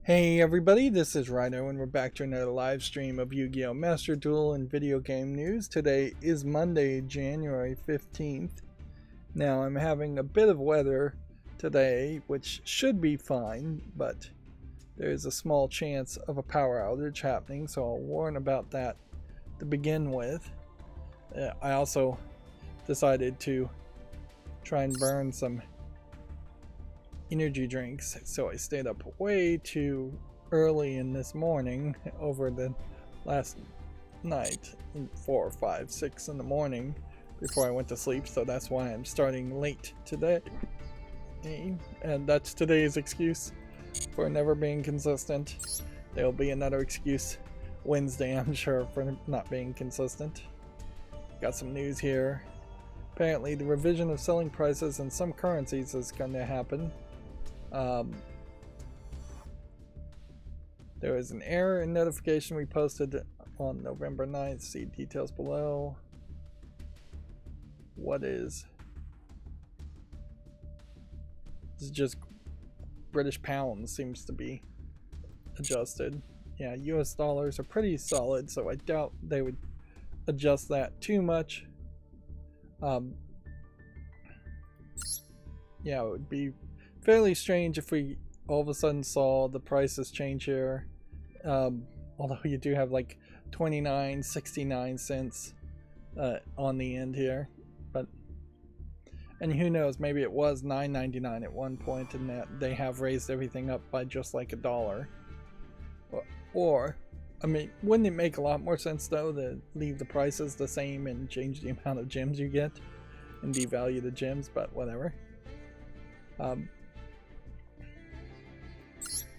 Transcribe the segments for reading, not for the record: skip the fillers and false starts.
Hey everybody, this is Rydo and we're back to another live stream of Yu-Gi-Oh! Master Duel and video game news. Today is Monday, January 15th. Now I'm having a bit of weather today, which should be fine, but there is a small chance of a power outage happening, so I'll warn about that to begin with. I also decided to try and burn some energy drinks, so I stayed up way too early in this morning over the last night, 4, 5, 6 in the morning before I went to sleep, so that's why I'm starting late today. And that's today's excuse for never being consistent. There'll be another excuse Wednesday, I'm sure, for not being consistent. Got some news here. Apparently the revision of selling prices in some currencies is going to happen. There was an error in notification we posted on November 9th. See details below. What is? This is just British pounds seems to be adjusted. Yeah, US dollars are pretty solid, so I doubt they would adjust that too much. Yeah, it would be fairly strange if we all of a sudden saw the prices change here, although you do have like 29.69 cents on the end here, and who knows, maybe it was $9.99 at one point and that they have raised everything up by just like $1. Or I mean, wouldn't it make a lot more sense though to leave the prices the same and change the amount of gems you get and devalue the gems? But whatever.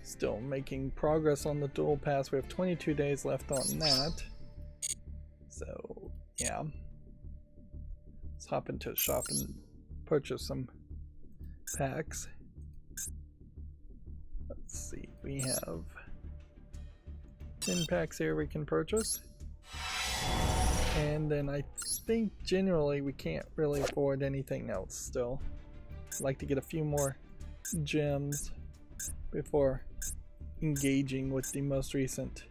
Still making progress on the dual pass. We have 22 days left on that. So yeah, let's hop into a shop and purchase some packs. Let's see, we have 10 packs here we can purchase. And then I think generally we can't really afford anything else still. I'd like to get a few more gems before engaging with the most recent.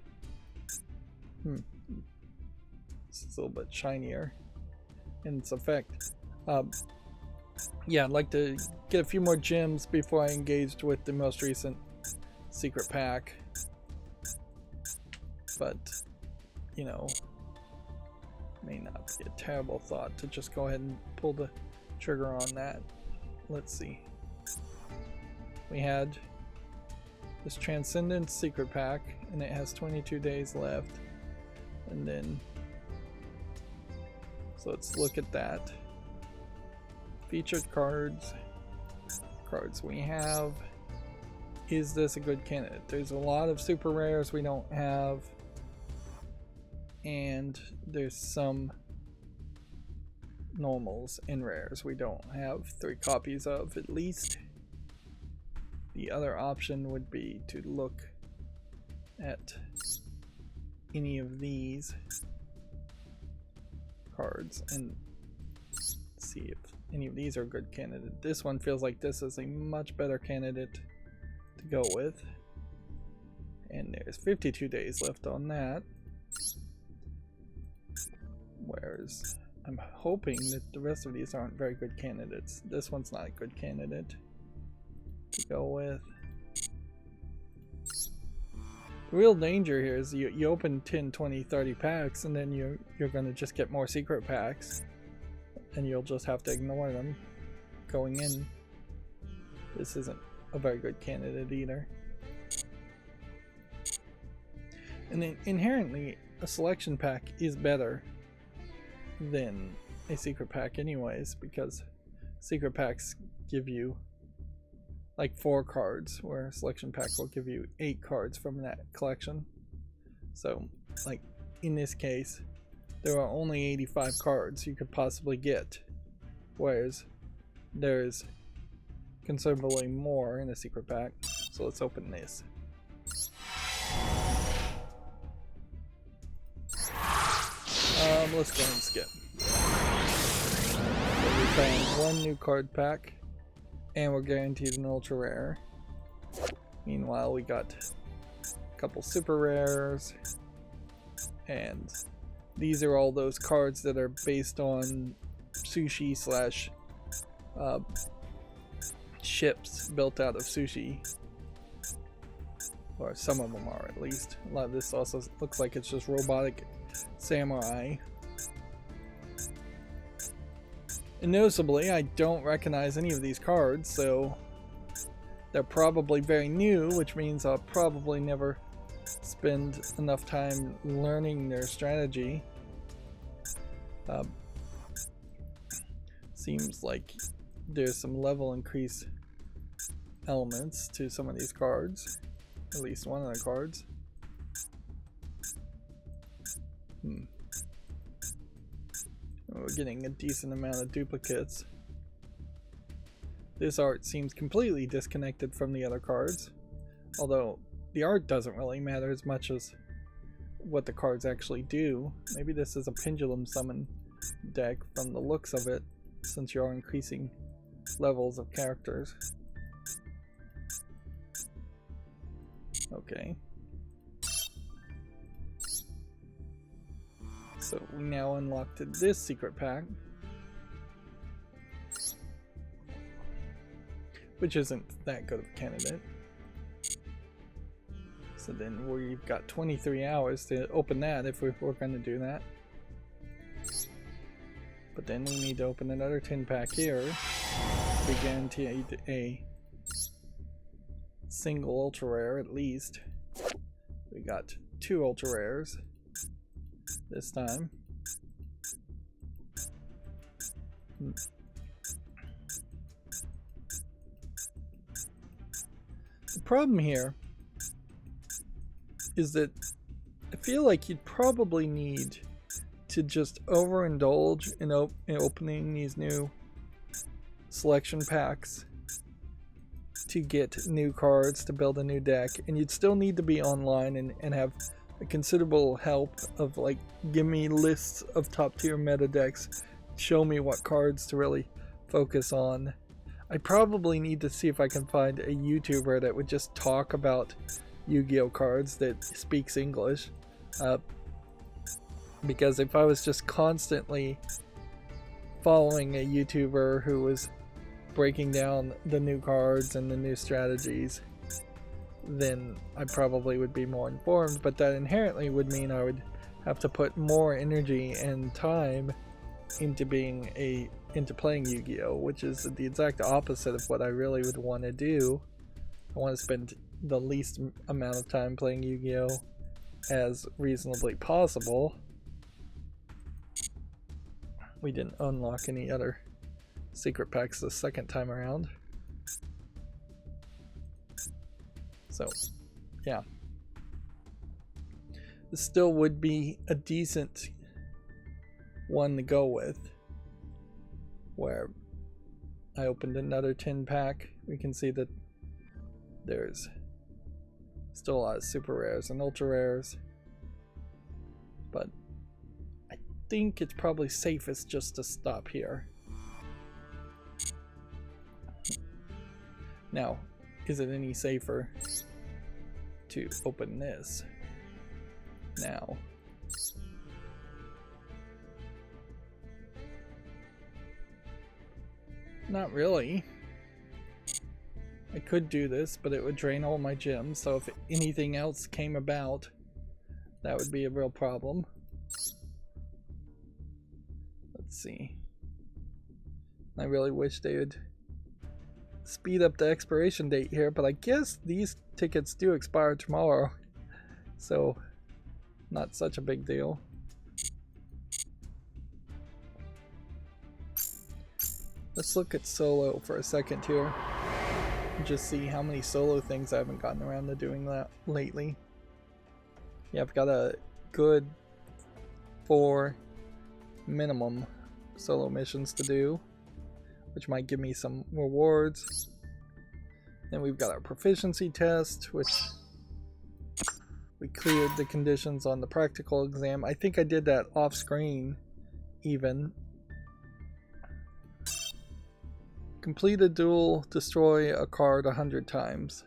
This is a little bit shinier in its effect. Yeah, I'd like to get a few more gems before I engaged with the most recent secret pack. But, you know, may not be a terrible thought to just go ahead and pull the trigger on that. Let's see. We had this Transcendence secret pack, and it has 22 days left. And then, so let's look at that. Featured cards we have. Is this a good candidate? There's a lot of super rares we don't have, and there's some normals and rares we don't have 3 copies of at least. The other option would be to look at any of these cards and see if any of these are a good candidate. This one feels like this is a much better candidate to go with, and there's 52 days left on that, whereas I'm hoping that the rest of these aren't very good candidates. This one's not a good candidate to go with. The real danger here is you open 10, 20, 30 packs and then you're going to just get more secret packs and you'll just have to ignore them going in. This isn't a very good candidate either. And then inherently a selection pack is better than a secret pack anyways, because secret packs give you like 4 cards, where a selection pack will give you 8 cards from that collection. So like in this case there are only 85 cards you could possibly get, whereas there's considerably more in a secret pack. So let's open this. Let's go and skip. So we found 1 new card pack, and we're guaranteed an ultra rare. Meanwhile, we got a couple super rares, and these are all those cards that are based on sushi slash ships built out of sushi. Or some of them are, at least. A lot of this also looks like it's just robotic samurai. And noticeably, I don't recognize any of these cards, so they're probably very new, which means I'll probably never spend enough time learning their strategy. Seems like there's some level increase elements to some of these cards. At least one of the cards. We're getting a decent amount of duplicates. This art seems completely disconnected from the other cards, although the art doesn't really matter as much as what the cards actually do. Maybe this is a pendulum summon deck from the looks of it, since you are increasing levels of characters. Okay. So we now unlocked this secret pack, which isn't that good of a candidate. So then we've got 23 hours to open that if we're going to do that. But then we need to open another 10 pack here. We guaranteed a single ultra rare at least. We got 2 ultra rares this time. The problem here is that I feel like you'd probably need to just overindulge in opening these new selection packs to get new cards to build a new deck, and you'd still need to be online and have a considerable help of, like, give me lists of top tier meta decks, show me what cards to really focus on. I probably need to see if I can find a YouTuber that would just talk about Yu-Gi-Oh cards that speaks English, because if I was just constantly following a YouTuber who was breaking down the new cards and the new strategies, then I probably would be more informed, but that inherently would mean I would have to put more energy and time into playing Yu-Gi-Oh, which is the exact opposite of what I really would want to do. I want to spend the least amount of time playing Yu-Gi-Oh as reasonably possible. We didn't unlock any other secret packs the second time around. So, yeah. This still would be a decent one to go with, where I opened another 10 pack. We can see that there's still a lot of super rares and ultra rares, but I think it's probably safest just to stop here. Now, is it any safer to open this now? Not really. I could do this, but it would drain all my gems, so if anything else came about, that would be a real problem. Let's see. I really wish they would speed up the expiration date here, but I guess these tickets do expire tomorrow, so not such a big deal. Let's look at solo for a second here and just see how many solo things I haven't gotten around to doing that lately. Yeah, I've got a good 4 minimum solo missions to do, which might give me some rewards. Then we've got our proficiency test, which we cleared the conditions on the practical exam. I think I did that off screen even. Complete a duel, destroy a card 100 times.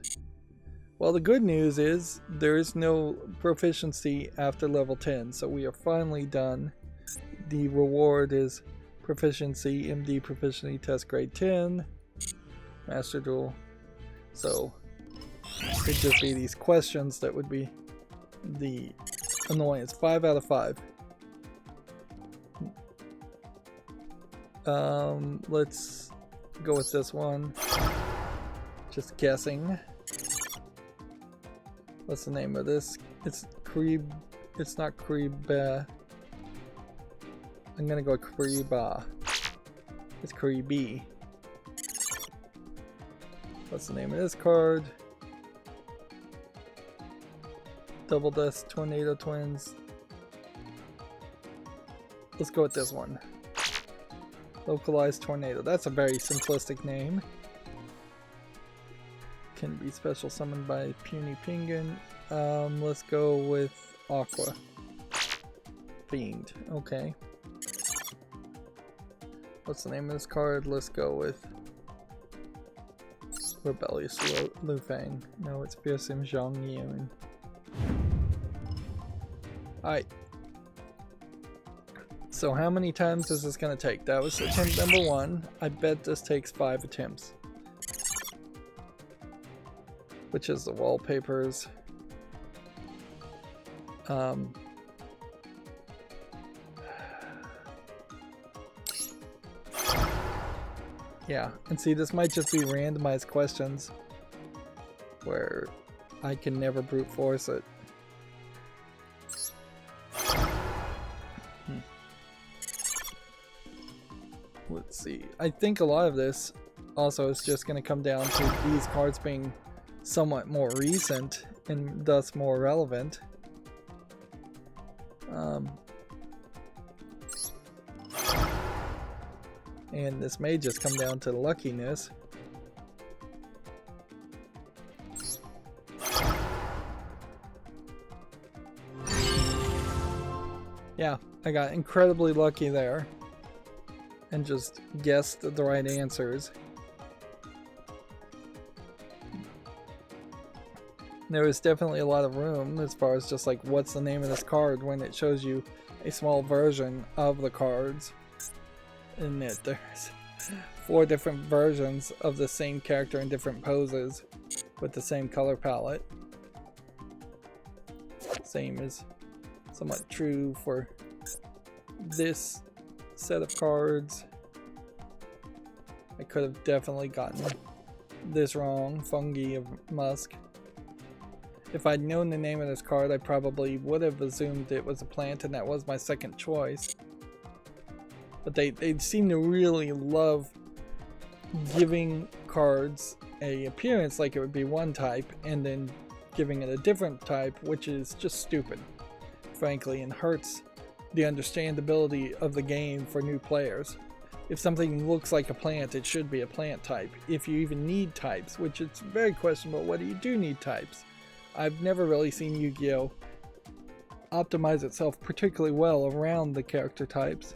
Well, the good news is there is no proficiency after level 10, so we are finally done. The reward is proficiency, MD proficiency test grade 10, Master Duel. So it'd just be these questions that would be the annoyance. 5 out of 5. Let's go with this one. Just guessing. What's the name of this? It's Krib. It's not Krib. I'm gonna go Kriba. It's Kribi. What's the name of this card? Double Dust Tornado Twins. Let's go with this one. Localized Tornado. That's a very simplistic name. Can be special summoned by Puny Penguin. Let's go with Aqua. Fiend. Okay. What's the name of this card? Let's go with Rebellious Lufang. No, it's Fearsome Zhongyun. Alright. So how many times is this going to take? That was attempt number 1. I bet this takes 5 attempts. Which is the wallpapers. Yeah, and see, this might just be randomized questions where I can never brute force it. Let's see. I think a lot of this also is just going to come down to these cards being somewhat more recent and thus more relevant. And this may just come down to luckiness. Yeah, I got incredibly lucky there and just guessed the right answers. There is definitely a lot of room as far as just like what's the name of this card when it shows you a small version of the cards. And that there's 4 different versions of the same character in different poses with the same color palette. Same is somewhat true for this set of cards. I could have definitely gotten this wrong. Fungi of Musk. If I'd known the name of this card, I probably would have assumed it was a plant, and that was my second choice. But they seem to really love giving cards a appearance like it would be one type, and then giving it a different type, which is just stupid, frankly, and hurts the understandability of the game for new players. If something looks like a plant, it should be a plant type. If you even need types, which it's very questionable whether you do need types. I've never really seen Yu-Gi-Oh! Optimize itself particularly well around the character types.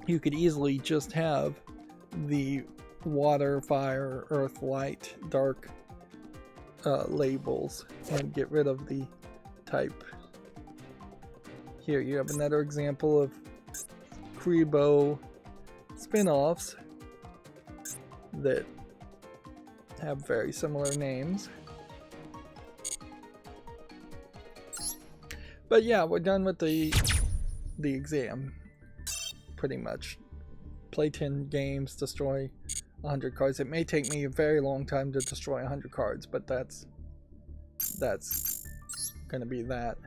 You could easily just have the water, fire, earth, light, dark labels and get rid of the type. Here you have another example of Kribo spin-offs that have very similar names. But yeah, we're done with the exam. Pretty much. Play 10 games, destroy 100 cards. It may take me a very long time to destroy 100 cards, but that's gonna be that.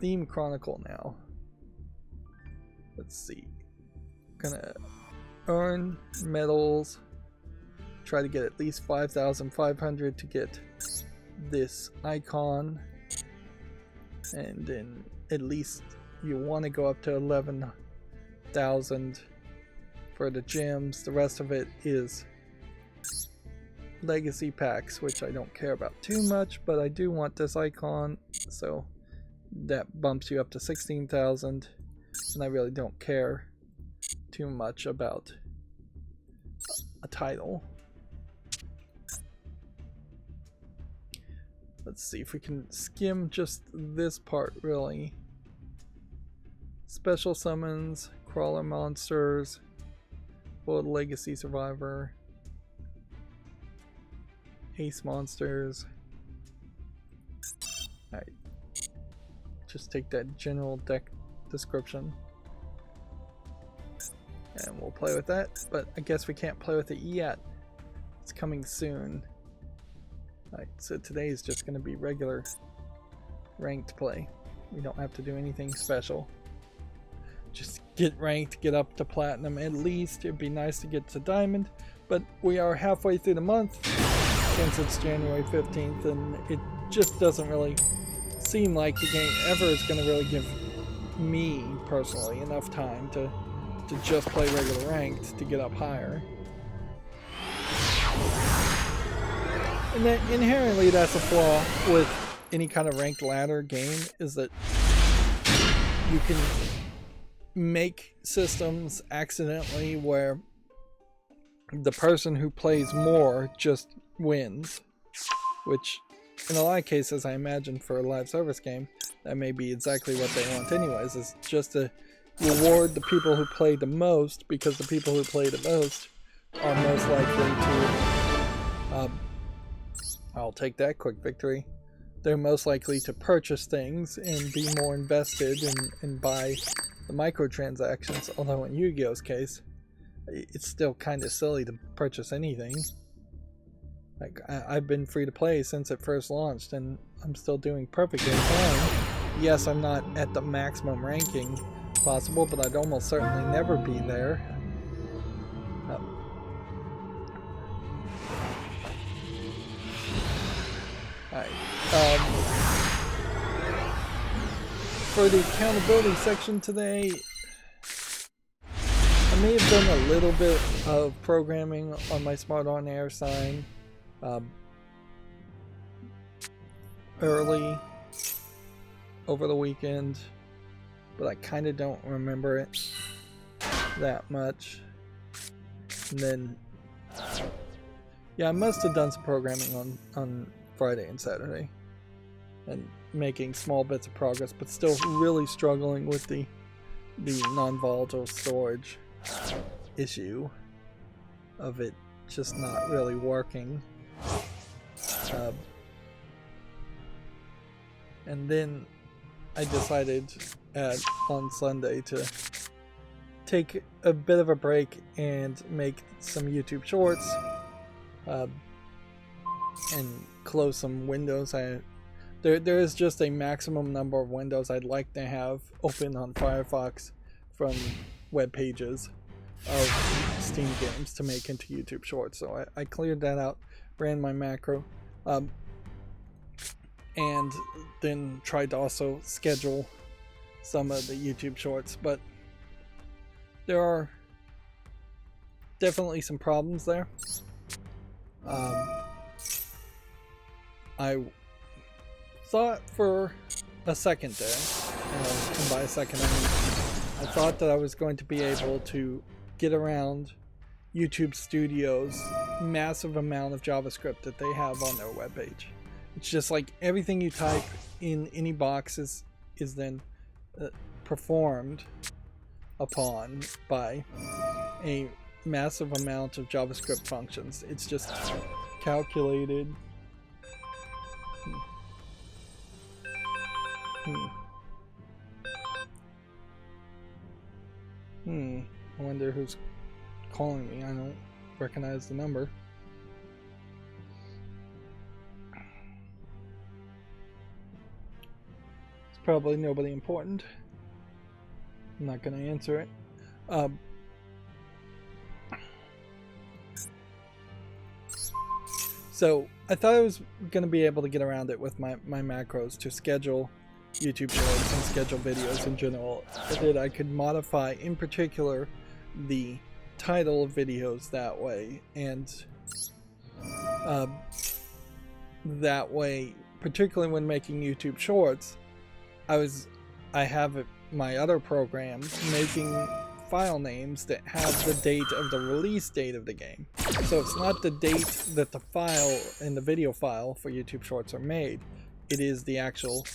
Theme Chronicle now. Let's see. Gonna earn medals. Try to get at least 5,500 to get this icon. And then at least you want to go up to 11,000 for the gems. The rest of it is legacy packs, which I don't care about too much, but I do want this icon, so that bumps you up to 16,000, and I really don't care too much about a title. let's see if we can skim just this part really. Special summons, crawler monsters, World Legacy Survivor, Ace monsters. Alright. Just take that general deck description. And we'll play with that, but I guess we can't play with it yet. It's coming soon. Alright, so today is just going to be regular ranked play. We don't have to do anything special. Just get ranked, get up to platinum at least. It'd be nice to get to diamond, but we are halfway through the month since it's January 15th, and it just doesn't really seem like the game ever is going to really give me personally enough time to just play regular ranked to get up higher. And then inherently that's a flaw with any kind of ranked ladder game, is that you can make systems accidentally where the person who plays more just wins, which in a lot of cases I imagine for a live service game that may be exactly what they want anyways, is just to reward the people who play the most, because the people who play the most are most likely to I'll take that quick victory. They're most likely to purchase things and be more invested and buy the microtransactions, although in Yu-Gi-Oh's case, it's still kind of silly to purchase anything. Like, I've been free to play since it first launched, and I'm still doing perfectly fine. Yes, I'm not at the maximum ranking possible, but I'd almost certainly never be there. Alright. For the accountability section today, I may have done a little bit of programming on my Smart On Air sign early over the weekend, but I kind of don't remember it that much. And then, yeah, I must have done some programming on Friday and Saturday and making small bits of progress, but still really struggling with the non-volatile storage issue of it just not really working. And then I decided on Sunday to take a bit of a break and make some YouTube shorts and close some windows. There is just a maximum number of windows I'd like to have open on Firefox from web pages of Steam games to make into YouTube shorts. So I cleared that out, ran my macro, and then tried to also schedule some of the YouTube shorts. But there are definitely some problems there. I thought for a second there, and by a second I mean I thought that I was going to be able to get around YouTube Studio's massive amount of JavaScript that they have on their webpage. It's just like everything you type in any box is then performed upon by a massive amount of JavaScript functions. It's just calculated. I wonder who's calling me. I don't recognize the number. It's probably nobody important. I'm not going to answer it. So I thought I was going to be able to get around it with my macros to schedule YouTube shorts and schedule videos in general. That I could modify, in particular, the title of videos that way, and that way, particularly when making YouTube shorts, I have my other program making file names that have the date of the release date of the game. So it's not the date that the file and the video file for YouTube shorts are made. it is the actual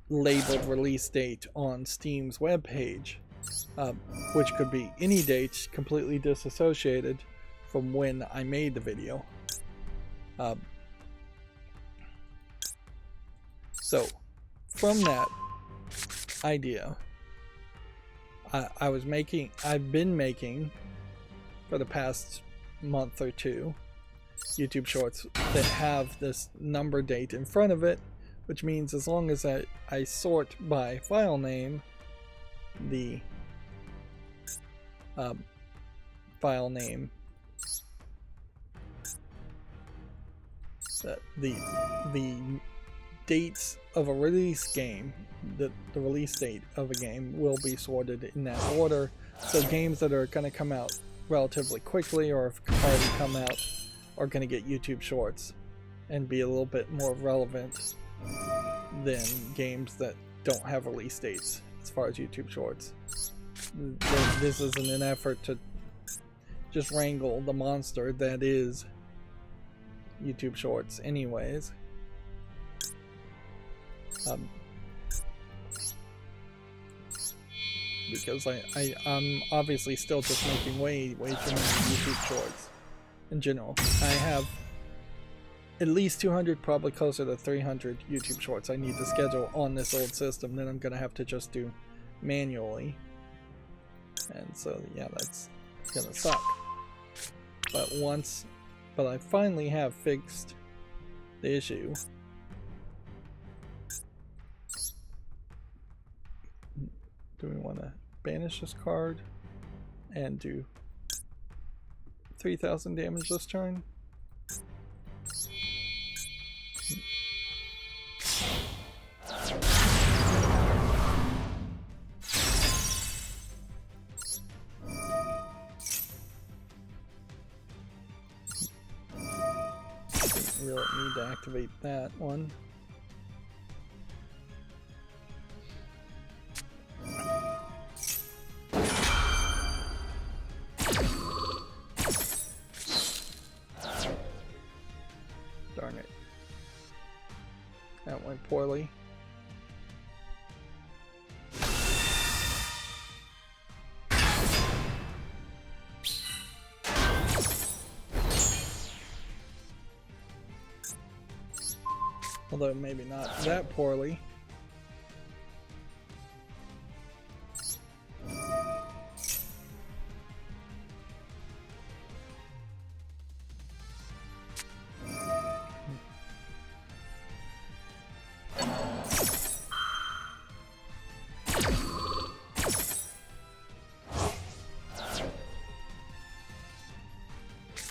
labeled release date on Steam's webpage, which could be any date completely disassociated from when I made the video. So from that idea, I've been making for the past month or two YouTube shorts that have this number date in front of it, which means as long as I sort by file name, the file name, the dates of a release game, the release date of a game will be sorted in that order. So games that are going to come out relatively quickly or have already come out are going to get YouTube shorts and be a little bit more relevant than games that don't have release dates as far as YouTube shorts. This is in an effort to just wrangle the monster that is YouTube shorts anyways. Because I'm obviously still just making way too many YouTube shorts in general. I have at least 200, probably closer to 300 YouTube shorts I need to schedule on this old system that I'm gonna have to just do manually. And so yeah, that's gonna suck. But I finally have fixed the issue. Do we want to banish this card and do 3,000 damage this turn? Didn't really need to activate that one. Darn it. That went poorly. Although maybe not that poorly.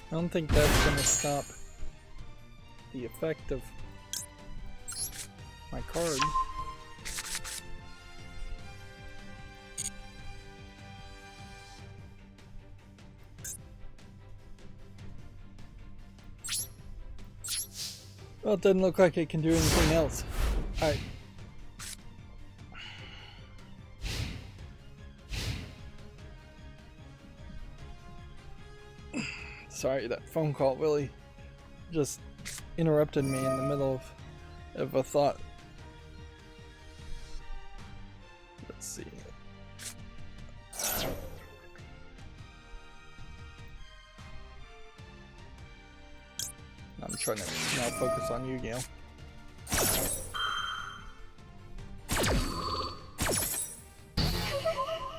I don't think that's going to stop the effect of my card. Well, it doesn't look like it can do anything else. Alright. Sorry, that phone call really just interrupted me in the middle of a thought. Let's see. I'm trying to now focus on Yu-Gi-Oh!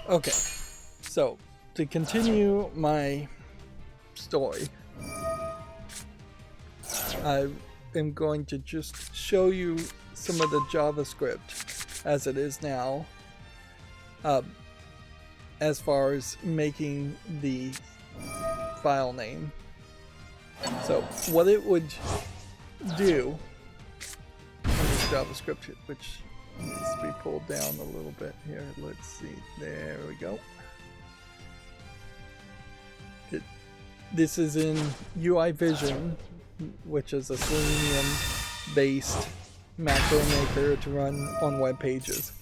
Okay, so to continue my story, I am going to just show you some of the JavaScript as it is now, as far as making the file name. So what it would do in this JavaScript, which needs to be pulled down a little bit here. Let's see. There we go. This is in UI Vision, which is a Selenium-based macro maker to run on web pages.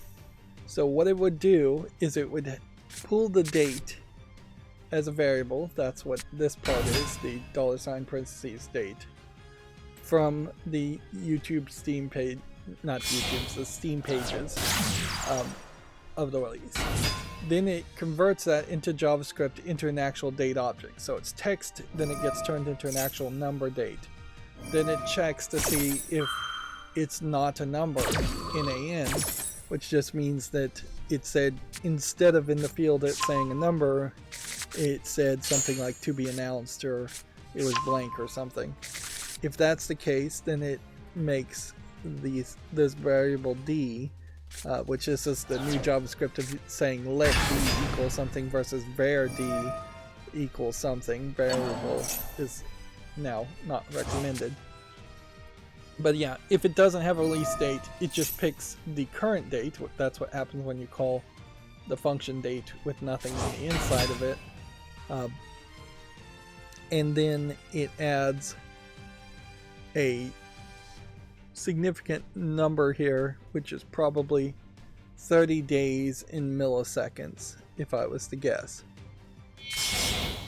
So what it would do is it would pull the date as a variable. That's what this part is, the $parentheses date, from the YouTube Steam not YouTube's, the Steam pages of the release. Then it converts that into JavaScript into an actual date object. So it's text, then it gets turned into an actual number date. Then it checks to see if it's not a number in AN, which just means that it said, instead of in the field it saying a number, it said something like to be announced, or it was blank or something. If that's the case, then it makes this variable d, which is just the new JavaScript of saying let d equal something versus var d equals something. Variable is now not recommended. But yeah, if it doesn't have a release date, it just picks the current date. That's what happens when you call the function date with nothing on the inside of it. And then it adds a significant number here, which is probably 30 days in milliseconds, if I was to guess.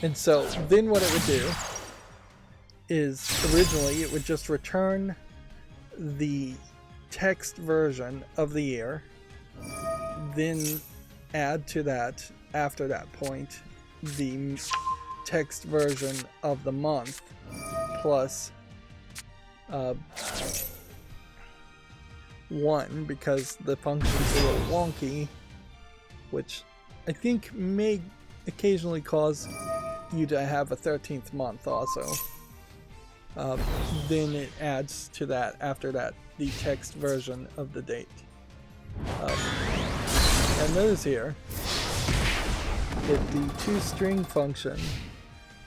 And so then what it would do is, originally it would just return the text version of the year, then add to that, after that point, the text version of the month plus 1, because the function's a little wonky, which I think may occasionally cause you to have a 13th month also. Then it adds to that, after that, the text version of the date. And notice here that the toString function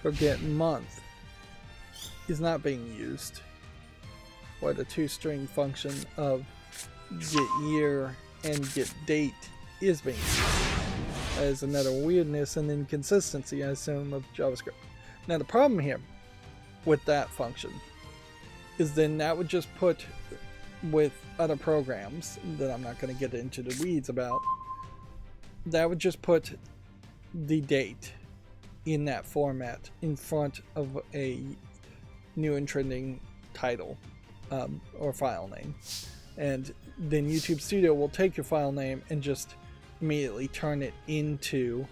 for get month is not being used, or the toString function of get year and get date is being used. That is another weirdness and inconsistency, I assume, of JavaScript. Now the problem here with that function is then that would just put, with other programs that I'm not going to get into the weeds about, that would just put the date in that format in front of a new and trending title or file name. And then YouTube Studio will take your file name and just immediately turn it into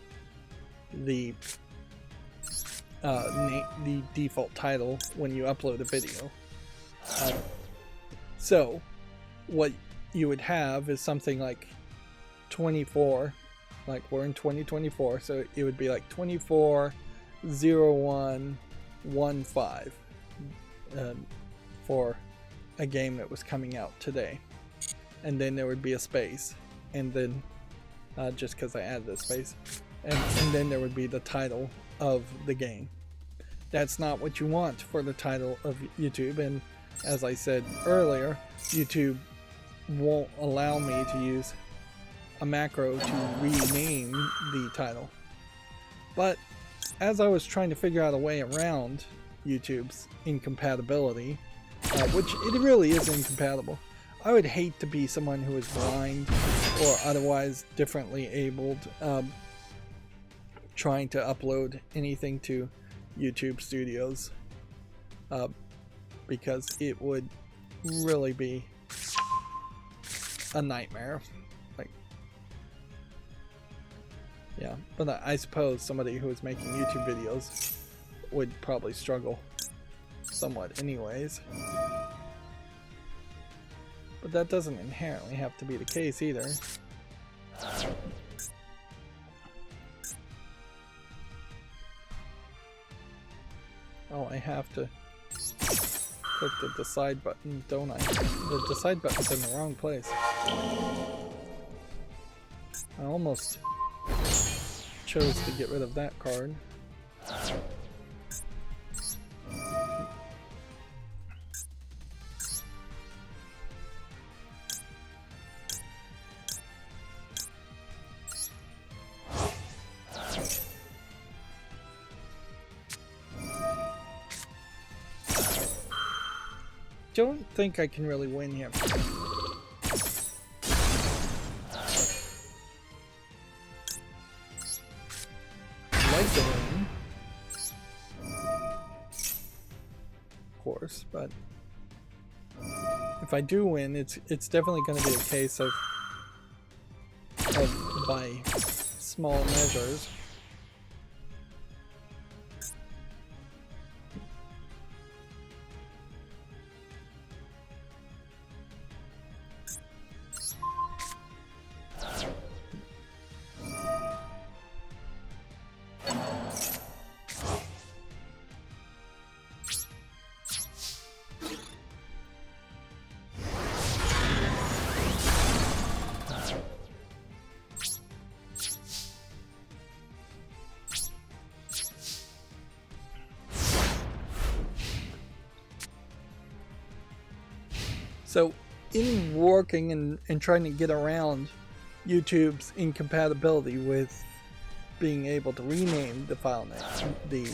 the default title when you upload a video. So what you would have is something like 24, like we're in 2024, so it would be like 24/01/15 for a game that was coming out today. And then there would be a space, and then just because I added a space, and then there would be the title of the game. That's not what you want for the title of YouTube, and as I said earlier, YouTube won't allow me to use a macro to rename the title. But as I was trying to figure out a way around YouTube's incompatibility, which it really is incompatible, I would hate to be someone who is blind or otherwise differently abled trying to upload anything to YouTube Studios, because it would really be a nightmare. Like, yeah, but I suppose somebody who is making YouTube videos would probably struggle somewhat anyways. But that doesn't inherently have to be the case either. Oh, I have to click the decide button, don't I? The decide button's in the wrong place. I almost chose to get rid of that card. Don't think I can really win here. I'd like to win, of course, but if I do win, it's definitely going to be a case of by small measures. So in working and trying to get around YouTube's incompatibility with being able to rename the file names, the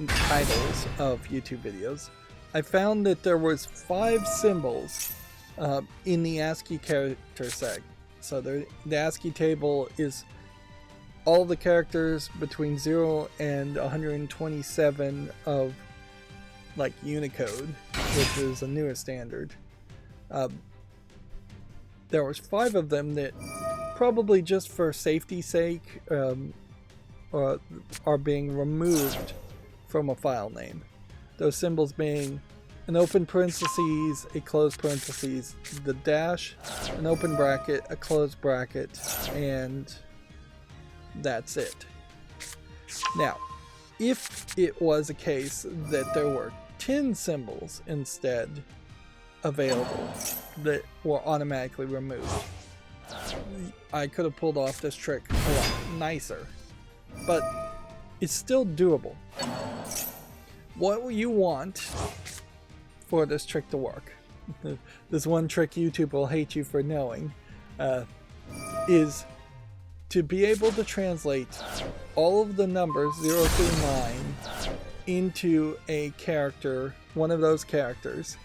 titles of YouTube videos, I found that there was 5 symbols in the ASCII character set. So the ASCII table is all the characters between 0 and 127 of like Unicode, which is a newer standard. There was 5 of them that probably just for safety's sake are being removed from a file name. Those symbols being an open parentheses, a closed parentheses, the dash, an open bracket, a closed bracket, and that's it. Now, if it was a case that there were 10 symbols instead available that were automatically removed, I could have pulled off this trick a lot nicer, but it's still doable. What you want for this trick to work, this one trick YouTube will hate you for knowing, is to be able to translate all of the numbers 0 through 9 into a character, one of those characters,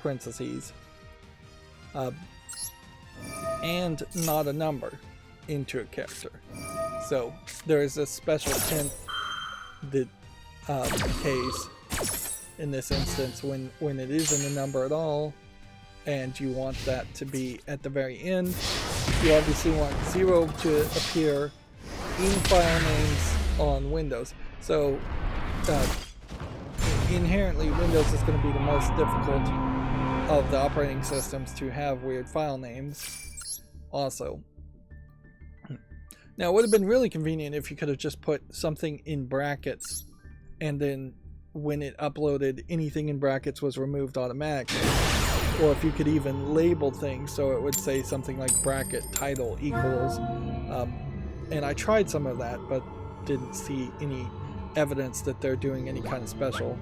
parentheses, and not a number into a character. So there is a special 10th that case in this instance when it isn't a number at all, and you want that to be at the very end. You obviously want 0 to appear in file names on Windows. So inherently Windows is going to be the most difficult of the operating systems to have weird file names also. Now it would have been really convenient if you could have just put something in brackets and then when it uploaded anything in brackets was removed automatically, or if you could even label things so it would say something like bracket title equals, and I tried some of that but didn't see any evidence that they're doing any kind of special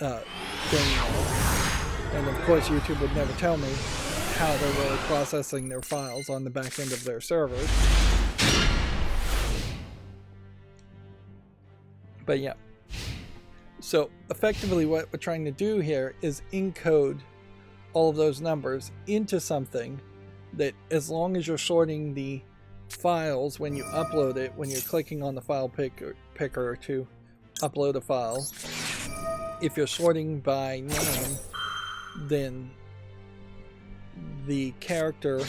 thing. And of course YouTube would never tell me how they're really processing their files on the back end of their servers. But yeah, so effectively what we're trying to do here is encode all of those numbers into something that, as long as you're sorting the files when you upload it, when you're clicking on the file picker to upload a file, if you're sorting by name, then the character,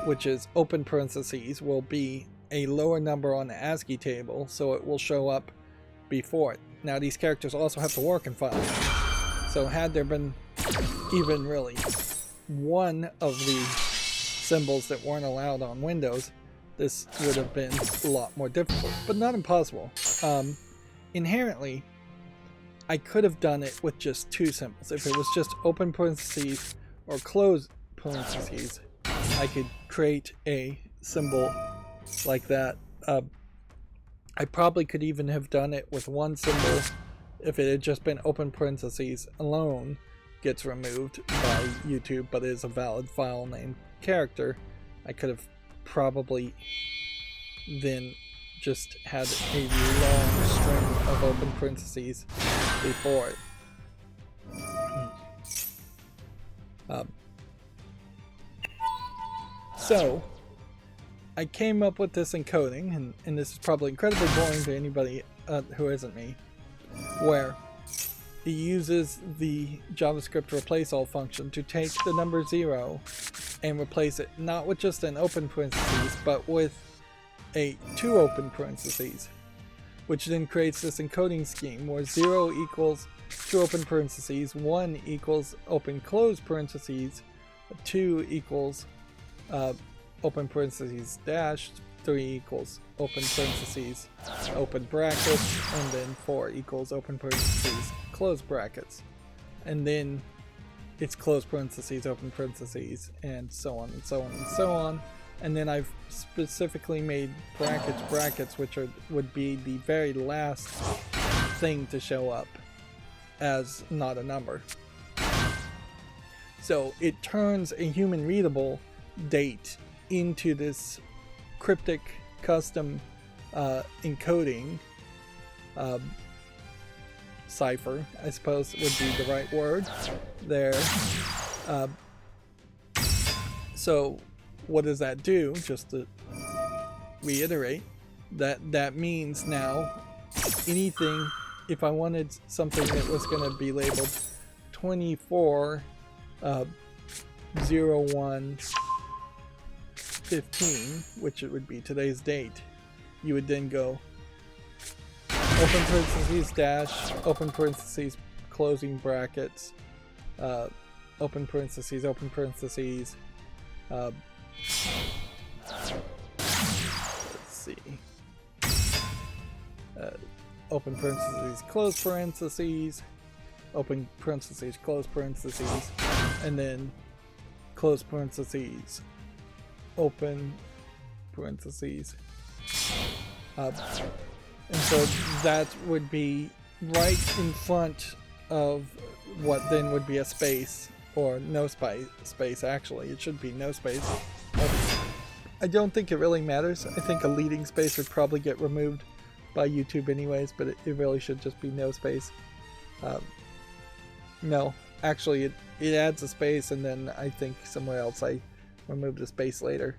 which is open parentheses, will be a lower number on the ASCII table, so it will show up before it. Now these characters also have to work in file names, so had there been even really one of the symbols that weren't allowed on Windows, this would have been a lot more difficult, but not impossible. Inherently, I could have done it with just 2 symbols. If it was just open parentheses or closed parentheses, I could create a symbol like that. I probably could even have done it with 1 symbol if it had just been open parentheses alone gets removed by YouTube but is a valid file name character. I could have probably then just had a long string of open parentheses before it. So I came up with this encoding, and this is probably incredibly boring to anybody who isn't me, where it uses the JavaScript replace all function to take the number 0 and replace it not with just an open parentheses, but with two open parentheses, which then creates this encoding scheme where 0 equals 2 open parentheses, 1 equals open close parentheses, 2 equals open parentheses dash, 3 equals open parentheses open brackets, and then 4 equals open parentheses close brackets, and then it's close parentheses open parentheses, and so on and so on and so on. And then I've specifically made brackets which would be the very last thing to show up as not a number. So it turns a human readable date into this cryptic custom encoding cipher, I suppose would be the right word there. So what does that do? Just to reiterate, that means now anything, if I wanted something that was going to be labeled 24 01 15, which it would be today's date, you would then go open parentheses dash, open parentheses closing brackets, open parentheses let's see, open parentheses close parentheses, open parentheses close parentheses, and then close parentheses open parentheses. And so that would be right in front of what then would be a space, or no space actually. It should be no space. I don't think it really matters. I think a leading space would probably get removed by YouTube anyways, but it really should just be no space. No, actually it adds a space, and then I think somewhere else I removed the space later.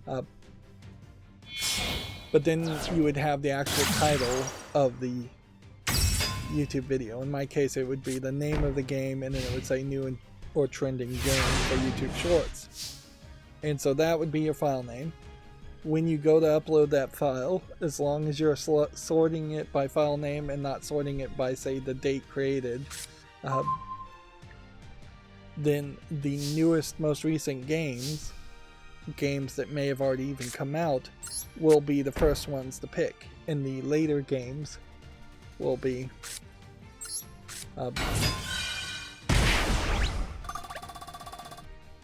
But then you would have the actual title of the YouTube video. In my case, it would be the name of the game, and then it would say new or trending game for YouTube Shorts. And so that would be your file name. When you go to upload that file, as long as you're sorting it by file name and not sorting it by, say, the date created, then the newest, most recent games that may have already even come out will be the first ones to pick, and the later games will be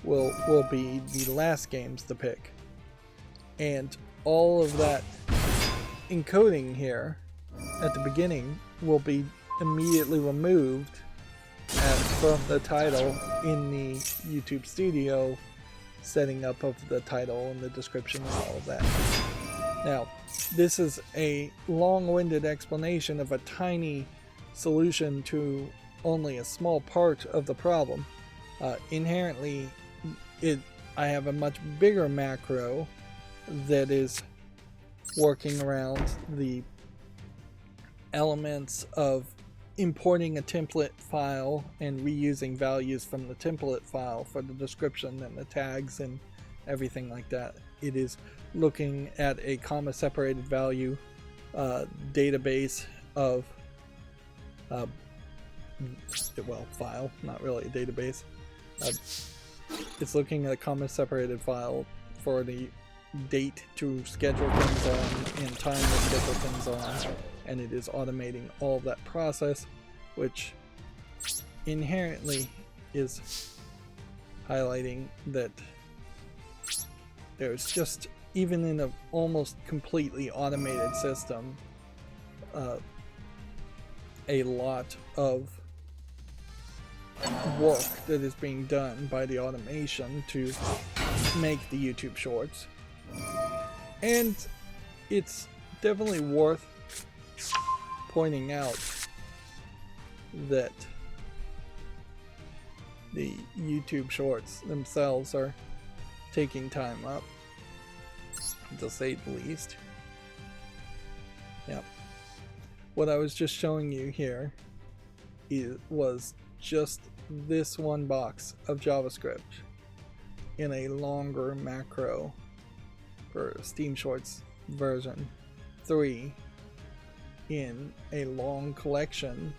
will be the last games to pick. And all of that encoding here at the beginning will be immediately removed from the title in the YouTube Studio setting up of the title and the description and all of that. Now, this is a long-winded explanation of a tiny solution to only a small part of the problem. Inherently, I have a much bigger macro that is working around the elements of importing a template file and reusing values from the template file for the description and the tags and everything like that. It is looking at a comma separated value database of file, not really a database. It's looking at a comma separated file for the date to schedule things on and time to schedule things on, and it is automating all of that process, which inherently is highlighting that there's just, even in an almost completely automated system, a lot of work that is being done by the automation to make the YouTube Shorts. And it's definitely worth pointing out that the YouTube Shorts themselves are taking time up, to say the least. Yep. What I was just showing you here was just this one box of JavaScript in a longer macro for Steam Shorts version 3 in a long collection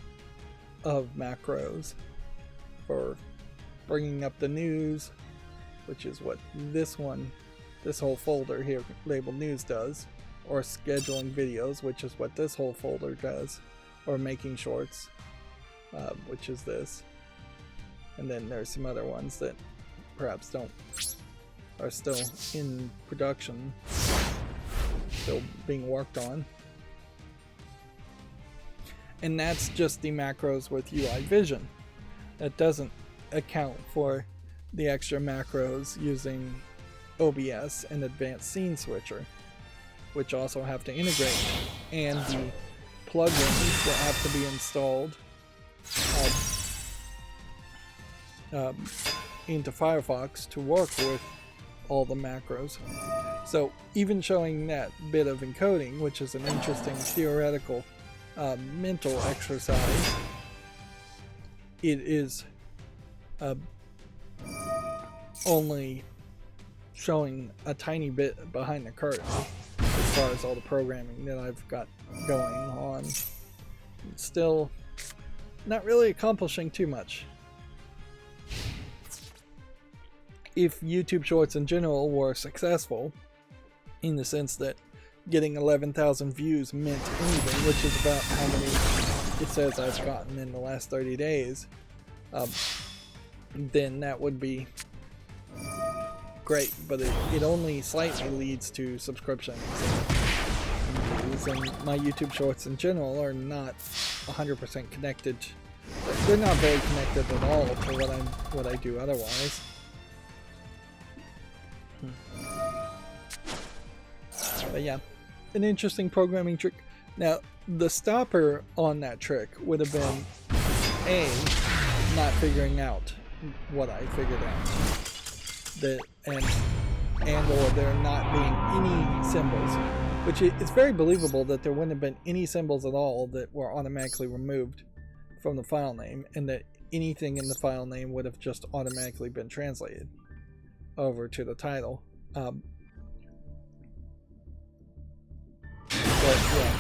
of macros for bringing up the news, which is what this whole folder here labeled news does, or scheduling videos, which is what this whole folder does, or making shorts, which is this. And then there's some other ones that perhaps are still in production, still being worked on. And that's just the macros with UI Vision. That doesn't account for the extra macros using OBS and Advanced Scene Switcher, which also have to integrate, and the plugins that have to be installed into Firefox to work with all the macros. So even showing that bit of encoding, which is an interesting theoretical mental exercise, it is only showing a tiny bit behind the curtain as far as all the programming that I've got going on. It's still not really accomplishing too much. If YouTube Shorts in general were successful, in the sense that getting 11,000 views meant anything, which is about how many it says I've gotten in the last 30 days, then that would be great, but it only slightly leads to subscriptions. And my YouTube Shorts in general are not 100% connected. They're not very connected at all to what I do otherwise. But yeah, an interesting programming trick. Now, the stopper on that trick would have been A, not figuring out what I figured out, and or there not being any symbols, which it's very believable that there wouldn't have been any symbols at all that were automatically removed from the file name, and that anything in the file name would have just automatically been translated over to the title. But yeah,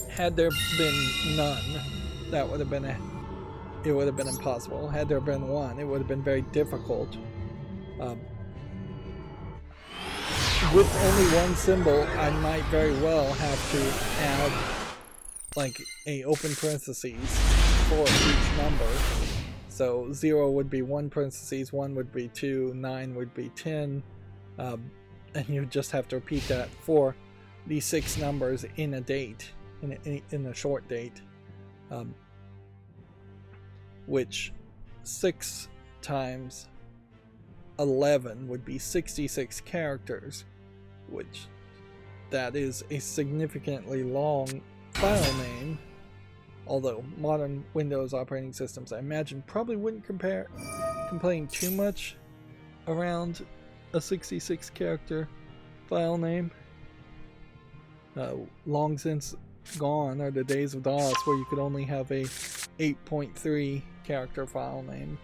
had there been none, that would have been it would have been impossible. Had there been one, it would have been very difficult. With only one symbol, I might very well have to add like a open parentheses for each number. So 0 would be 1 parentheses, 1 would be 2, 9 would be 10, and you just have to repeat that for these 6 numbers in a date, in a short date, which 6 times 11 would be 66 characters, which that is a significantly long file name. Although modern Windows operating systems, I imagine, probably wouldn't complain too much around a 66 character file name. Long since gone are the days of DOS where you could only have a 8.3 character file name.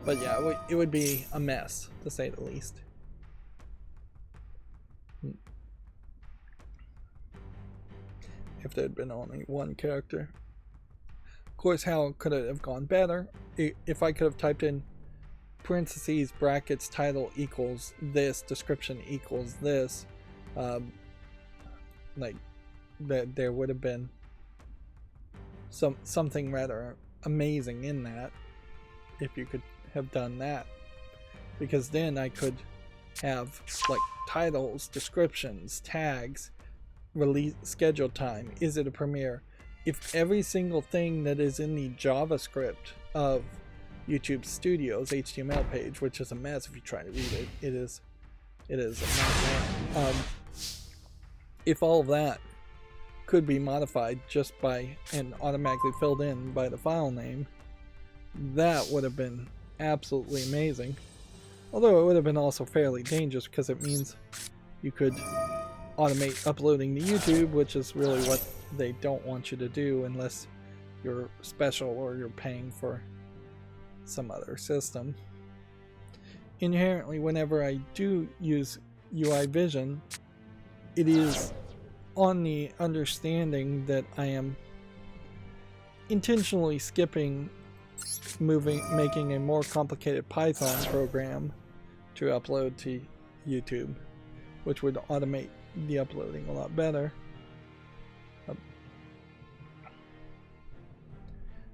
But yeah, it would be a mess, to say the least. If there had been only one character. Of course, how could it have gone better? If I could have typed in parentheses, brackets, title equals this, description equals this, like that, there would have been something rather amazing in that, if you could have done that, because then I could have like titles, descriptions, tags, release schedule time, is it a premiere? If every single thing that is in the JavaScript of YouTube Studio's HTML page, which is a mess if you try to read it, it is a nightmare. If all of that could be modified just by and automatically filled in by the file name, that would have been absolutely amazing. Although it would have been also fairly dangerous, because it means You could automate uploading to YouTube, which is really what they don't want you to do unless you're special or you're paying for some other system. Inherently, whenever I do use UI Vision, it is on the understanding that I am intentionally skipping making a more complicated Python program to upload to YouTube, which would automate the uploading a lot better.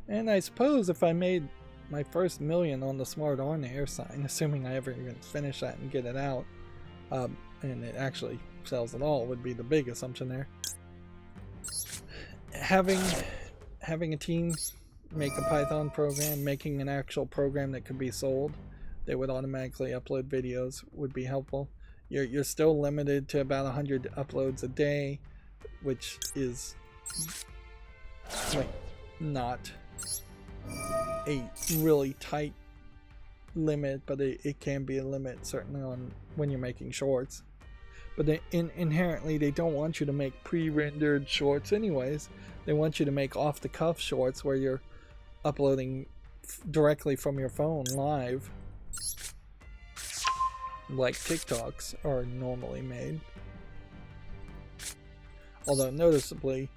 And I suppose if I made my first million on the Smart On Air sign, assuming I ever even finish that and get it out, and it actually sells at all, would be the big assumption there. Having a team make a Python program, making an actual program that could be sold, that would automatically upload videos, would be helpful. You're still limited to about 100 uploads a day, which is like not a really tight limit, but it can be a limit certainly on when you're making shorts. But inherently they don't want you to make pre-rendered shorts anyways. They want you to make off-the-cuff shorts where you're uploading directly from your phone live, like TikToks are normally made. Although noticeably,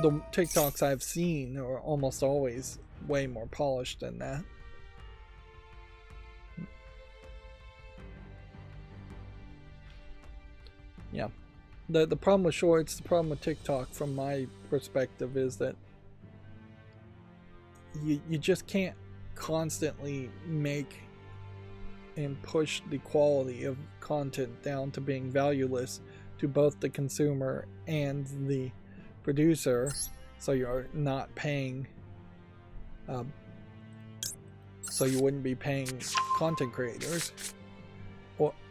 the TikToks I've seen are almost always way more polished than that. Yeah. The problem with shorts, the problem with TikTok from my perspective is that you just can't constantly make and push the quality of content down to being valueless to both the consumer and the producer, so you're not paying, so you wouldn't be paying content creators,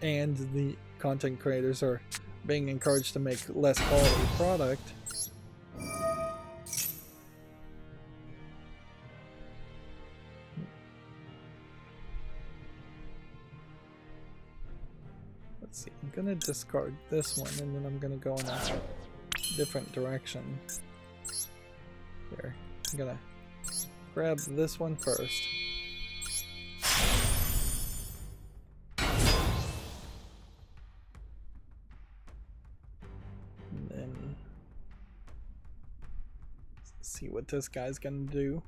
and the content creators are being encouraged to make less quality product. Let's see, I'm gonna discard this one and then I'm gonna go in a different direction. Here, I'm gonna grab this one first. And then see what this guy's gonna do.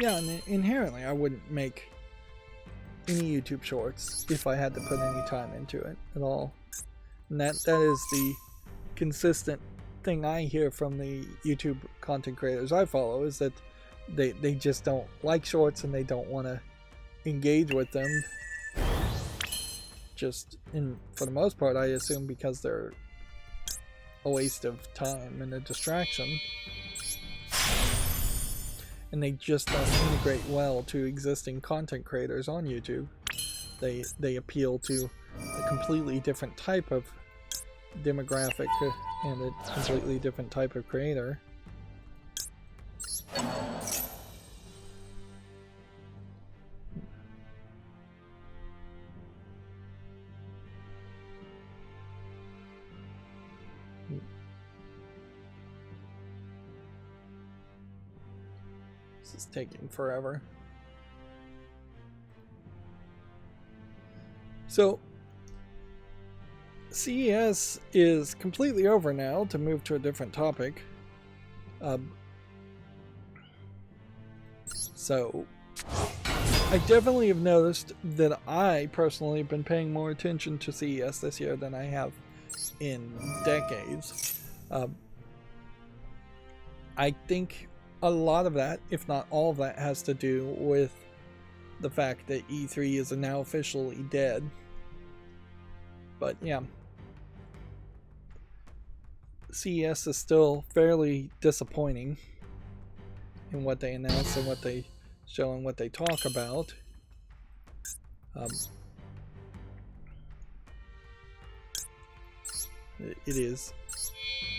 Yeah, and inherently I wouldn't make any YouTube shorts if I had to put any time into it at all. And that is the consistent thing I hear from the YouTube content creators I follow, is that they just don't like shorts and they don't want to engage with them. Just for the most part, I assume because they're a waste of time and a distraction. And they just don't integrate well to existing content creators on YouTube. They appeal to a completely different type of demographic and a completely different type of creator. This is taking forever. So CES is completely over now, to move to a different topic. So I definitely have noticed that I personally have been paying more attention to CES this year than I have in decades. I think a lot of that, if not all of that, has to do with the fact that E3 is now officially dead. But yeah, CES is still fairly disappointing in what they announce and what they show and what they talk about. It is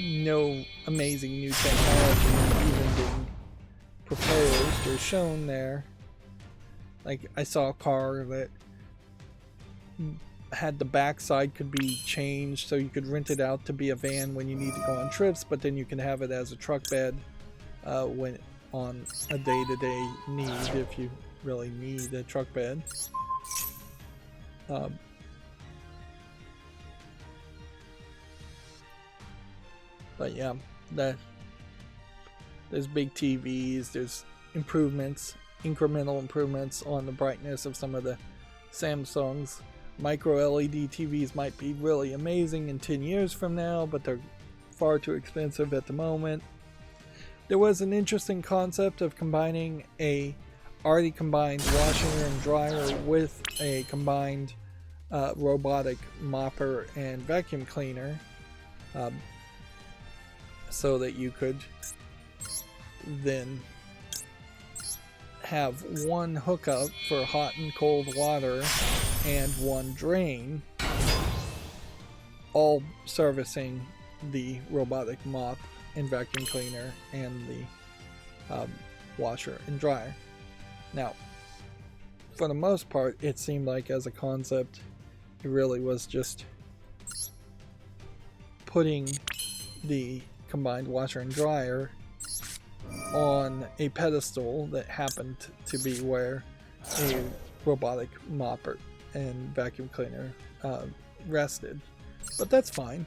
no amazing new technology even being proposed or shown there. Like, I saw a car that had the backside could be changed so you could rent it out to be a van when you need to go on trips, but then you can have it as a truck bed when on a day-to-day need, if you really need a truck bed. But yeah, there's big TVs, there's improvements, incremental improvements on the brightness of some of the Samsung's. Micro LED TVs might be really amazing in 10 years from now, but they're far too expensive at the moment. There was an interesting concept of combining a already combined washer and dryer with a combined robotic mopper and vacuum cleaner, so that you could then have one hookup for hot and cold water and one drain, all servicing the robotic mop and vacuum cleaner and the washer and dryer. Now, for the most part, it seemed like as a concept, it really was just putting the combined washer and dryer on a pedestal that happened to be where a robotic mopper and vacuum cleaner rested. But that's fine,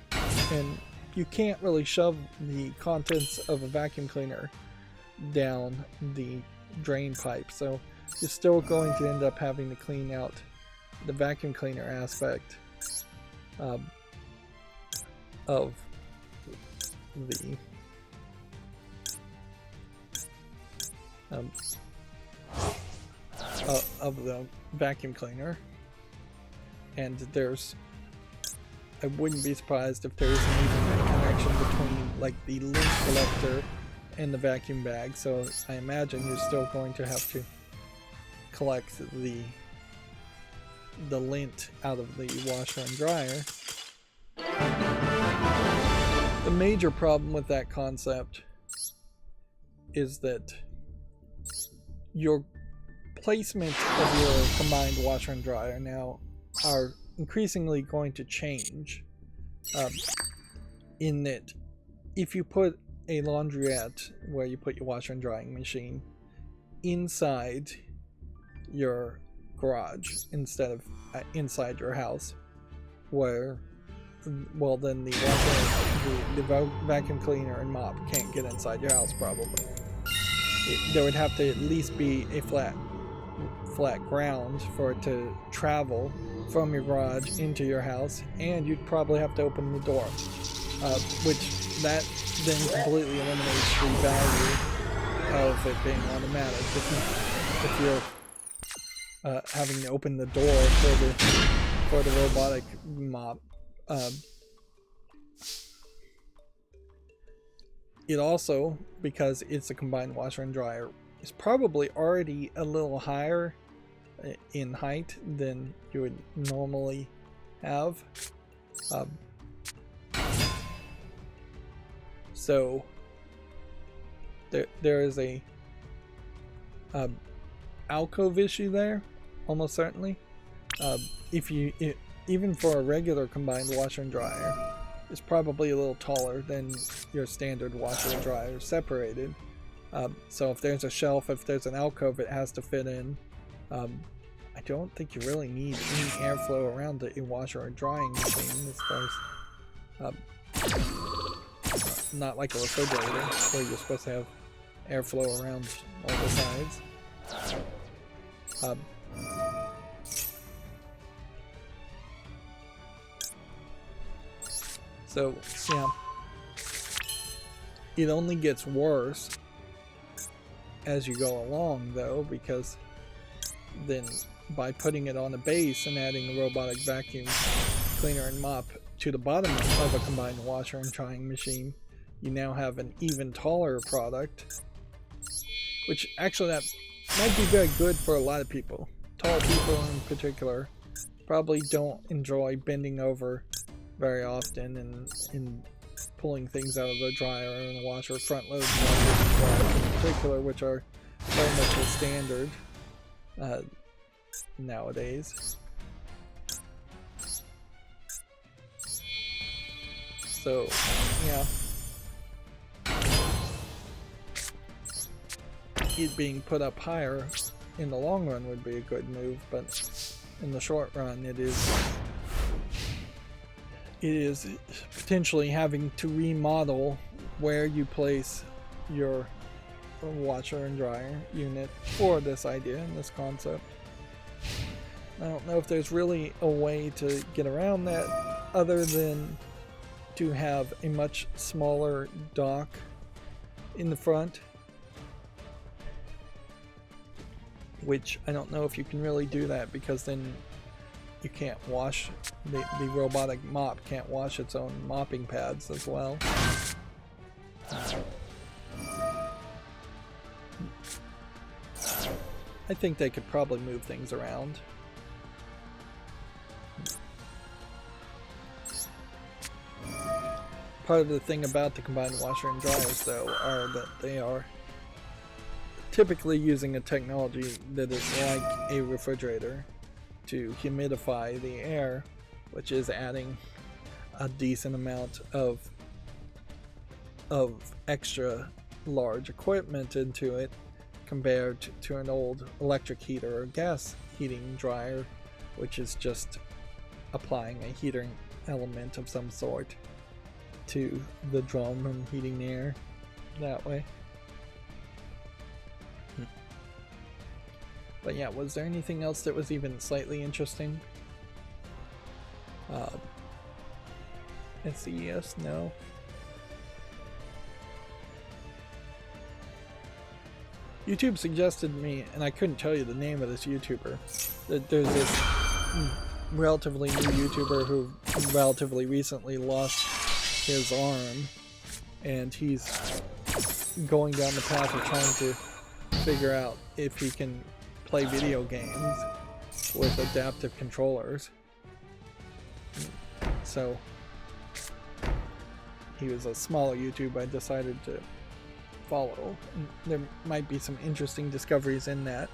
and you can't really shove the contents of a vacuum cleaner down the drain pipe, so you're still going to end up having to clean out the vacuum cleaner aspect of the vacuum cleaner. And I wouldn't be surprised if there isn't even a connection between like the lint collector and the vacuum bag, so I imagine you're still going to have to collect the lint out of the washer and dryer. The major problem with that concept is that your placement of your combined washer and dryer now are increasingly going to change, in that if you put a laundrette where you put your washer and drying machine inside your garage instead of inside your house, where, well, then the vacuum cleaner and mop can't get inside your house probably. There would have to at least be a flat ground for it to travel from your garage into your house, and you'd probably have to open the door, which that then completely eliminates the value of it being automatic. If you're having to open the door for the robotic mop, it also, because it's a combined washer and dryer, is probably already a little higher in height than you would normally have. So there is a alcove issue there, almost certainly. Even for a regular combined washer and dryer, it's probably a little taller than your standard washer and dryer separated. So if there's a shelf, if there's an alcove it has to fit in, I don't think you really need any airflow around the washer or drying machine, as far as not like a refrigerator where you're supposed to have airflow around all the sides. So yeah, it only gets worse as you go along, though, because then by putting it on a base and adding a robotic vacuum cleaner and mop to the bottom of a combined washer and drying machine, you now have an even taller product, which actually that might be very good for a lot of people. Tall people in particular probably don't enjoy bending over very often and pulling things out of the dryer and the washer, front load washers in particular, which are very much a standard nowadays. So, yeah. It being put up higher in the long run would be a good move, but in the short run it is potentially having to remodel where you place your washer and dryer unit for this idea and this concept. I don't know if there's really a way to get around that other than to have a much smaller dock in the front, which I don't know if you can really do that, because then you can't wash, the robotic mop can't wash its own mopping pads as well. I think they could probably move things around. Part of the thing about the combined washer and dryers, though, are that they are typically using a technology that is like a refrigerator to humidify the air, which is adding a decent amount of extra large equipment into it compared to an old electric heater or gas heating dryer, which is just applying a heating element of some sort to the drum and heating the air that way. But yeah, was there anything else that was even slightly interesting? SES? No. YouTube suggested me, and I couldn't tell you the name of this YouTuber, that there's this relatively new YouTuber who relatively recently lost his arm, and he's going down the path of trying to figure out if he can play video games with adaptive controllers. So he was a smaller YouTube I decided to follow. There might be some interesting discoveries in that,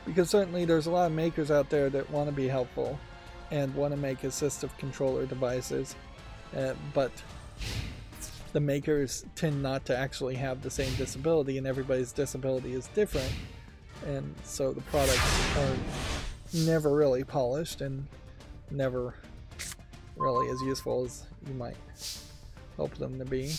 because certainly there's a lot of makers out there that want to be helpful and want to make assistive controller devices, but the makers tend not to actually have the same disability, and everybody's disability is different, and so the products are never really polished and never really as useful as you might hope them to be.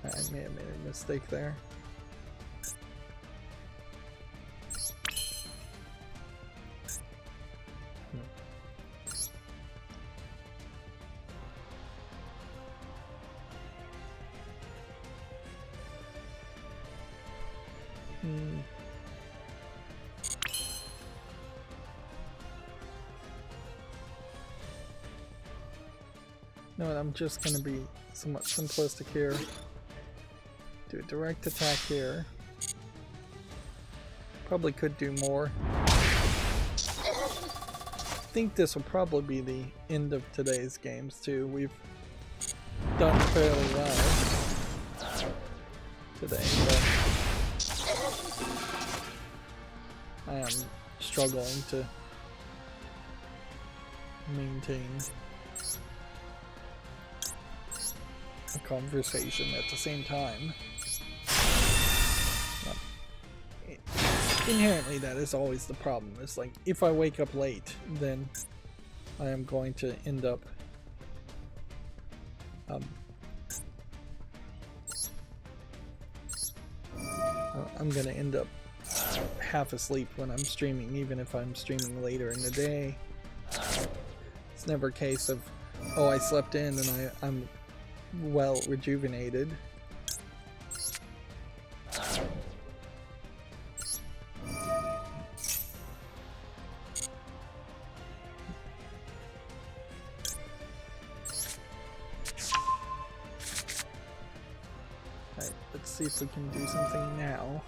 I may have made a mistake there. You know what, I'm just going to be somewhat simplistic here. Do a direct attack here. Probably could do more. I think this will probably be the end of today's games too. We've done fairly well today, but I am struggling to maintain a conversation at the same time. Inherently, that is always the problem. It's like, if I wake up late, then I am going to end up I'm going to end up half asleep when I'm streaming, even if I'm streaming later in the day. It's never a case of, oh, I slept in and I'm well rejuvenated. Alright, let's see if we can do something now.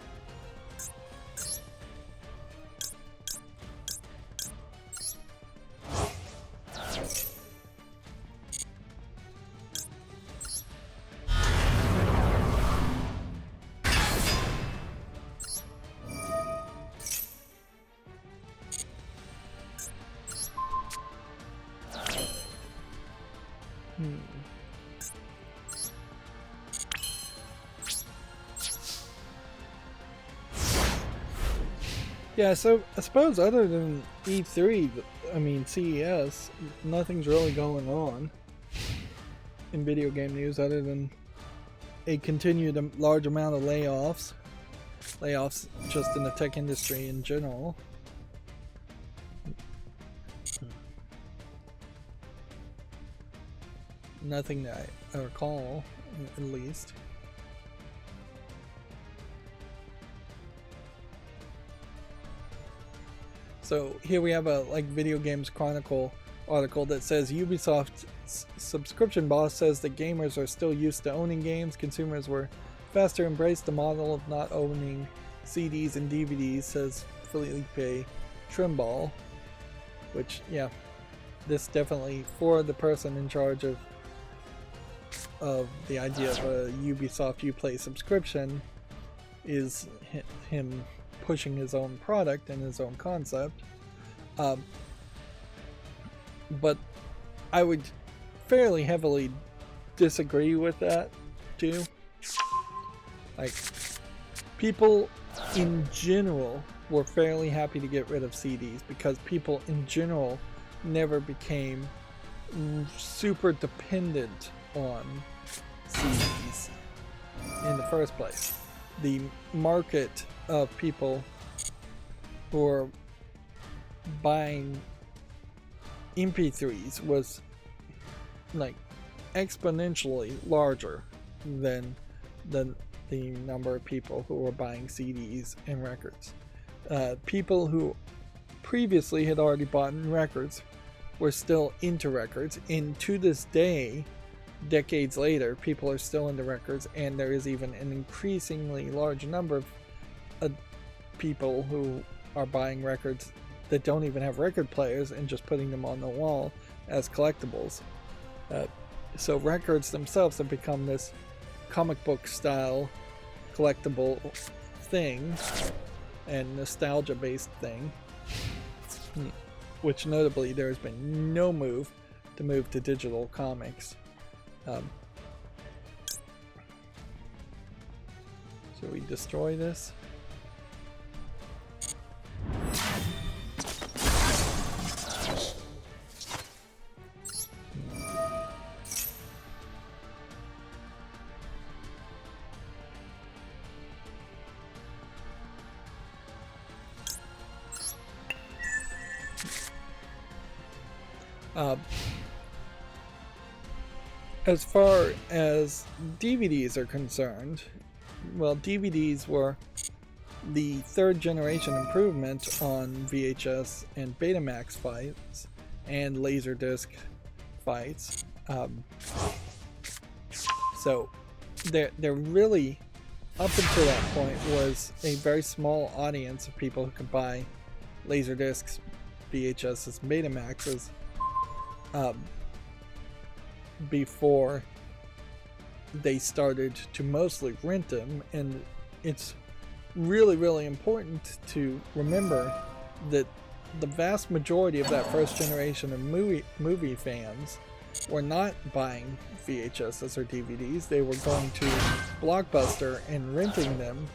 Yeah, so I suppose other than E3, I mean CES, nothing's really going on in video game news other than a continued large amount of layoffs. Layoffs just in the tech industry in general. Nothing that I recall, at least. So here we have a Video Games Chronicle article that says Ubisoft's subscription boss says that gamers are still used to owning games. Consumers were fast to embrace the model of not owning CDs and DVDs, says Felipe Trimble. Which, yeah, this definitely, for the person in charge of the idea of a Ubisoft Uplay subscription, is him pushing his own product and his own concept. But I would fairly heavily disagree with that too. Like, people in general were fairly happy to get rid of CDs because people in general never became super dependent on CDs in the first place. The market of people who are buying MP3s was like exponentially larger than the number of people who were buying CDs and records. People who previously had already bought records were still into records, and to this day, decades later, people are still into records, and there is even an increasingly large number of people who are buying records that don't even have record players and just putting them on the wall as collectibles. So records themselves have become this comic book style collectible thing and nostalgia based thing, which notably there has been no move to digital comics. So we destroy this. As far as DVDs are concerned, well, DVDs were the third generation improvement on VHS and Betamax fights and Laserdisc fights. So there really, up until that point, was a very small audience of people who could buy Laserdiscs, VHSs, and Betamaxes before they started to mostly rent them. And it's really important to remember that the vast majority of that first generation of movie fans were not buying VHSs or DVDs. They were going to Blockbuster and renting them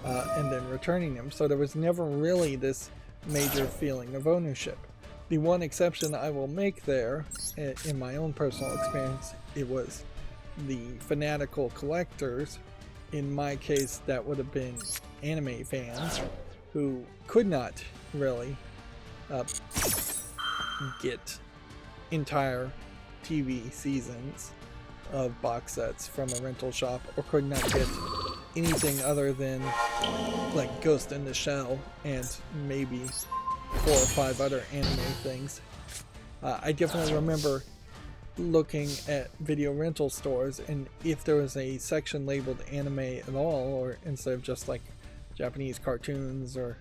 and then returning them. So there was never really this major feeling of ownership. The one exception I will make there, in my own personal experience, it was the fanatical collectors. In my case, that would have been anime fans who could not really get entire TV seasons of box sets from a rental shop, or could not get anything other than like Ghost in the Shell and maybe 4 or 5 other anime things. I definitely remember looking at video rental stores, and if there was a section labeled anime at all, or instead of just like Japanese cartoons or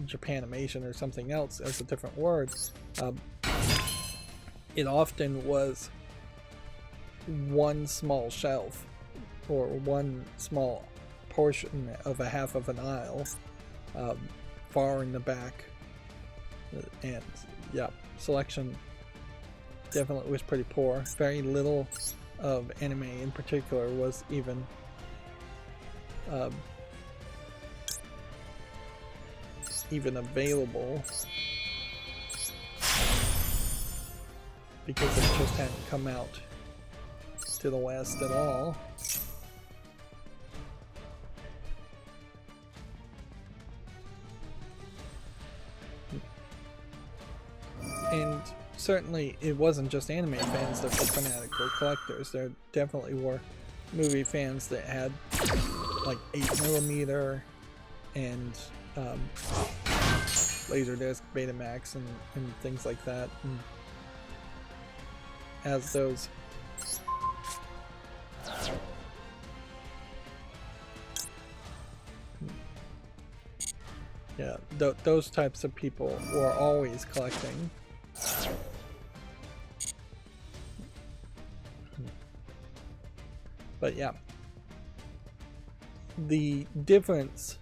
Japanimation or something else as a different word, it often was one small shelf or one small portion of a half of an aisle far in the back, and yeah, selection definitely was pretty poor. Very little of anime in particular was even available, because it just hadn't come out to the West at all. And certainly it wasn't just anime fans that were fanatical collectors. There definitely were movie fans that had like 8mm and Laserdisc, Betamax, and things like that. And as those those types of people were always collecting. But yeah, the difference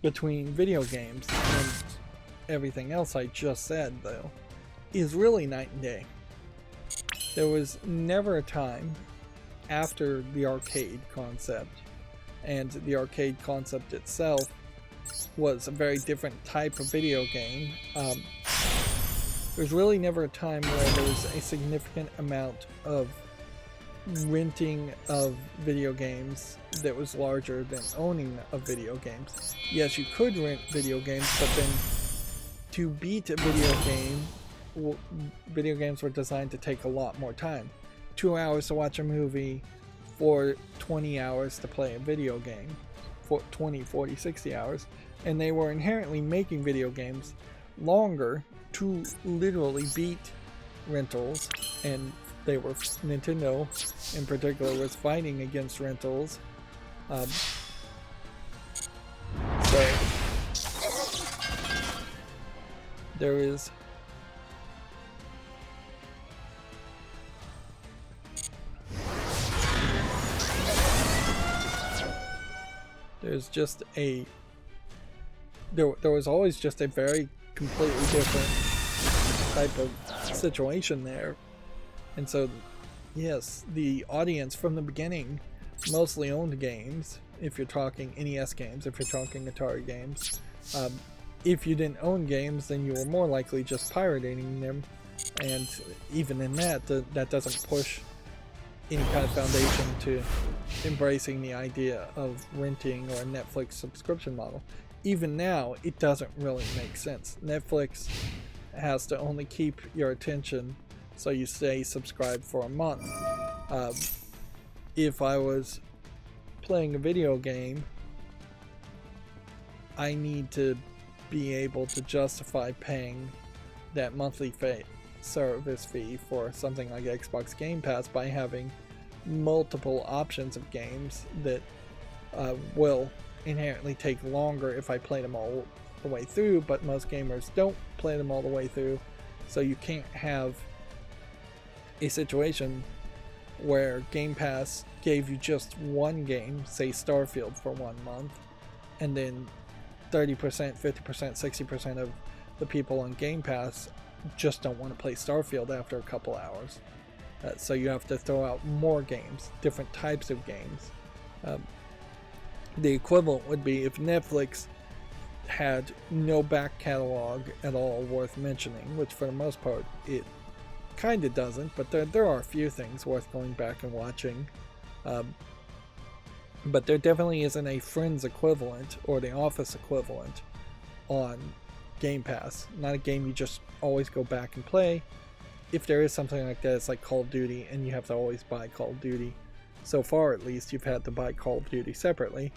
between video games and everything else I just said, though, is really night and day. There was never a time after the arcade concept, and the arcade concept itself was a very different type of video game. There's really never a time where there was a significant amount of renting of video games that was larger than owning of video games. Yes, you could rent video games, but then to beat a video game, video games were designed to take a lot more time. 2 hours to watch a movie, for 20 hours to play a video game, for 20, 40, 60 hours, and they were inherently making video games longer to literally beat rentals, and they were, Nintendo in particular was fighting against rentals. So there's just a there was always just a very completely different type of situation there. And so, yes, the audience from the beginning mostly owned games. If you're talking NES games, if you're talking Atari games, if you didn't own games, then you were more likely just pirating them. And even in that, that doesn't push any kind of foundation to embracing the idea of renting or a Netflix subscription model. Even now, it doesn't really make sense. Netflix has to only keep your attention so you stay subscribed for a month. If I was playing a video game, I need to be able to justify paying that monthly service fee for something like Xbox Game Pass by having multiple options of games that will inherently take longer if I play them all the way through, but most gamers don't play them all the way through, so you can't have a situation where Game Pass gave you just one game, say Starfield, for 1 month, and then 30%, 50%, 60% of the people on Game Pass just don't want to play Starfield after a couple hours. So you have to throw out more games, different types of games. The equivalent would be if Netflix had no back catalog at all worth mentioning, which for the most part it kind of doesn't, but there are a few things worth going back and watching. But there definitely isn't a Friends equivalent or the Office equivalent on Game Pass. Not a game you just always go back and play. If there is something like that, it's like Call of Duty, and you have to always buy Call of Duty. So far, at least, you've had to buy Call of Duty separately,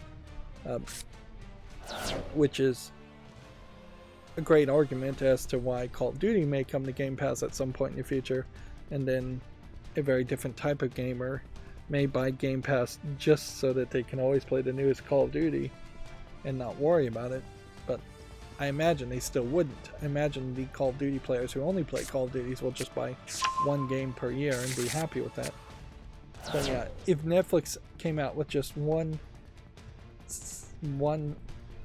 which is a great argument as to why Call of Duty may come to Game Pass at some point in the future, and then a very different type of gamer may buy Game Pass just so that they can always play the newest Call of Duty and not worry about it. But I imagine they still wouldn't. I imagine the Call of Duty players who only play Call of Duties will just buy one game per year and be happy with that. But yeah, if Netflix came out with just one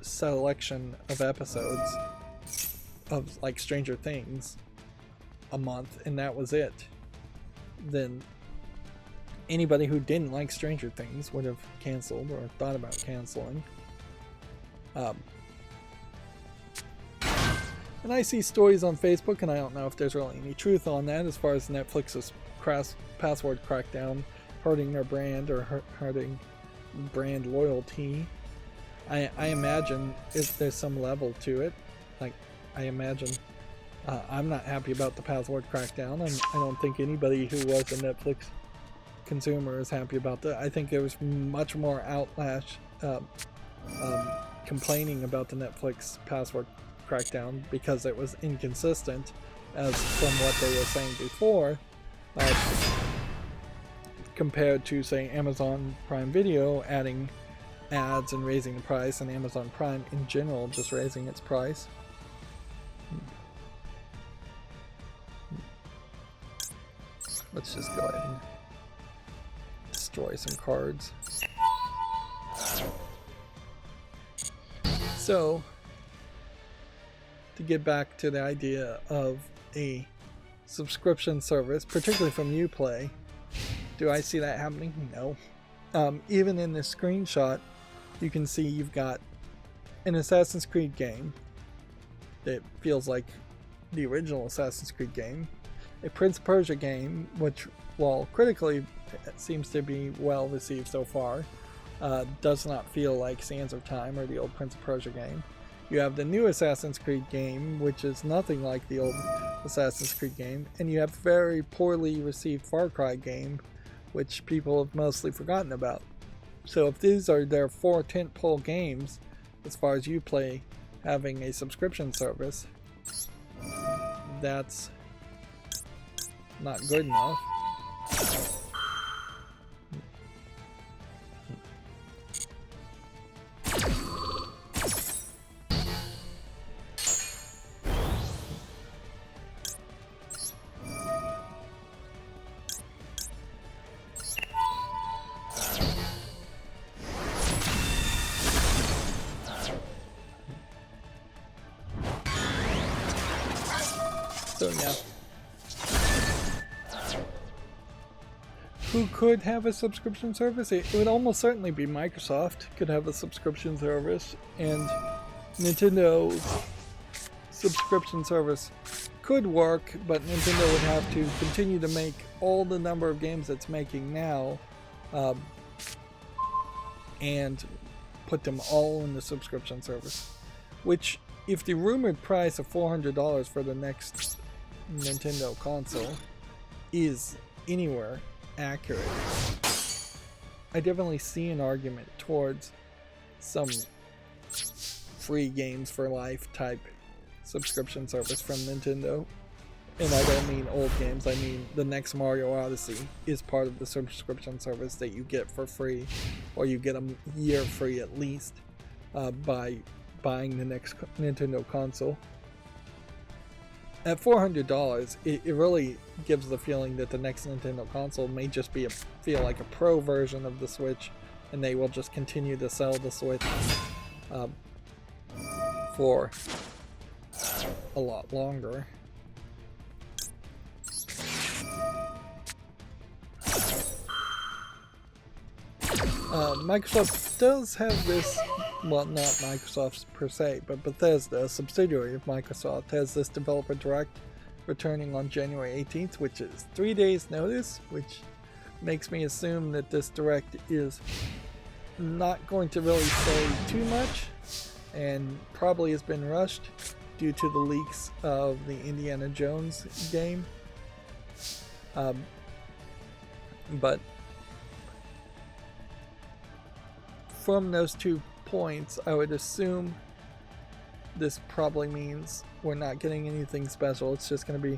selection of episodes of like Stranger Things, a month and that was it, then anybody who didn't like Stranger Things would have canceled or thought about canceling. And I see stories on Facebook, and I don't know if there's really any truth on that as far as Netflix's password crackdown hurting their brand or hurting brand loyalty. I imagine if there's some level to it. Like, I imagine I'm not happy about the password crackdown. I don't think anybody who was a Netflix consumer is happy about that. I think there was much more outlash complaining about the Netflix password crackdown because it was inconsistent as from what they were saying before, compared to, say, Amazon Prime Video adding ads and raising the price, and Amazon Prime in general just raising its price. Let's just go ahead and destroy some cards. So, to get back to the idea of a subscription service, particularly from Uplay, do I see that happening? No. Even in this screenshot, you can see you've got an Assassin's Creed game that feels like the original Assassin's Creed game, a Prince of Persia game, which, while critically seems to be well received so far, does not feel like Sands of Time or the old Prince of Persia game. You have the new Assassin's Creed game, which is nothing like the old Assassin's Creed game, and you have very poorly received Far Cry game, which people have mostly forgotten about. So if these are their 4 tentpole games, as far as Uplay having a subscription service, that's not good enough. So yeah. Who could have a subscription service? It would almost certainly be Microsoft could have a subscription service, and Nintendo's subscription service could work, but Nintendo would have to continue to make all the number of games it's making now, and put them all in the subscription service. Which, if the rumored price of $400 for the next Nintendo console is anywhere accurate, I definitely see an argument towards some free games for life type subscription service from Nintendo. And I don't mean old games, I mean the next Mario Odyssey is part of the subscription service that you get for free, or you get a year free at least, by buying the next Nintendo console. At $400, it really gives the feeling that the next Nintendo console may just be feel like a pro version of the Switch, and they will just continue to sell the Switch for a lot longer. Microsoft does have this, well, not Microsoft per se, but Bethesda, a subsidiary of Microsoft, has this Developer Direct returning on January 18th, which is 3 days notice, which makes me assume that this Direct is not going to really say too much, and probably has been rushed due to the leaks of the Indiana Jones game. But from those 2 points, I would assume this probably means we're not getting anything special. It's just going to be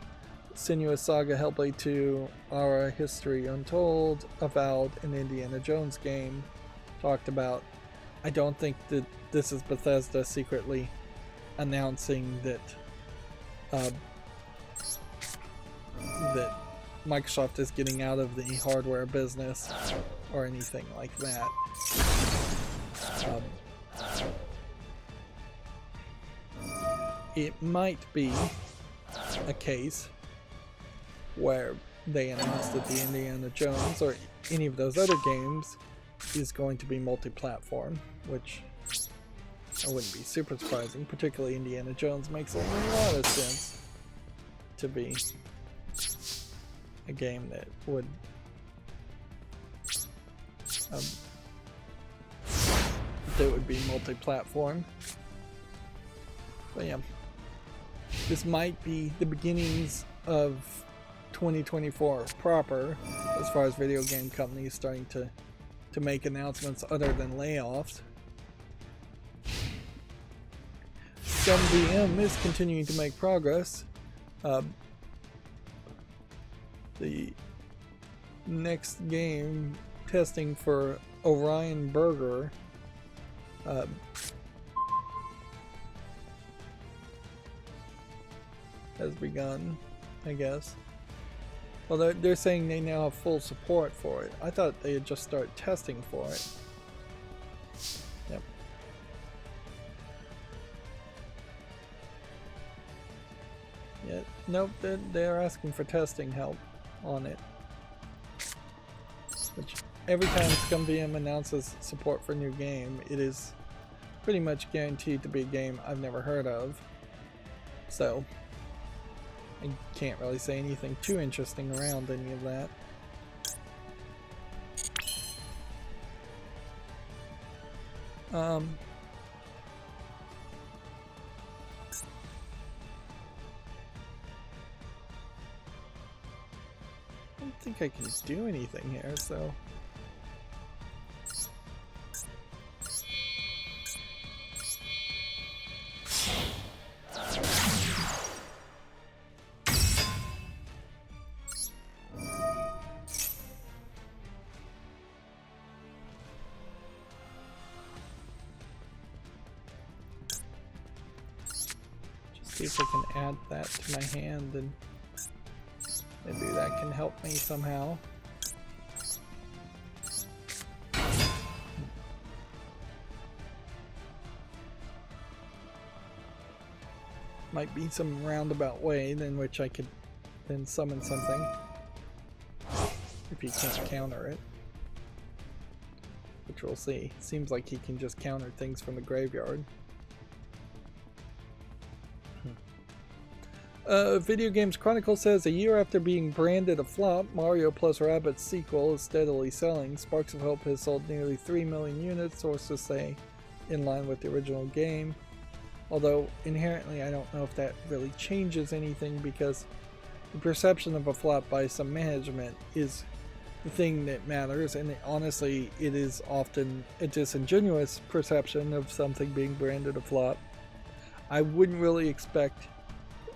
Senua's Saga, Hellblade 2, Aura History Untold, Avowed, and Indiana Jones game talked about. I don't think that this is Bethesda secretly announcing that that Microsoft is getting out of the hardware business or anything like that. It might be a case where they announced that the Indiana Jones or any of those other games is going to be multi-platform, which I wouldn't be super surprising. Particularly Indiana Jones makes a lot of sense to be a game that would be multi-platform. But yeah, this might be the beginnings of 2024 proper, as far as video game companies starting to make announcements other than layoffs. ScumVM is continuing to make progress. The next game testing for Orion Burger has begun, I guess. Well, they're saying they now have full support for it. I thought they had just started testing for it. Yep. Yeah, nope, they're asking for testing help on it. Which, every time ScumVM announces support for a new game, it is pretty much guaranteed to be a game I've never heard of. So I can't really say anything too interesting around any of that. I don't think I can do anything here, so see if I can add that to my hand, and maybe that can help me somehow. Might be some roundabout way in which I could then summon something, if he can't counter it. Which we'll see. Seems like he can just counter things from the graveyard. Video Games Chronicle says, a year after being branded a flop, Mario plus Rabbids sequel is steadily selling. Sparks of Hope has sold nearly 3 million units, sources say, in line with the original game. Although, inherently, I don't know if that really changes anything, because the perception of a flop by some management is the thing that matters, and honestly, it is often a disingenuous perception of something being branded a flop. I wouldn't really expect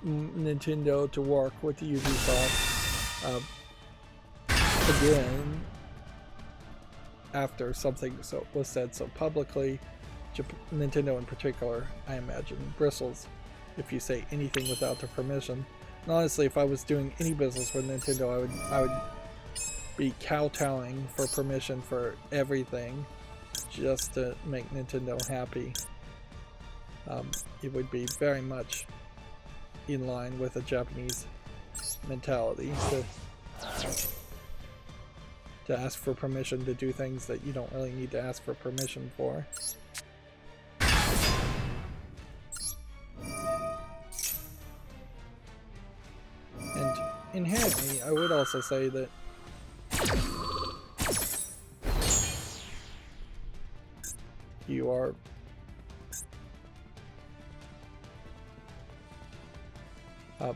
Nintendo to work with Ubisoft again after something was said so publicly. Nintendo in particular, I imagine, bristles if you say anything without their permission. And honestly, if I was doing any business with Nintendo, I would be kowtowing for permission for everything just to make Nintendo happy. It would be very much in line with a Japanese mentality to ask for permission to do things that you don't really need to ask for permission for. And inherently, I would also say that you are let's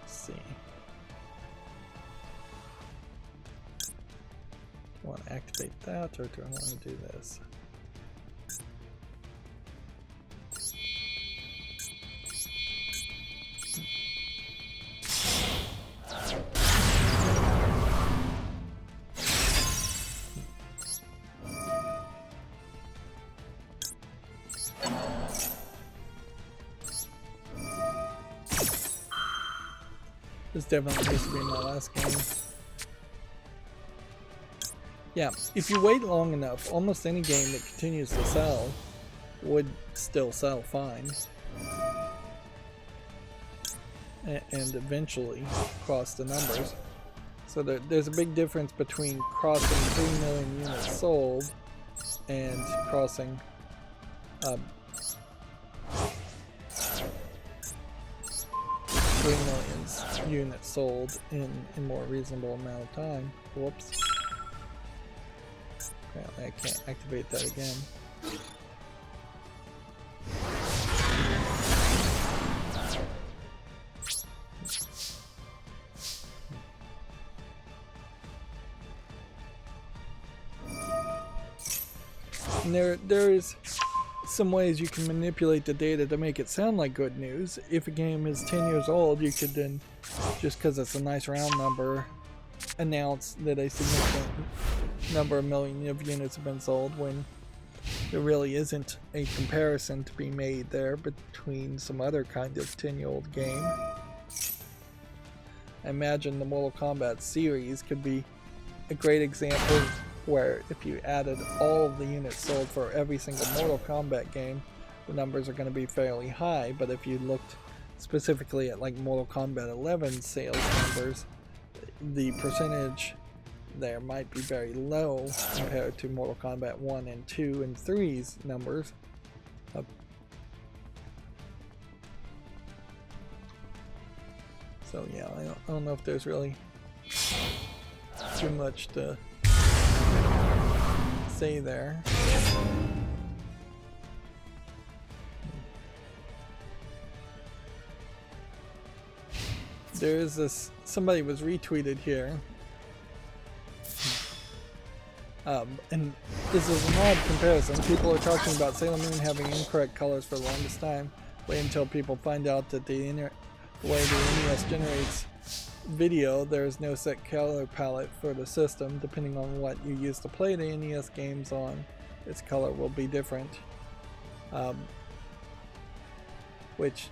see. Do I want to activate that, or do I want to do this? This definitely needs to be my last game. Yeah, if you wait long enough, almost any game that continues to sell would still sell fine. And eventually cross the numbers. So there's a big difference between crossing 3 million units sold and crossing 3 million units sold in a more reasonable amount of time. Whoops. Apparently I can't activate that again. And there's some ways you can manipulate the data to make it sound like good news. If a game is 10 years old, you could then, just because it's a nice round number, announce that a significant number of million of units have been sold when there really isn't a comparison to be made there between some other kind of 10-year-old game. I imagine the Mortal Kombat series could be a great example where if you added all of the units sold for every single Mortal Kombat game, the numbers are going to be fairly high, but if you looked specifically at like Mortal Kombat 11 sales numbers, the percentage there might be very low compared to Mortal Kombat 1 and 2 and 3's numbers. So yeah, I don't know if there's really too much to say there. There's this, somebody was retweeted here, and this is an odd comparison. People are talking about Sailor Moon having incorrect colors for the longest time. Wait until people find out that the way the NES generates video, there's no set color palette for the system. Depending on what you use to play the NES games on, its color will be different. Which,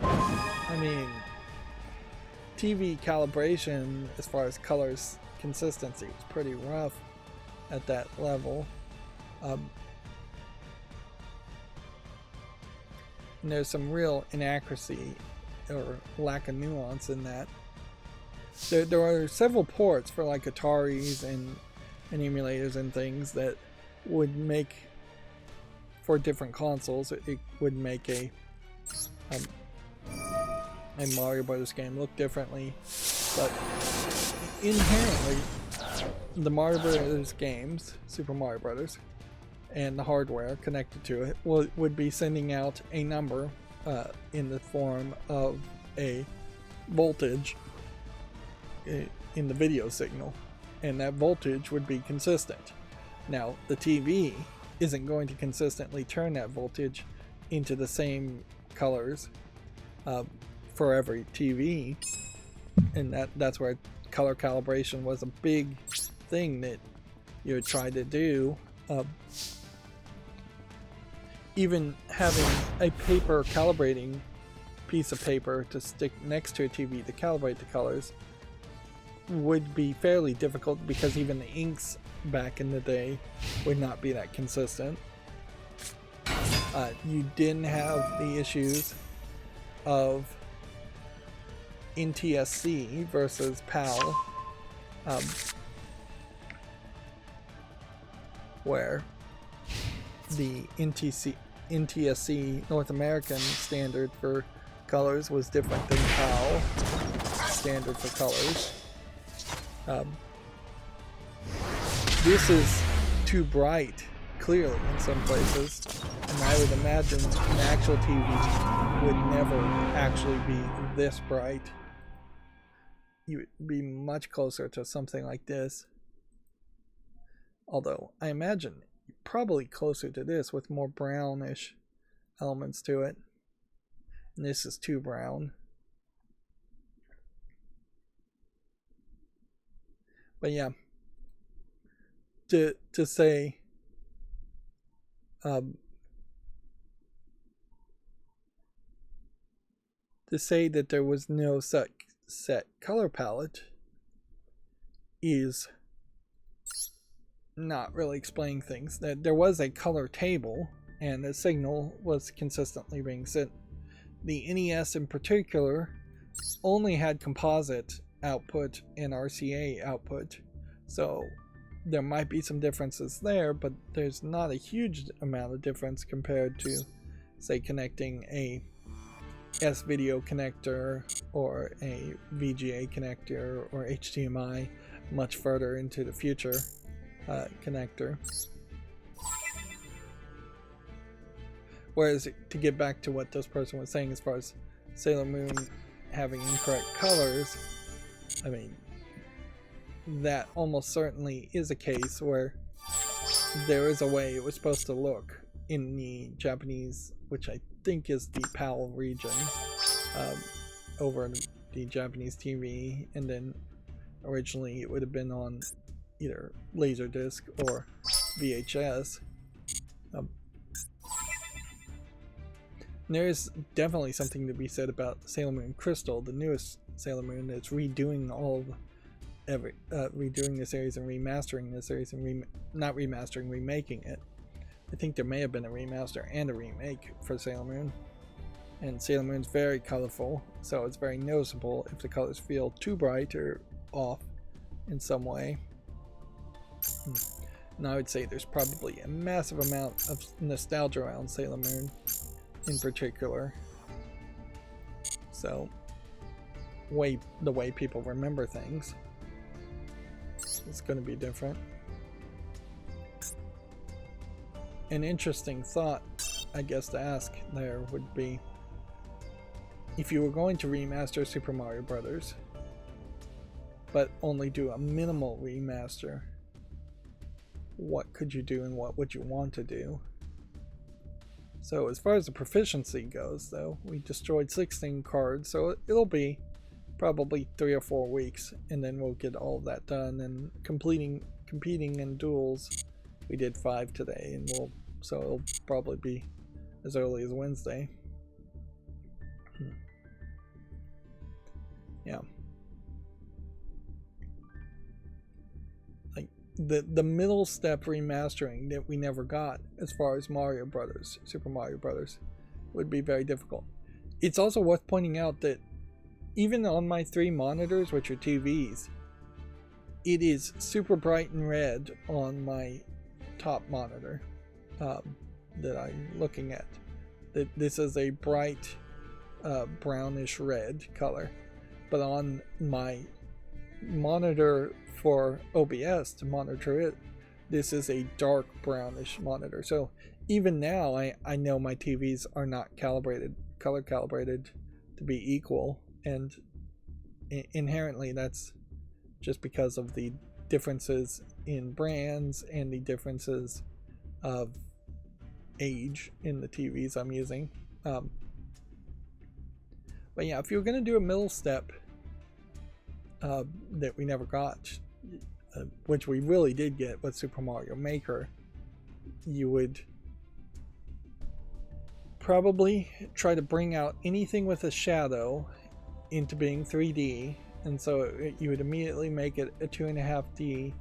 I mean, TV calibration as far as colors consistency was pretty rough at that level. And there's some real inaccuracy or lack of nuance in that. There are several ports for like Ataris and emulators and things that would make, for different consoles, it would make a Mario Brothers game look differently, but inherently the Mario Brothers games, Super Mario Brothers, and the hardware connected to it would be sending out a number in the form of a voltage in the video signal, and that voltage would be consistent. Now the TV isn't going to consistently turn that voltage into the same colors for every TV, and that's where color calibration was a big thing that you would try to do. Even having a paper calibrating piece of paper to stick next to a TV to calibrate the colors would be fairly difficult, because even the inks back in the day would not be that consistent. You didn't have the issues of NTSC versus PAL, where the NTSC North American standard for colors was different than PAL standard for colors. This is too bright, clearly, in some places, and I would imagine an actual TV would never actually be this bright. You would be much closer to something like this. Although, I imagine probably closer to this with more brownish elements to it. And this is too brown. But yeah, to say that there was no set color palette is not really explaining things. That there was a color table, and the signal was consistently being sent. The NES in particular only had composite output and RCA output, so there might be some differences there, but there's not a huge amount of difference compared to, say, connecting a S-video connector or a VGA connector or HDMI much further into the future connector. Whereas, to get back to what this person was saying as far as Sailor Moon having incorrect colors, I mean, that almost certainly is a case where there is a way it was supposed to look in the Japanese, which I think is the PAL region, over the Japanese TV, and then originally it would have been on either Laserdisc or VHS. There's definitely something to be said about Sailor Moon Crystal, the newest Sailor Moon that's redoing redoing the series and remastering the series and not remastering, remaking it. I think there may have been a remaster and a remake for Sailor Moon. And Sailor Moon's very colorful, so it's very noticeable if the colors feel too bright or off in some way. And I would say there's probably a massive amount of nostalgia around Sailor Moon in particular. So, the way people remember things is going to be different. An interesting thought, I guess, to ask there would be, if you were going to remaster Super Mario Brothers, but only do a minimal remaster, what could you do and what would you want to do? So as far as the proficiency goes, though, we destroyed 16 cards, so it'll be probably 3 or 4 weeks, and then we'll get all of that done. And competing in duels, we did 5 today, and so it'll probably be as early as Wednesday. Yeah. Like the middle step remastering that we never got as far as Mario Brothers, Super Mario Brothers, would be very difficult. It's also worth pointing out that even on my 3 monitors, which are TVs, it is super bright and red on my top monitor that I'm looking at. This is a bright brownish red color, but on my monitor for OBS to monitor it, this is a dark brownish monitor. So even now I know my TVs are not color calibrated to be equal, and inherently that's just because of the differences in brands and the differences of age in the TVs I'm using. But yeah, if you're going to do a middle step that we never got, which we really did get with Super Mario Maker, you would probably try to bring out anything with a shadow into being 3D, and so you would immediately make it a 2.5D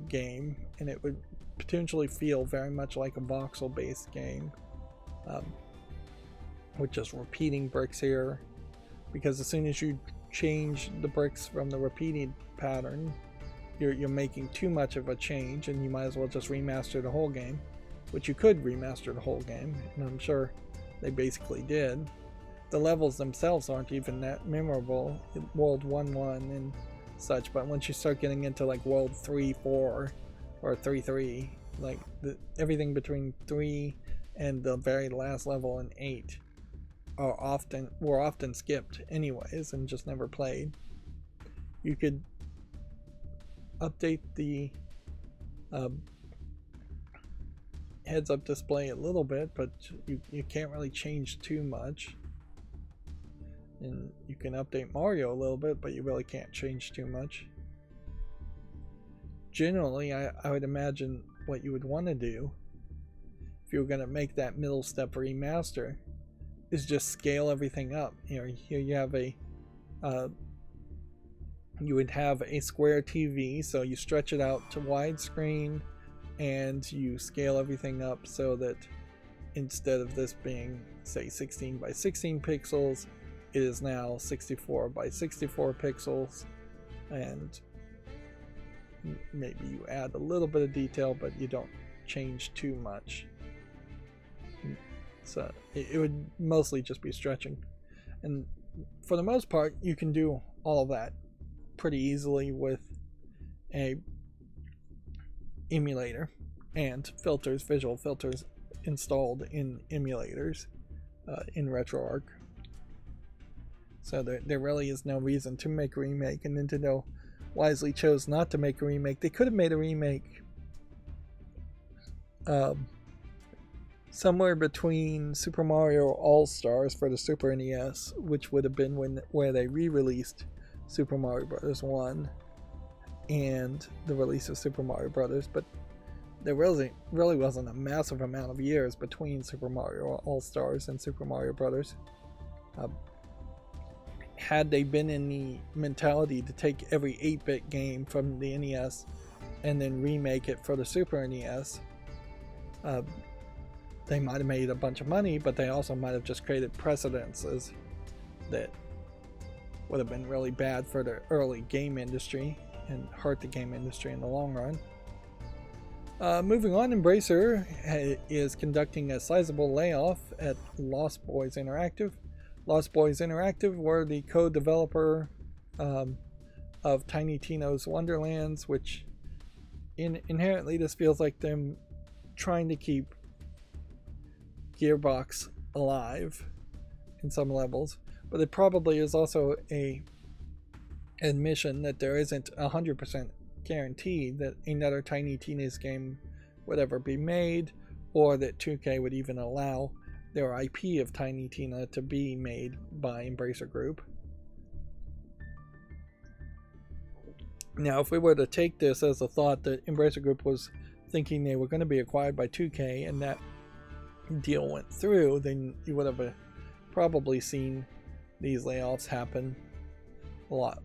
game, and it would potentially feel very much like a voxel based game, with just repeating bricks here, because as soon as you change the bricks from the repeated pattern, you're making too much of a change, and you might as well just remaster the whole game, which you could remaster the whole game, and I'm sure they basically did. The levels themselves aren't even that memorable, World 1-1 and such, but once you start getting into like World 3-4 or 3-3, like everything between 3 and the very last level in 8 were often skipped anyways and just never played. You could update the heads-up display a little bit, but you can't really change too much. And you can update Mario a little bit, but you really can't change too much. Generally, I would imagine what you would want to do if you were going to make that middle step remaster is just scale everything up. Here you have you would have a square TV, so you stretch it out to widescreen and you scale everything up so that instead of this being, say, 16 by 16 pixels, it is now 64 by 64 pixels, and maybe you add a little bit of detail, but you don't change too much. So it would mostly just be stretching. And for the most part, you can do all of that pretty easily with a emulator and filters, visual filters installed in emulators in RetroArch. So there really is no reason to make a remake, and Nintendo wisely chose not to make a remake. They could have made a remake somewhere between Super Mario All-Stars for the Super NES, which would have been where they re-released Super Mario Bros. 1, and the release of Super Mario Bros., but there really wasn't a massive amount of years between Super Mario All-Stars and Super Mario Bros. Had they been in the mentality to take every 8-bit game from the NES and then remake it for the Super NES, they might have made a bunch of money, but they also might have just created precedences that would have been really bad for the early game industry and hurt the game industry in the long run. Moving on, Embracer is conducting a sizable layoff at Lost Boys Interactive. Lost Boys Interactive were the co-developer of Tiny Tina's Wonderlands, which inherently this feels like them trying to keep Gearbox alive in some levels, but it probably is also a admission that there isn't 100% guaranteed that another Tiny Tina's game would ever be made, or that 2K would even allow their IP of Tiny Tina to be made by Embracer Group. Now, if we were to take this as a thought that Embracer Group was thinking they were going to be acquired by 2K and that deal went through, then you would have probably seen these layoffs happen a lot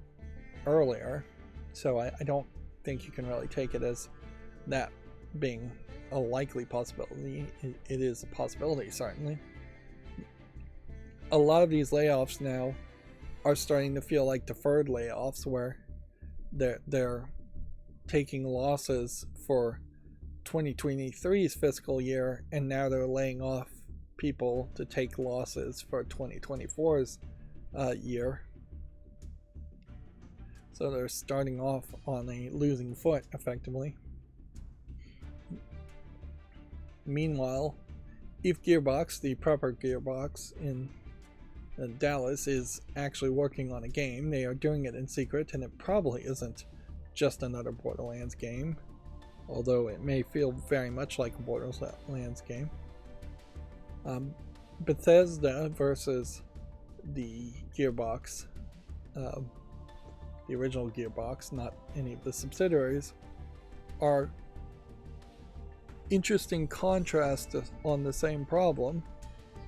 earlier. So I don't think you can really take it as that being a likely possibility. It is a possibility, certainly. A lot of these layoffs now are starting to feel like deferred layoffs, where they're taking losses for 2023's fiscal year, and now they're laying off people to take losses for 2024's year. So they're starting off on a losing foot, effectively. Meanwhile, if Gearbox, the proper Gearbox in Dallas, is actually working on a game, they are doing it in secret, and it probably isn't just another Borderlands game, although it may feel very much like a Borderlands game. Bethesda versus the Gearbox, the original Gearbox, not any of the subsidiaries, are interesting contrast on the same problem,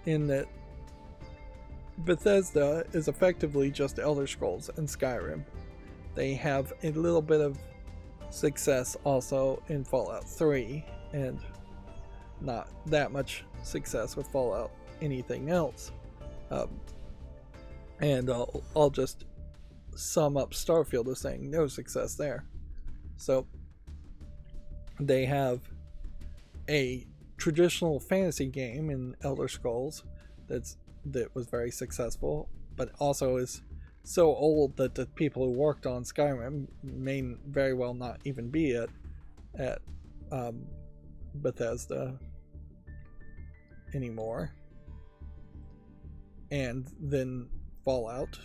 in that Bethesda is effectively just Elder Scrolls and Skyrim. They have a little bit of success also in Fallout 3, and not that much success with Fallout anything else. And I'll just sum up Starfield as saying no success there. So they have a traditional fantasy game in Elder Scrolls that was very successful, but also is so old that the people who worked on Skyrim may very well not even be at Bethesda anymore. And then Fallout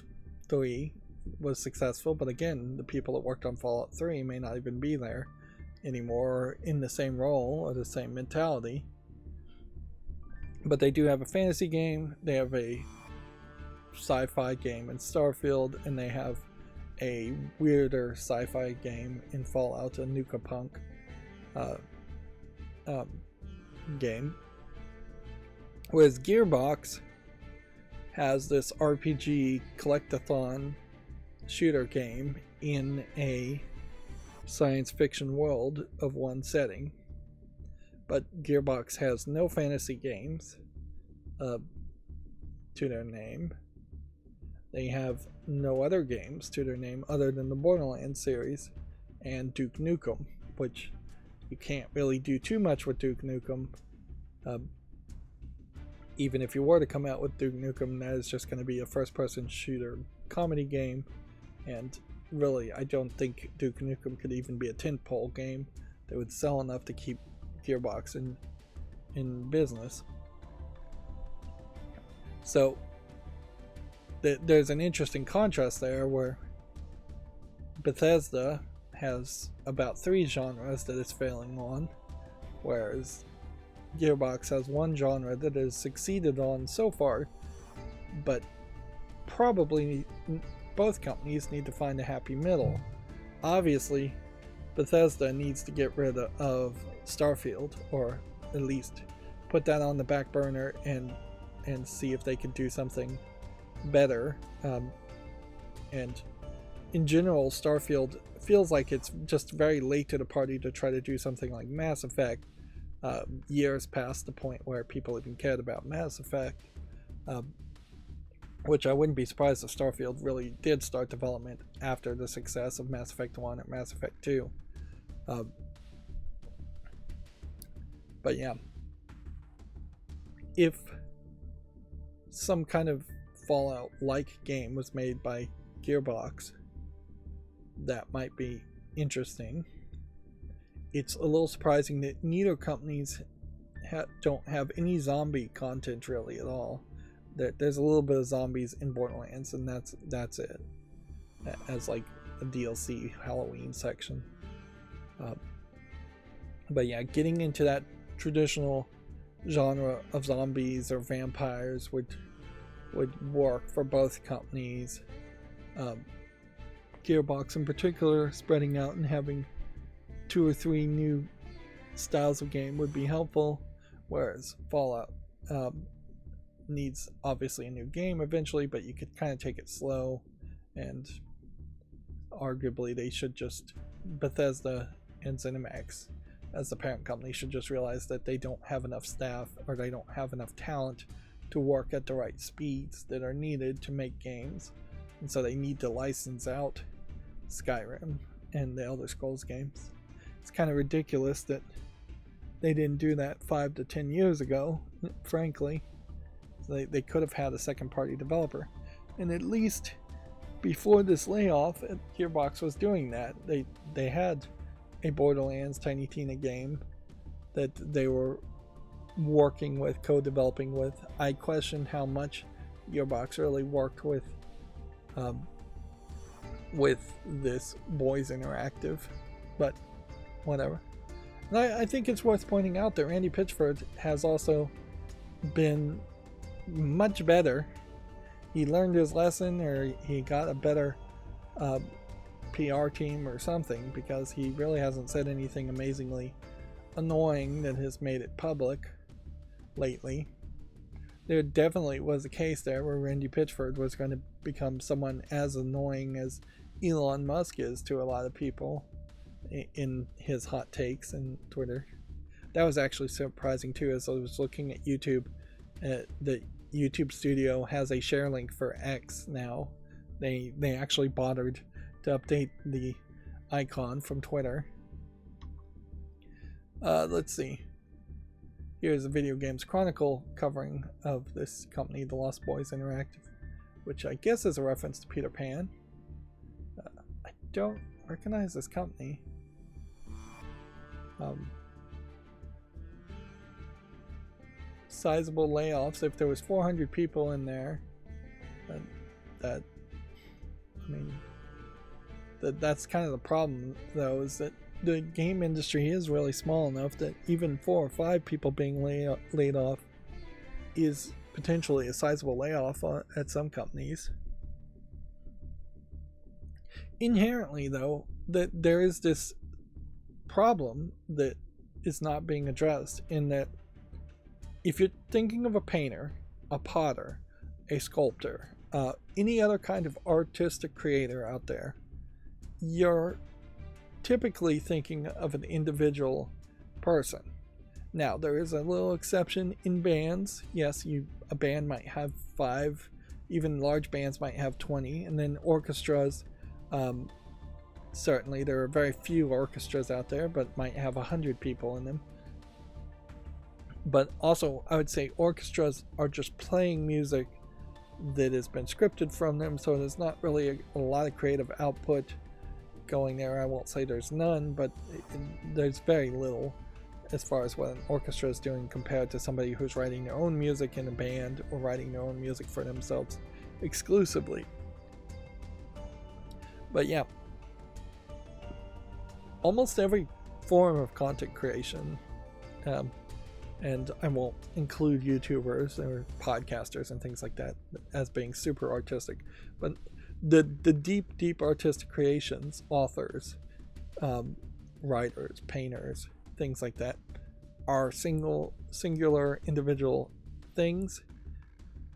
3 was successful, but again, the people that worked on Fallout 3 may not even be there anymore in the same role or the same mentality. But they do have a fantasy game, they have a sci-fi game in Starfield, and they have a weirder sci-fi game in Fallout, a Nuka Punk game. Whereas Gearbox has this RPG collectathon shooter game in a science fiction world of one setting, but Gearbox has no fantasy games to their name. They have no other games to their name other than the Borderlands series and Duke Nukem, which you can't really do too much with Duke Nukem. Even if you were to come out with Duke Nukem, that is just going to be a first-person shooter comedy game, and really, I don't think Duke Nukem could even be a tentpole game that would sell enough to keep Gearbox in business. So there's an interesting contrast there where Bethesda has about 3 genres that it's failing on, whereas Gearbox has one genre that has succeeded on so far, but probably both companies need to find a happy middle. Obviously, Bethesda needs to get rid of Starfield, or at least put that on the back burner and see if they can do something better. And in general, Starfield feels like it's just very late to the party to try to do something like Mass Effect. Years past the point where people even cared about Mass Effect, which I wouldn't be surprised if Starfield really did start development after the success of Mass Effect 1 and Mass Effect 2. But yeah, if some kind of Fallout-like game was made by Gearbox, that might be interesting. It's a little surprising that neither companies don't have any zombie content really at all. There's a little bit of zombies in Borderlands, and that's it, as like a DLC Halloween section. But yeah, getting into that traditional genre of zombies or vampires would work for both companies. Gearbox in particular, spreading out and having 2 or 3 new styles of game would be helpful, whereas Fallout needs obviously a new game eventually, but you could kind of take it slow, and arguably they should just, Bethesda and ZeniMax as the parent company should just realize that they don't have enough staff, or they don't have enough talent to work at the right speeds that are needed to make games, and so they need to license out Skyrim and the Elder Scrolls games. It's kind of ridiculous that they didn't do that 5 to 10 years ago, frankly. They could have had a second party developer, and at least before this layoff, Gearbox was doing that. They had a Borderlands Tiny Tina game that they were working with, co-developing with. I questioned how much Gearbox really worked with this Boys Interactive, but whatever. And I think it's worth pointing out that Randy Pitchford has also been much better. He learned his lesson, or he got a better PR team or something, because he really hasn't said anything amazingly annoying that has made it public lately. There definitely was a case there where Randy Pitchford was going to become someone as annoying as Elon Musk is to a lot of people in his hot takes and Twitter. That was actually surprising too, as I was looking at YouTube. The YouTube Studio has a share link for X now. They actually bothered to update the icon from Twitter. Let's see. Here's a Video Games Chronicle covering of this company, the Lost Boys Interactive, which I guess is a reference to Peter Pan. I don't recognize this company. Sizable layoffs. If there was 400 people in there, that's kind of the problem, though, is that the game industry is really small enough that even 4 or 5 people being laid off is potentially a sizable layoff at some companies. Inherently, though, that there is this problem that is not being addressed, in that if you're thinking of a painter, a potter, a sculptor, any other kind of artistic creator out there, you're typically thinking of an individual person. Now, there is a little exception in bands. Yes, a band might have 5, even large bands might have 20, and then orchestras, certainly there are very few orchestras out there, but might have 100 people in them. But also, I would say orchestras are just playing music that has been scripted from them, so there's not really a lot of creative output going there. I won't say there's none, but there's very little as far as what an orchestra is doing compared to somebody who's writing their own music in a band or writing their own music for themselves exclusively. But yeah, almost every form of content creation, and I won't include YouTubers or podcasters and things like that as being super artistic, but the deep artistic creations, authors, writers, painters, things like that, are singular individual things.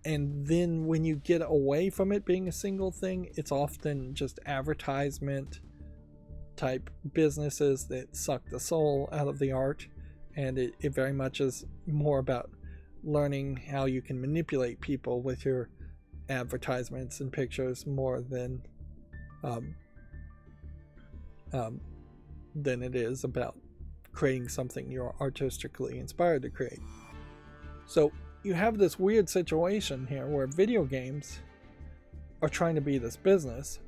And then when you get away from it being a single thing, it's often just advertisement type businesses that suck the soul out of the art. And it very much is more about learning how you can manipulate people with your advertisements and pictures more than it is about creating something you're artistically inspired to create. So you have this weird situation here where video games are trying to be this business,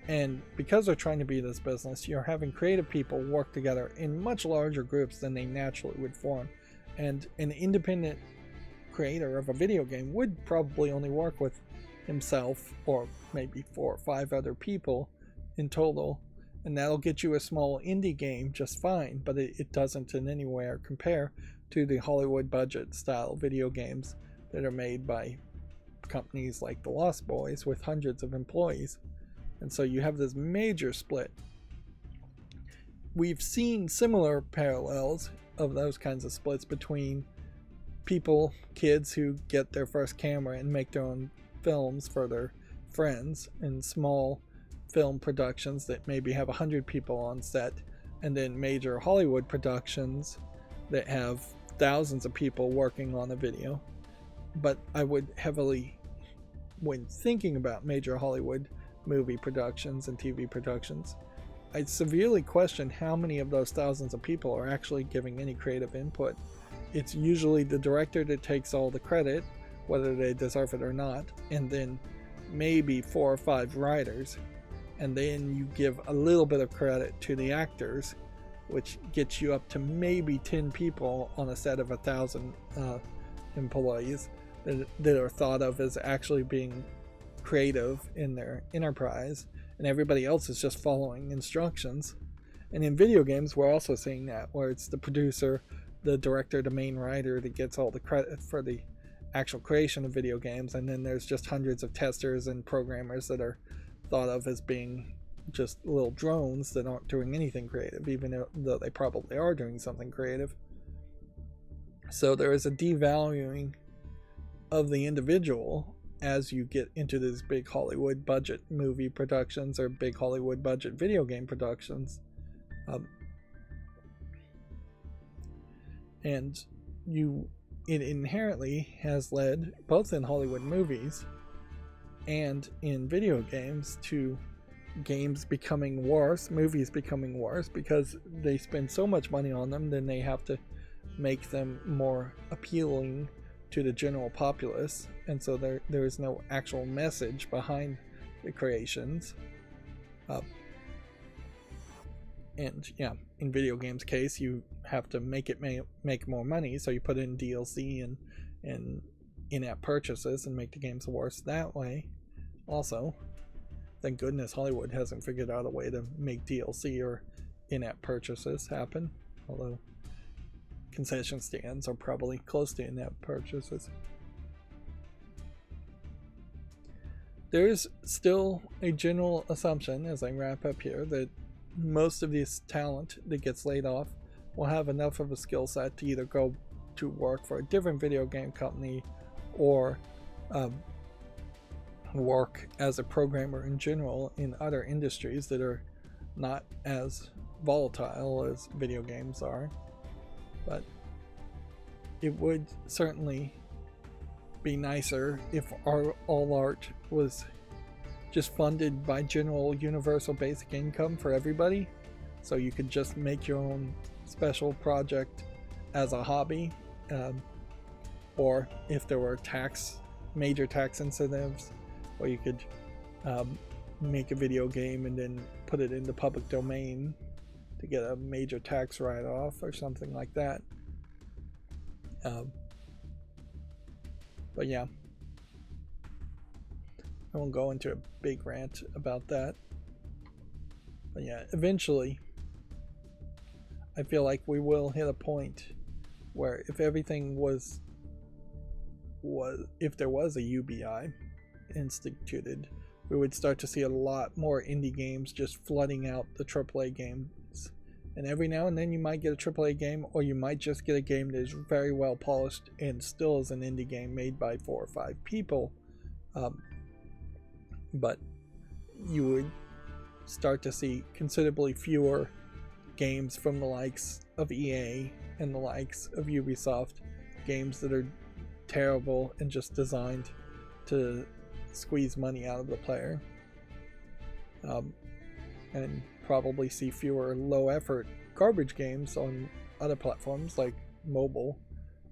and because they're trying to be this business, you're having creative people work together in much larger groups than they naturally would form. And an independent creator of a video game would probably only work with himself or maybe 4 or 5 other people in total, and that'll get you a small indie game just fine, but it doesn't in anywhere compare to the Hollywood budget style video games that are made by companies like the Lost Boys with hundreds of employees. And so you have this major split. We've seen similar parallels of those kinds of splits between people, kids who get their first camera and make their own films for their friends, and small film productions that maybe have 100 people on set, and then major Hollywood productions that have thousands of people working on a video. But I would heavily, when thinking about major Hollywood movie productions and TV productions, I severely question how many of those thousands of people are actually giving any creative input. It's usually the director that takes all the credit, whether they deserve it or not, and then maybe 4 or 5 writers, and then you give a little bit of credit to the actors, which gets you up to maybe 10 people on a set of 1,000 employees that are thought of as actually being creative in their enterprise, and everybody else is just following instructions. And in video games, we're also seeing that, where it's the producer, the director, the main writer that gets all the credit for the actual creation of video games, and then there's just hundreds of testers and programmers that are thought of as being just little drones that aren't doing anything creative, even though they probably are doing something creative. So there is a devaluing of the individual as you get into these big Hollywood budget movie productions or big Hollywood budget video game productions. And it inherently has led, both in Hollywood movies and in video games, to games becoming worse, movies becoming worse, because they spend so much money on them, then they have to make them more appealing to the general populace, and so there is no actual message behind the creations. And yeah, in video games case, you have to make it make more money, so you put in DLC and in-app purchases and make the games worse that way. Also, thank goodness Hollywood hasn't figured out a way to make DLC or in-app purchases happen, although concession stands are probably close to in-app purchases. There's still a general assumption, as I wrap up here, that most of this talent that gets laid off will have enough of a skill set to either go to work for a different video game company or work as a programmer in general in other industries that are not as volatile as video games are. but it would certainly be nicer if all art was just funded by general universal basic income for everybody, so you could just make your own special project as a hobby, or if there were major tax incentives, or you could make a video game and then put it in the public domain to get a major tax write-off or something like that. But yeah, I won't go into a big rant about that. But yeah, eventually I feel like we will hit a point where if everything if there was a UBI instituted, we would start to see a lot more indie games just flooding out the AAA games. And every now and then you might get a AAA game, or you might just get a game that is very well polished and still is an indie game made by 4 or 5 people. But you would start to see considerably fewer games from the likes of EA and the likes of Ubisoft, games that are terrible and just designed to squeeze money out of the player, and probably see fewer low effort garbage games on other platforms like mobile,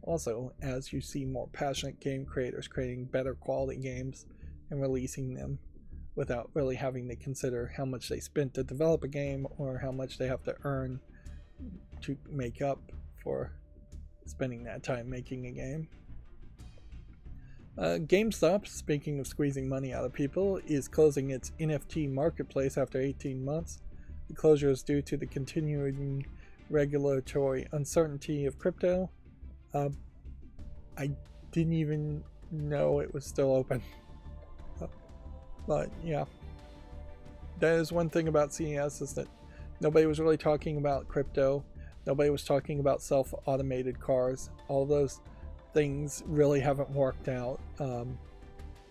also, as you see more passionate game creators creating better quality games and releasing them without really having to consider how much they spent to develop a game or how much they have to earn to make up for spending that time making a game. GameStop, speaking of squeezing money out of people, is closing its NFT marketplace after 18 months. The closure is due to the continuing regulatory uncertainty of crypto. I didn't even know it was still open. But yeah, that is one thing about CES, is that nobody was really talking about crypto. Nobody was talking about self-automated cars. All those things really haven't worked out.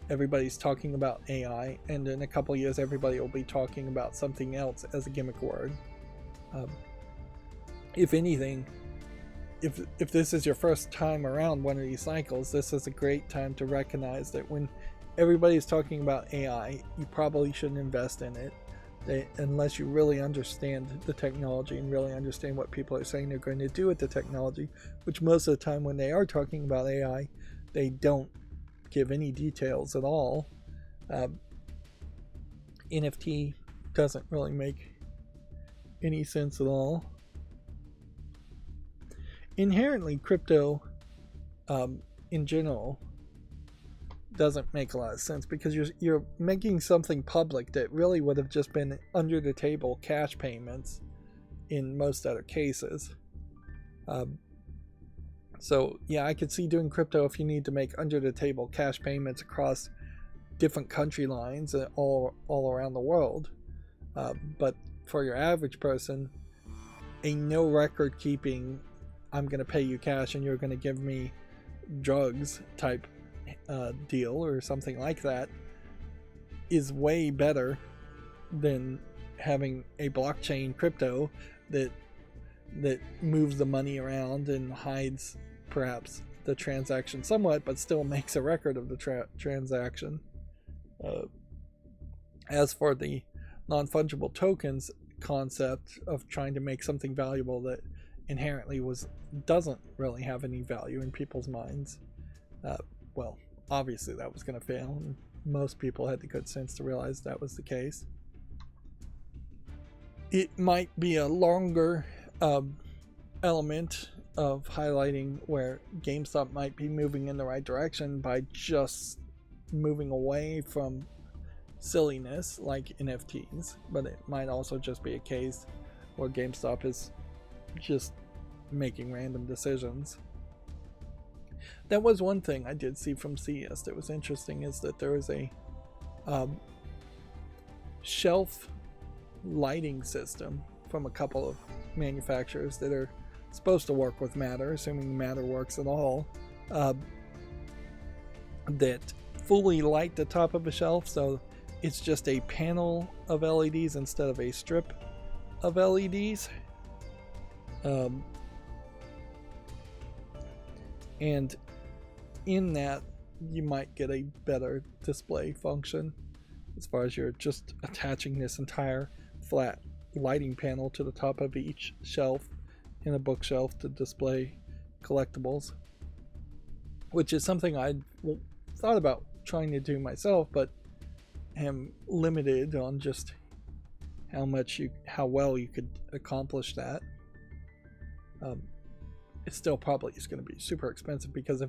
Everybody's talking about AI, and in a couple of years everybody will be talking about something else as a gimmick word. If anything, if this is your first time around one of these cycles, this is a great time to recognize that when everybody's talking about AI, you probably shouldn't invest in it, unless you really understand the technology and really understand what people are saying they're going to do with the technology, which most of the time when they are talking about AI, they don't give any details at all. NFT doesn't really make any sense at all. Inherently, crypto in general doesn't make a lot of sense, because you're making something public that really would have just been under the table cash payments in most other cases. So yeah, I could see doing crypto if you need to make under the table cash payments across different country lines all around the world. But for your average person, a no record keeping, I'm going to pay you cash and you're going to give me drugs type deal or something like that is way better than having a blockchain crypto that moves the money around and hides perhaps the transaction somewhat, but still makes a record of the transaction. As for the non-fungible tokens concept of trying to make something valuable that inherently doesn't really have any value in people's minds, well, obviously that was going to fail, and most people had the good sense to realize that was the case. It might be a longer element of highlighting where GameStop might be moving in the right direction by just moving away from silliness like NFTs, but it might also just be a case where GameStop is just making random decisions. That was one thing I did see from CES that was interesting, is that there was a shelf lighting system from a couple of manufacturers that are supposed to work with Matter, assuming Matter works at all, that fully light the top of a shelf, so it's just a panel of LEDs instead of a strip of LEDs. And in that, you might get a better display function as far as you're just attaching this entire flat lighting panel to the top of each shelf in a bookshelf to display collectibles, which is something I thought about trying to do myself, but am limited on just how well you could accomplish that. It still probably is going to be super expensive, because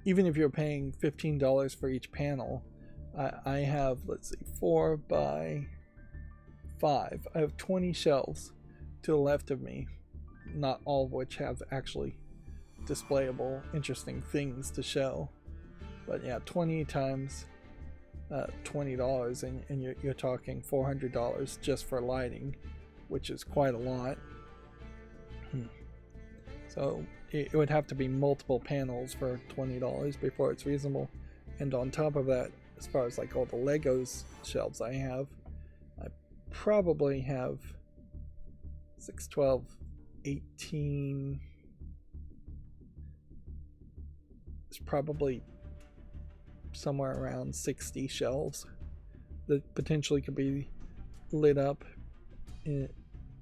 even if you're paying $15 for each panel, I have, let's see, 4 by 5. I have 20 shelves to the left of me, not all of which have actually displayable, interesting things to show. But yeah, 20 times $20, and you're talking $400 just for lighting, which is quite a lot. So it would have to be multiple panels for $20 before it's reasonable. And on top of that, as far as like all the Legos shelves I probably have 6, 12, 18. It's probably somewhere around 60 shelves that potentially could be lit up.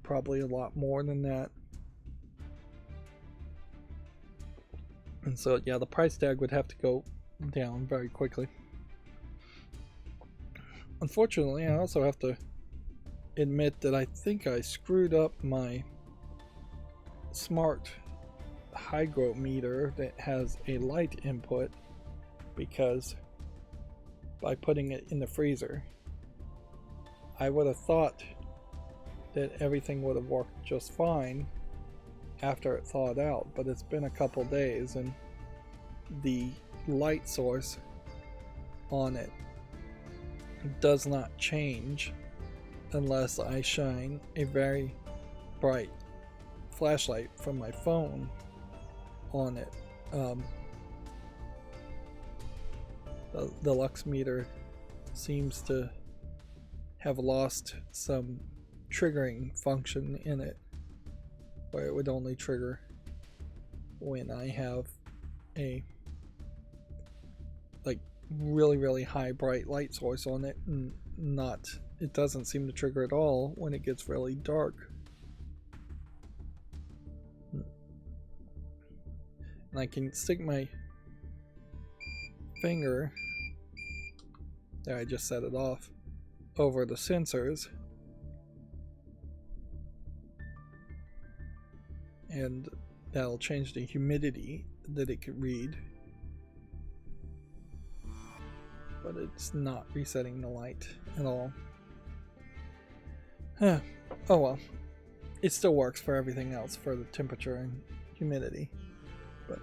Probably a lot more than that. And so yeah, the price tag would have to go down very quickly. Unfortunately, I also have to admit that I think I screwed up my smart hygrometer that has a light input, because by putting it in the freezer, I would have thought that everything would have worked just fine after it thawed out, but it's been a couple days and the light source on it does not change unless I shine a very bright flashlight from my phone on it. The lux meter seems to have lost some triggering function in it, where it would only trigger when I have a like really high bright light source on it, and it doesn't seem to trigger at all when it gets really dark. And I can stick my finger, there, I just set it off, over the sensors, and that'll change the humidity that it could read, but it's not resetting the light at all. Oh well, it still works for everything else, for the temperature and humidity, but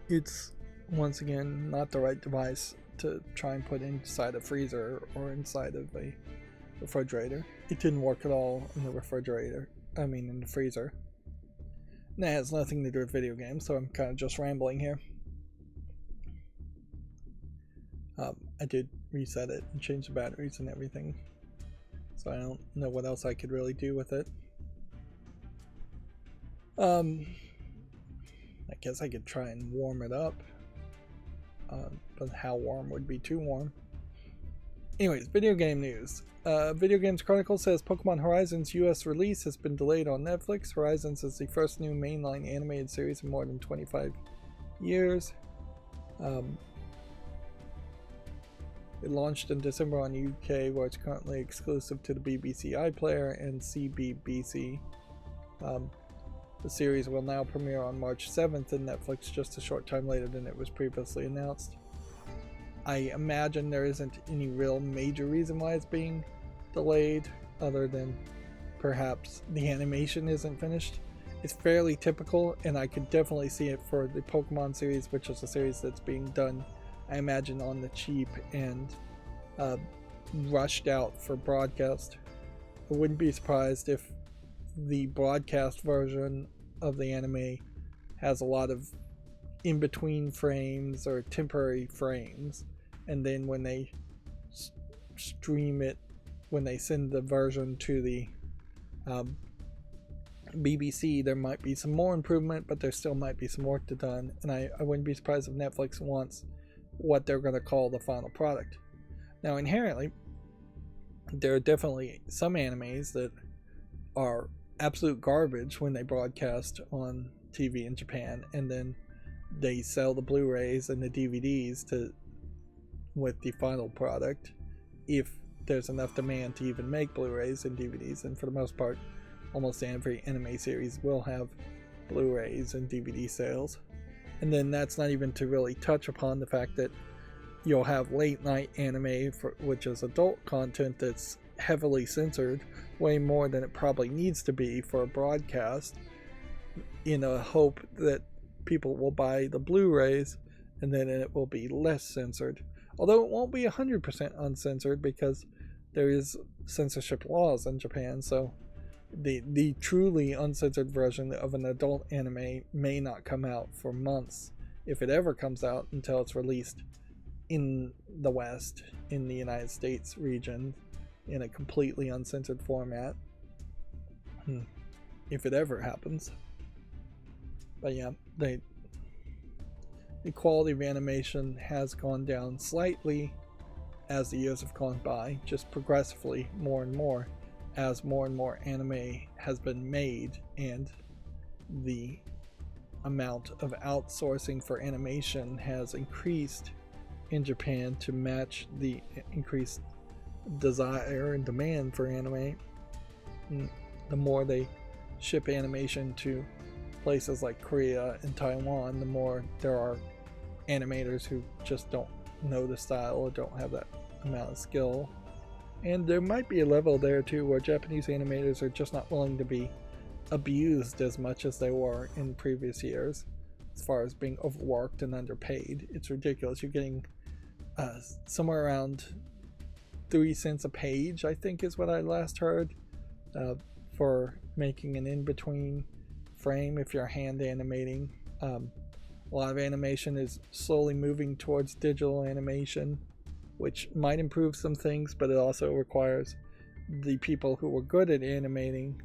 it's once again not the right device to try and put inside a freezer or inside of a refrigerator. It didn't work at all in the refrigerator, in the freezer. And that has nothing to do with video games, so I'm kind of just rambling here. I did reset it and change the batteries and everything, so I don't know what else I could really do with it. I guess I could try and warm it up, but how warm would be too warm? Anyways, video game news. Video Games Chronicle says Pokemon Horizons US release has been delayed on Netflix. Horizons is the first new mainline animated series in more than 25 years. It launched in December on UK, where it's currently exclusive to the BBC iPlayer and CBBC. The series will now premiere on March 7th in Netflix, just a short time later than it was previously announced. I imagine there isn't any real major reason why it's being delayed, other than perhaps the animation isn't finished. It's fairly typical, and I could definitely see it for the Pokemon series, which is a series that's being done, I imagine, on the cheap and rushed out for broadcast. I wouldn't be surprised if the broadcast version of the anime has a lot of in-between frames or temporary frames, and then when they stream it, when they send the version to the BBC, there might be some more improvement, but there still might be some work to done, and I wouldn't be surprised if Netflix wants what they're going to call the final product. Now, inherently, there are definitely some animes that are absolute garbage when they broadcast on TV in Japan, and then they sell the Blu-rays and the DVDs with the final product, if there's enough demand to even make Blu-rays and DVDs. And for the most part, almost every anime series will have Blu-rays and DVD sales. And then that's not even to really touch upon the fact that you'll have late night anime, which is adult content that's heavily censored, way more than it probably needs to be for a broadcast, in a hope that people will buy the Blu-rays and then it will be less censored. Although it won't be 100% uncensored, because there is censorship laws in Japan, so the truly uncensored version of an adult anime may not come out for months, if it ever comes out, until it's released in the West, in the United States region, in a completely uncensored format, if it ever happens. But yeah, the quality of animation has gone down slightly as the years have gone by, just progressively more and more, as more and more anime has been made, and the amount of outsourcing for animation has increased in Japan to match the increased desire and demand for anime. The more they ship animation to places like Korea and Taiwan, the more there are animators who just don't know the style or don't have that amount of skill. And there might be a level there too where Japanese animators are just not willing to be abused as much as they were in previous years, as far as being overworked and underpaid. It's ridiculous. You're getting somewhere around 3 cents a page, I think is what I last heard, for making an in-between frame if you're hand animating. A lot of animation is slowly moving towards digital animation, which might improve some things, but it also requires the people who were good at animating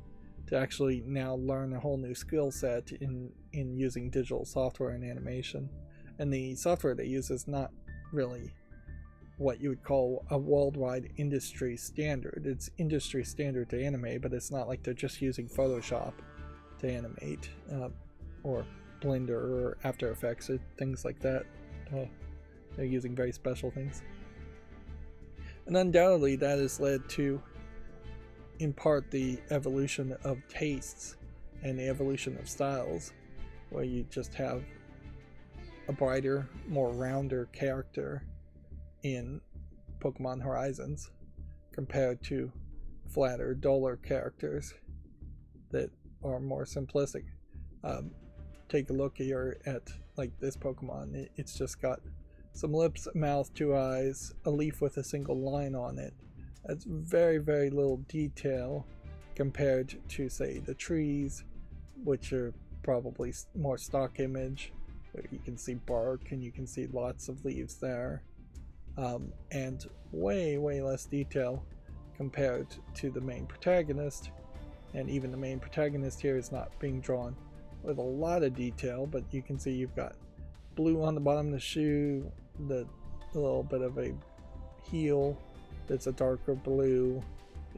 to actually now learn a whole new skill set in using digital software and animation. And the software they use is not really what you would call a worldwide industry standard. It's industry standard to animate, but it's not like they're just using Photoshop to animate, or Blender or After Effects or things like that. They're using very special things. And undoubtedly that has led to, in part, the evolution of tastes and the evolution of styles, where you just have a brighter, more rounder character in Pokemon Horizons compared to flatter, duller characters that are more simplistic. Take a look here at like this Pokemon. It's just got some lips, a mouth, 2 eyes, a leaf with a single line on it. That's very, very little detail compared to, say, the trees, which are probably more stock image, where you can see bark and you can see lots of leaves there, and way, way less detail compared to the main protagonist. And even the main protagonist here is not being drawn with a lot of detail, but you can see you've got blue on the bottom of the shoe, the little bit of a heel that's a darker blue,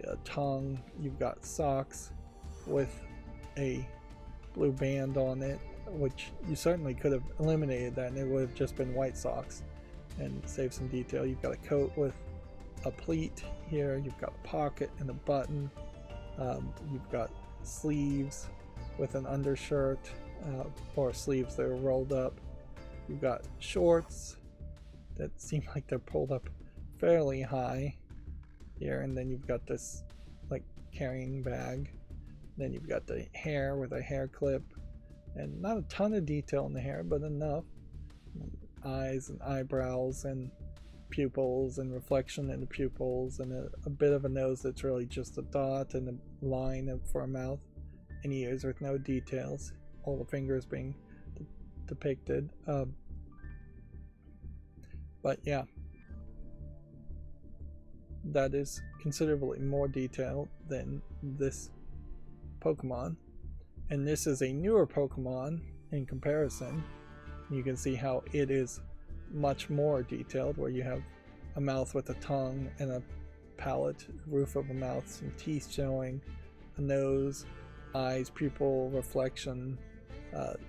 a tongue, you've got socks with a blue band on it, which you certainly could have eliminated that and it would have just been white socks and saved some detail. You've got a coat with a pleat here, you've got a pocket and a button, you've got sleeves with an undershirt, or sleeves that are rolled up. You've got shorts that seem like they're pulled up fairly high here, and then you've got this like carrying bag. Then you've got the hair with a hair clip, and not a ton of detail in the hair, but enough. Eyes and eyebrows and pupils and reflection in the pupils, and a bit of a nose that's really just a dot and a line for a mouth, and ears with no details, all the fingers being depicted. But yeah, that is considerably more detail than this Pokemon. And this is a newer Pokemon in comparison. You can see how it is much more detailed, where you have a mouth with a tongue and a palate, roof of a mouth, some teeth showing, a nose, eyes, pupil, reflection.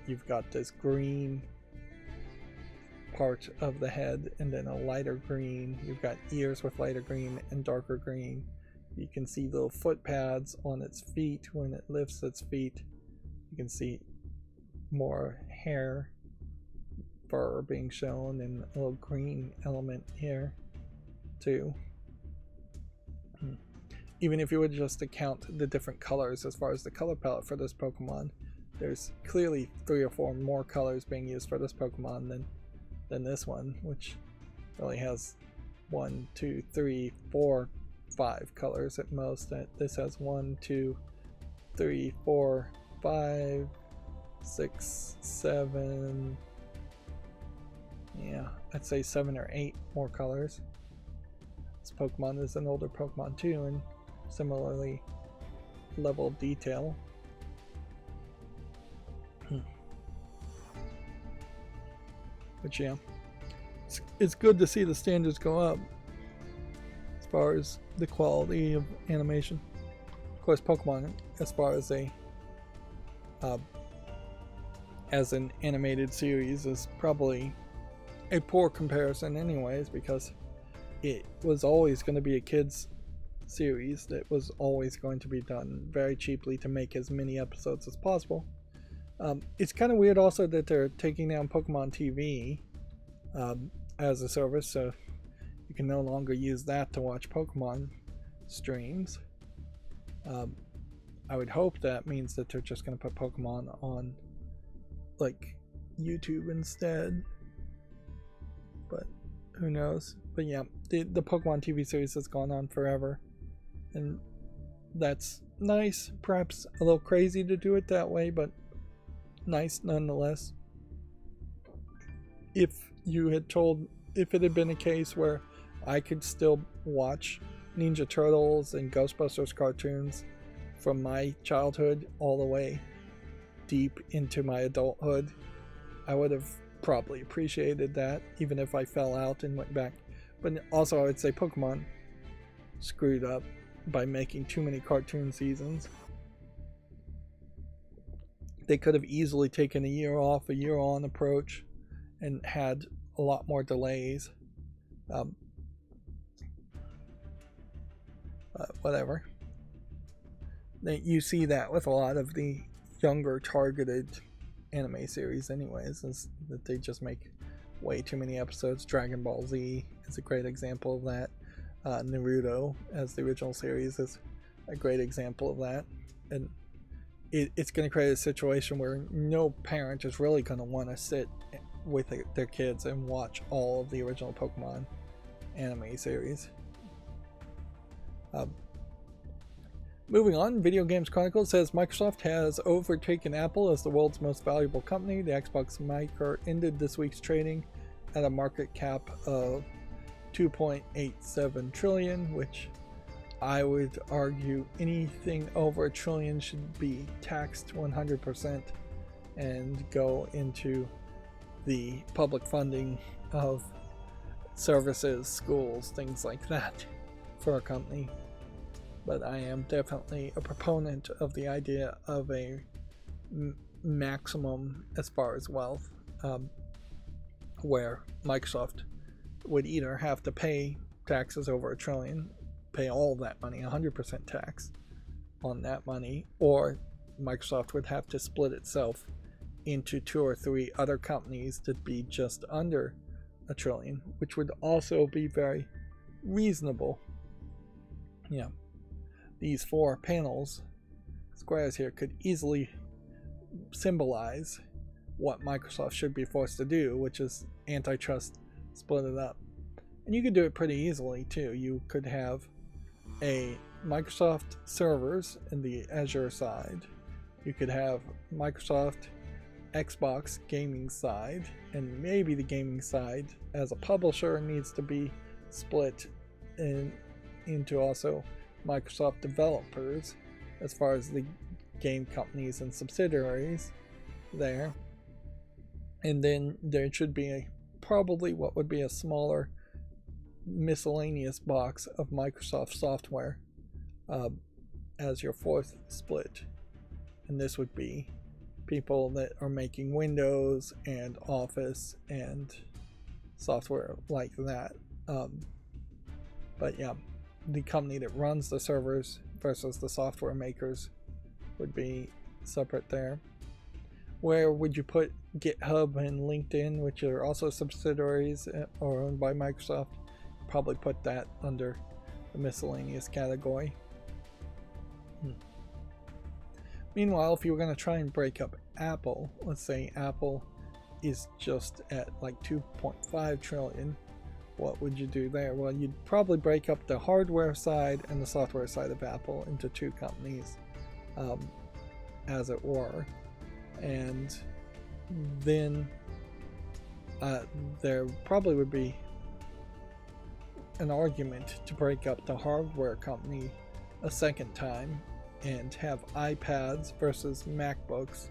You've got this green part of the head and then a lighter green. You've got ears with lighter green and darker green. You can see little foot pads on its feet when it lifts its feet. You can see more hair, fur being shown, and a little green element here too. Even if you would just account the different colors as far as the color palette for this Pokemon, there's clearly 3 or 4 more colors being used for this Pokemon than this one, which only has 1, 2, 3, 4, 5 colors at most. This has 1, 2, 3, 4, 5, 6, 7. Yeah, I'd say 7 or 8 more colors. This Pokemon is an older Pokemon too, and similarly level of detail. But yeah, it's good to see the standards go up as far as the quality of animation. Of course, Pokemon, as far as as an animated series, is probably a poor comparison anyways, because it was always going to be a kids series that was always going to be done very cheaply to make as many episodes as possible. It's kind of weird also that they're taking down Pokemon TV as a service, so you can no longer use that to watch Pokemon streams. I would hope that means that they're just going to put Pokemon on like YouTube instead, but who knows. But yeah, the Pokemon TV series has gone on forever, and that's nice. Perhaps a little crazy to do it that way, but nice nonetheless. If it had been a case where I could still watch Ninja Turtles and Ghostbusters cartoons from my childhood all the way deep into my adulthood, I would have probably appreciated that, even if I fell out and went back. But also I would say Pokemon screwed up by making too many cartoon seasons. They could have easily taken a year off, a year on approach, and had a lot more delays. Whatever. You see that with a lot of the younger targeted anime series anyways, is that they just make way too many episodes. Dragon Ball Z is a great example of that. Naruto, as the original series, is a great example of that. And it's going to create a situation where no parent is really going to want to sit with their kids and watch all of the original Pokemon anime series. Moving on, Video Games Chronicle says Microsoft has overtaken Apple as the world's most valuable company. The Xbox maker ended this week's trading at a market cap of $2.87 trillion, which I would argue anything over $1 trillion should be taxed 100% and go into the public funding of services, schools, things like that for a company. But I am definitely a proponent of the idea of a maximum as far as wealth, where Microsoft would either have to pay taxes over $1 trillion, pay all that money, 100% tax on that money, or Microsoft would have to split itself into 2 or 3 other companies to be just under $1 trillion, which would also be very reasonable. Yeah. These 4 panels, squares here, could easily symbolize what Microsoft should be forced to do, which is antitrust, split it up. And you could do it pretty easily too. You could have a Microsoft servers in the Azure side. You could have Microsoft Xbox gaming side, and maybe the gaming side as a publisher needs to be split into also Microsoft developers as far as the game companies and subsidiaries there. And then there should be probably what would be a smaller miscellaneous box of Microsoft software as your fourth split. And this would be people that are making Windows and Office and software like that. But yeah, the company that runs the servers versus the software makers would be separate there. Where would you put GitHub and LinkedIn, which are also subsidiaries or owned by Microsoft? Probably put that under the miscellaneous category. Meanwhile, if you were going to try and break up Apple, let's say Apple is just at like 2.5 trillion, what would you do there? Well, you'd probably break up the hardware side and the software side of Apple into two companies, as it were. And then there probably would be an argument to break up the hardware company a second time and have iPads versus MacBooks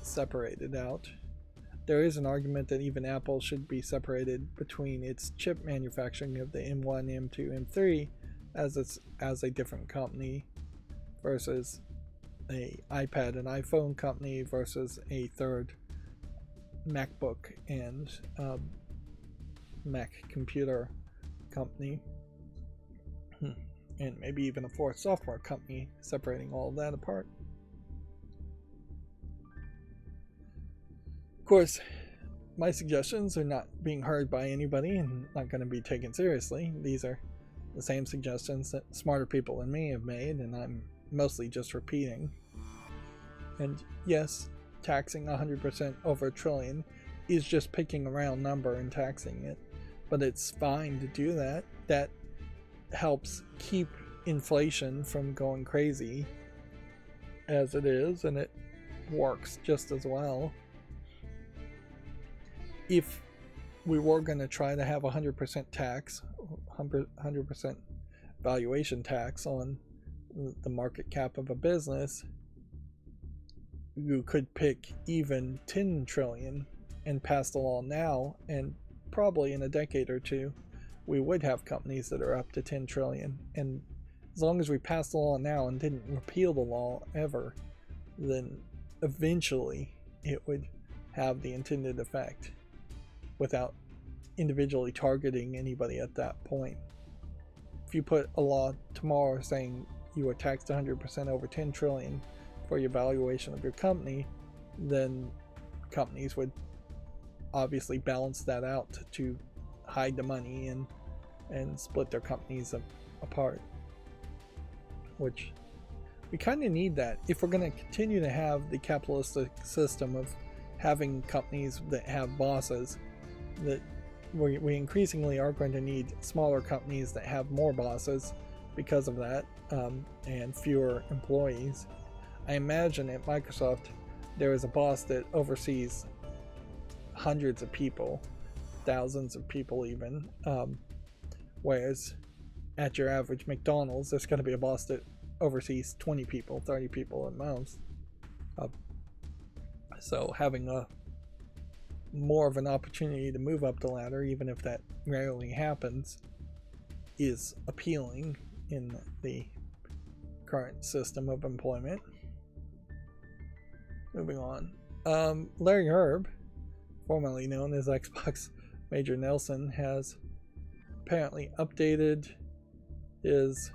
separated out. There is an argument that even Apple should be separated between its chip manufacturing of the M1, M2, M3 as a different company versus a iPad and iPhone company versus a third MacBook and Mac computer company, and maybe even a fourth software company, separating all of that apart. Of course, my suggestions are not being heard by anybody and not going to be taken seriously. These are the same suggestions that smarter people than me have made, and I'm mostly just repeating. And yes, taxing 100% over a trillion is just picking a round number and taxing it, but it's fine to do that. That helps keep inflation from going crazy as it is, and it works just as well. If we were going to try to have 100% tax, 100% valuation tax on the market cap of a business, you could pick even 10 trillion and pass the law now, and probably in a decade or two we would have companies that are up to 10 trillion. And as long as we pass the law now and didn't repeal the law ever, then eventually it would have the intended effect without individually targeting anybody at that point. If you put a law tomorrow saying you are taxed 100% over 10 trillion for your valuation of your company, then companies would obviously balance that out to hide the money and split their companies apart, which we kind of need that if we're going to continue to have the capitalistic system of having companies that have bosses. That we increasingly are going to need smaller companies that have more bosses because of that, and fewer employees. I imagine at Microsoft there is a boss that oversees hundreds of people, thousands of people even, whereas at your average McDonald's there's going to be a boss that oversees 20 people, 30 people at most. So having more of an opportunity to move up the ladder, even if that rarely happens, is appealing in the current system of employment. Moving on. Larry Herb, formerly known as Xbox Major Nelson, has apparently updated his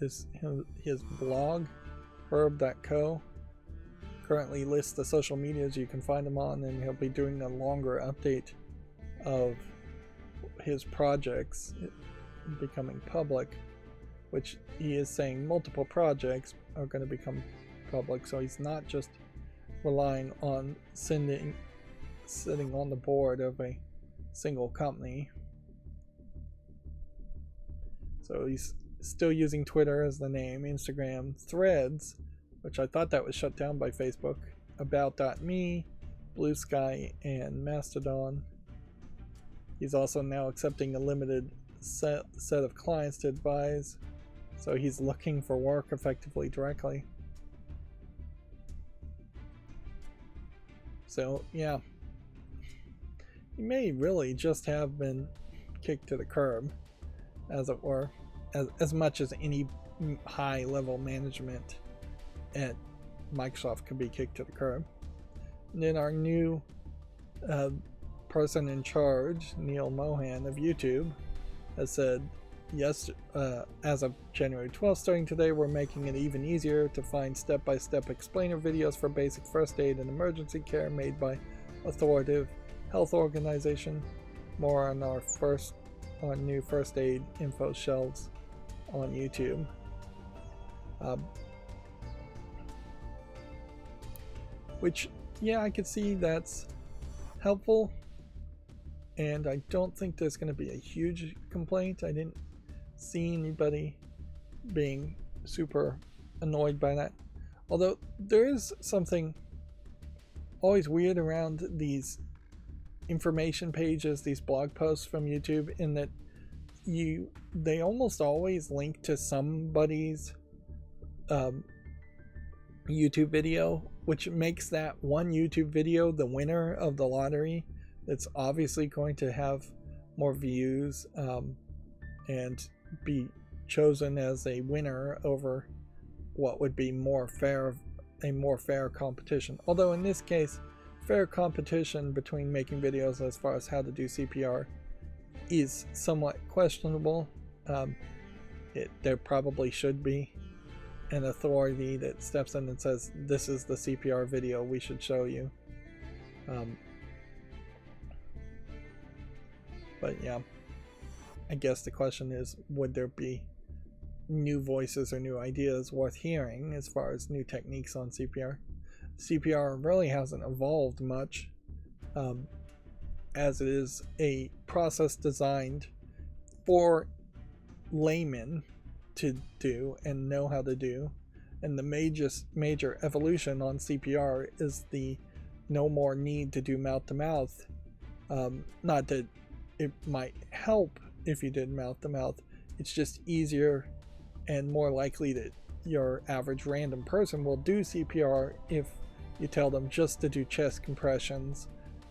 his blog, herb.co. Currently lists the social medias you can find him on, and he'll be doing a longer update of his projects becoming public, which he is saying multiple projects are going to become public, so he's not just relying on sitting on the board of a single company. So he's still using Twitter as the name, Instagram, Threads, which I thought that was shut down by Facebook, About.me, Blue Sky, and Mastodon. He's also now accepting a limited set of clients to advise, so he's looking for work effectively directly. So yeah, he may really just have been kicked to the curb, as it were, as much as any high level management at Microsoft could be kicked to the curb. And then our new person in charge, Neil Mohan of YouTube, has said, yes, as of January 12th, starting today, we're making it even easier to find step-by-step explainer videos for basic first aid and emergency care made by authoritative health organization. More on our new first aid info shelves on YouTube. Which, yeah, I could see that's helpful, and I don't think there's going to be a huge complaint. I didn't see anybody being super annoyed by that. Although there is something always weird around these information pages, these blog posts from YouTube, in that they almost always link to somebody's YouTube video, which makes that one YouTube video the winner of the lottery. That's obviously going to have more views and be chosen as a winner over what would be a more fair competition. Although in this case, fair competition between making videos as far as how to do CPR is somewhat questionable. There probably should be an authority that steps in and says, this is the CPR video we should show you. But yeah, I guess the question is, would there be new voices or new ideas worth hearing as far as new techniques on CPR? CPR really hasn't evolved much, as it is a process designed for laymen to do and know how to do. And the major evolution on CPR is the no more need to do mouth to mouth. Not that it might help if you did mouth to mouth, it's just easier and more likely that your average random person will do CPR if you tell them just to do chest compressions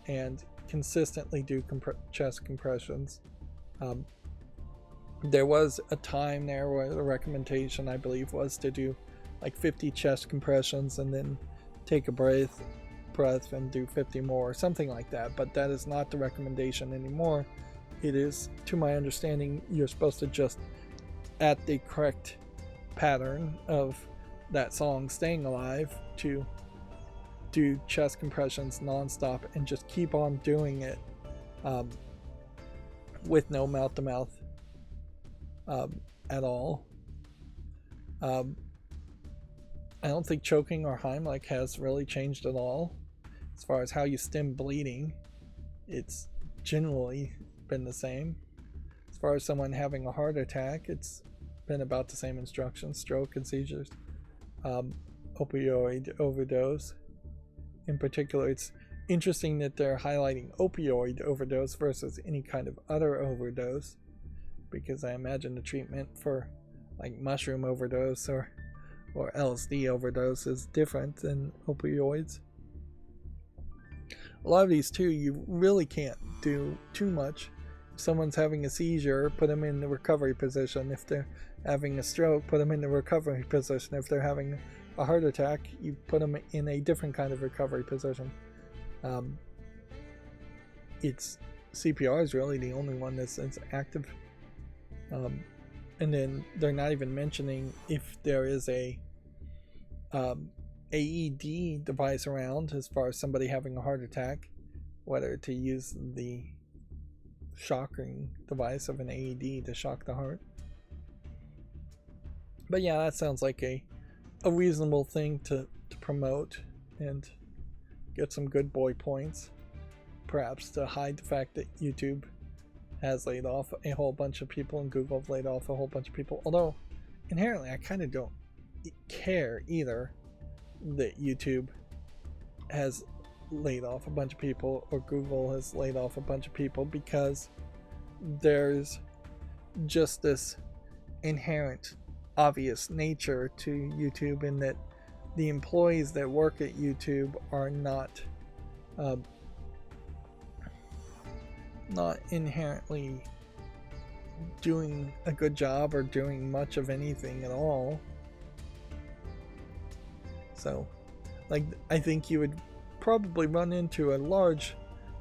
and consistently do chest compressions. There was a time there where the recommendation, I believe, was to do like 50 chest compressions and then take a breath and do 50 more, or something like that. But that is not the recommendation anymore. It is, to my understanding, you're supposed to just, at the correct pattern of that song Staying Alive, to do chest compressions nonstop and just keep on doing it with no mouth to mouth at all. I don't think choking or Heimlich has really changed at all. As far as how you stem bleeding, it's generally been the same. As far as someone having a heart attack, it's been about the same instructions. Stroke and seizures, opioid overdose. In particular, it's interesting that they're highlighting opioid overdose versus any kind of other overdose, because I imagine the treatment for like mushroom overdose or LSD overdose is different than opioids. A lot of these too, you really can't do too much. If someone's having a seizure, put them in the recovery position. If they're having a stroke, put them in the recovery position. If they're having a heart attack, you put them in a different kind of recovery position. It's CPR is really the only one that's active. And then they're not even mentioning if there is a AED device around, as far as somebody having a heart attack, whether to use the shocking device of an AED to shock the heart. But yeah, that sounds like a reasonable thing to promote and get some good boy points, perhaps to hide the fact that YouTube has laid off a whole bunch of people and Google have laid off a whole bunch of people. Although inherently I kind of don't care either that YouTube has laid off a bunch of people or Google has laid off a bunch of people, because there's just this inherent obvious nature to YouTube, in that the employees that work at YouTube are not inherently doing a good job or doing much of anything at all. So, like, I think you would probably run into a large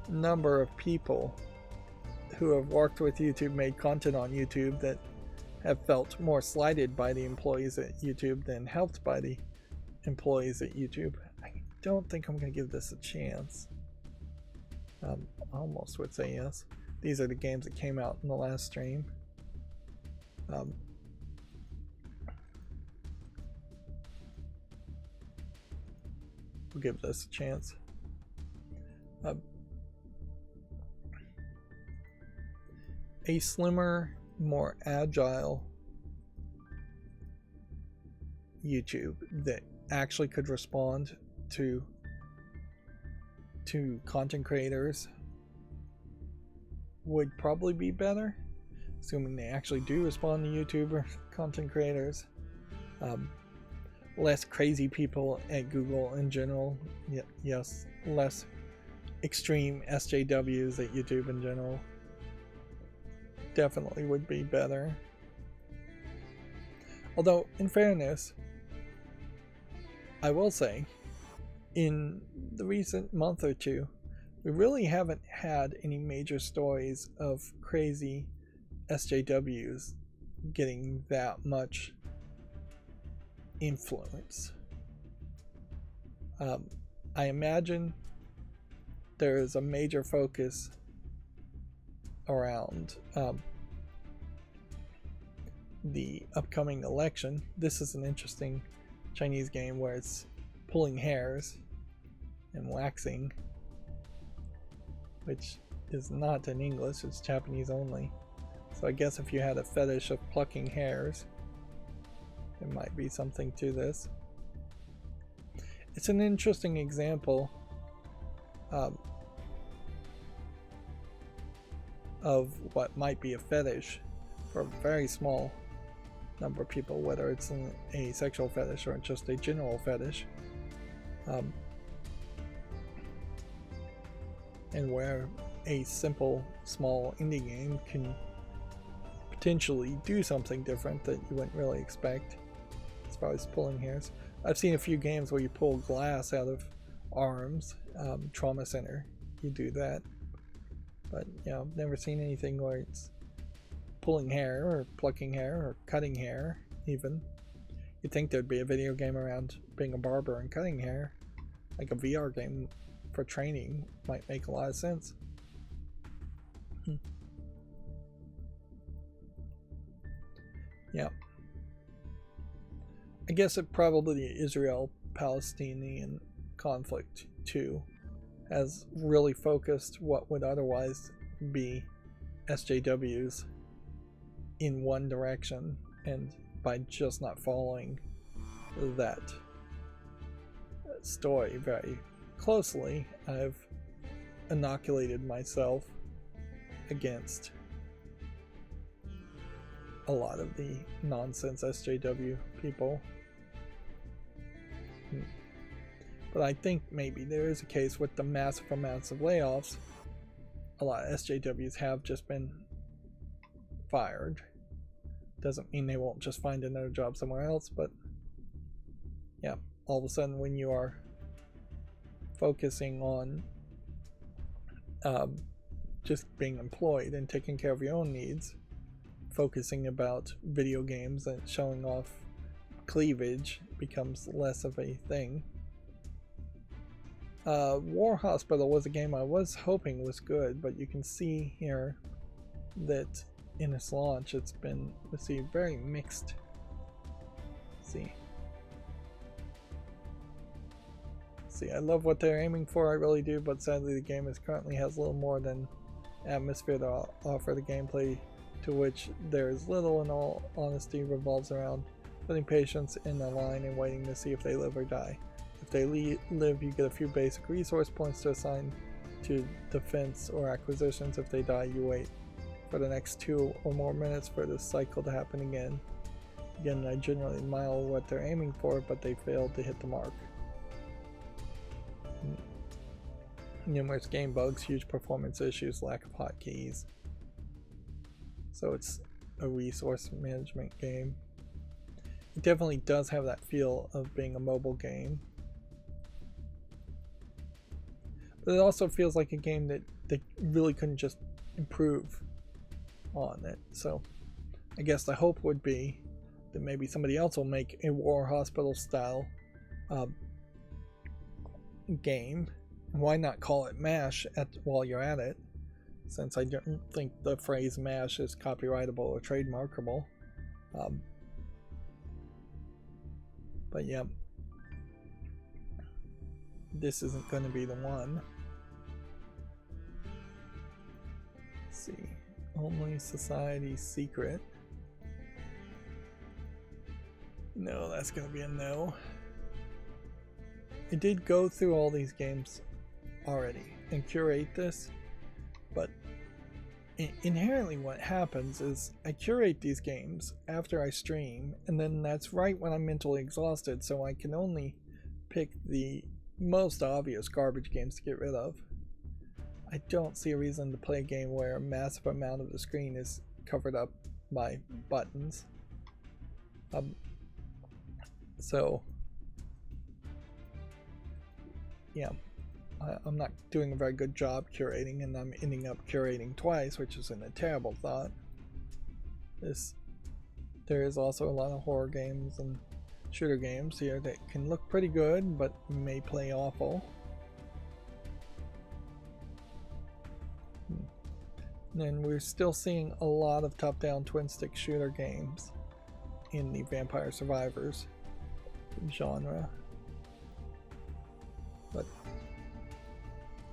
number of people who have worked with YouTube, made content on YouTube, that have felt more slighted by the employees at YouTube than helped by the employees at YouTube. I don't think I'm going to give this a chance. I almost would say yes. These are the games that came out in the last stream. We'll give this a chance. A slimmer, more agile YouTube that actually could respond to content creators would probably be better, assuming they actually do respond to YouTuber content creators. Less crazy people at Google in general. Yes, less extreme SJWs at YouTube in general. Definitely would be better. Although, in fairness, I will say, in the recent month or two, we really haven't had any major stories of crazy SJWs getting that much influence. I imagine there is a major focus around the upcoming election. This is an interesting Chinese game where it's pulling hairs and waxing, which is not in English, it's Japanese only. So I guess if you had a fetish of plucking hairs, there might be something to this. It's an interesting example of what might be a fetish for a very small number of people, whether it's a sexual fetish or just a general fetish, and where a simple small indie game can potentially do something different that you wouldn't really expect as far as pulling hairs. I've seen a few games where you pull glass out of arms. Trauma Center, you do that, but I've never seen anything where it's pulling hair or plucking hair or cutting hair. Even you'd think there'd be a video game around being a barber and cutting hair, like a VR game for training might make a lot of sense. Yeah, I guess it probably the Israel-Palestinian conflict too has really focused what would otherwise be SJWs in one direction, and by just not following that story very closely, I've inoculated myself against a lot of the nonsense SJW people. But I think maybe there is a case with the massive amounts of layoffs. A lot of SJWs have just been fired. Doesn't mean they won't just find another job somewhere else, but yeah, all of a sudden when you are focusing on just being employed and taking care of your own needs, focusing about video games and showing off cleavage becomes less of a thing. War Hospital was a game I was hoping was good, but you can see here that in its launch it's been received very mixed. See, I love what they're aiming for, I really do, but sadly the game currently has little more than atmosphere to offer. The gameplay, to which there is little, in all honesty, revolves around putting patients in a line and waiting to see if they live or die. If they live, you get a few basic resource points to assign to defense or acquisitions. If they die, you wait for the next 2 or more minutes for this cycle to happen again. Again, I generally admire what they're aiming for, but they failed to hit the mark. Numerous game bugs, huge performance issues, lack of hotkeys. So it's a resource management game. It definitely does have that feel of being a mobile game. But it also feels like a game that they really couldn't just improve on it. So I guess the hope would be that maybe somebody else will make a War Hospital style game. And why not call it MASH while you're at it, since I don't think the phrase MASH is copyrightable or trademarkable. But yeah, this isn't going to be the one. Let's see, only Society Secret. No, that's going to be a no. I did go through all these games already and curate this, but inherently what happens is I curate these games after I stream, and then that's right when I'm mentally exhausted, so I can only pick the most obvious garbage games to get rid of. I don't see a reason to play a game where a massive amount of the screen is covered up by buttons. So yeah, I'm not doing a very good job curating, and I'm ending up curating twice, which is a terrible thought. There is also a lot of horror games and shooter games here that can look pretty good but may play awful. And then we're still seeing a lot of top-down twin-stick shooter games in the Vampire Survivors genre. But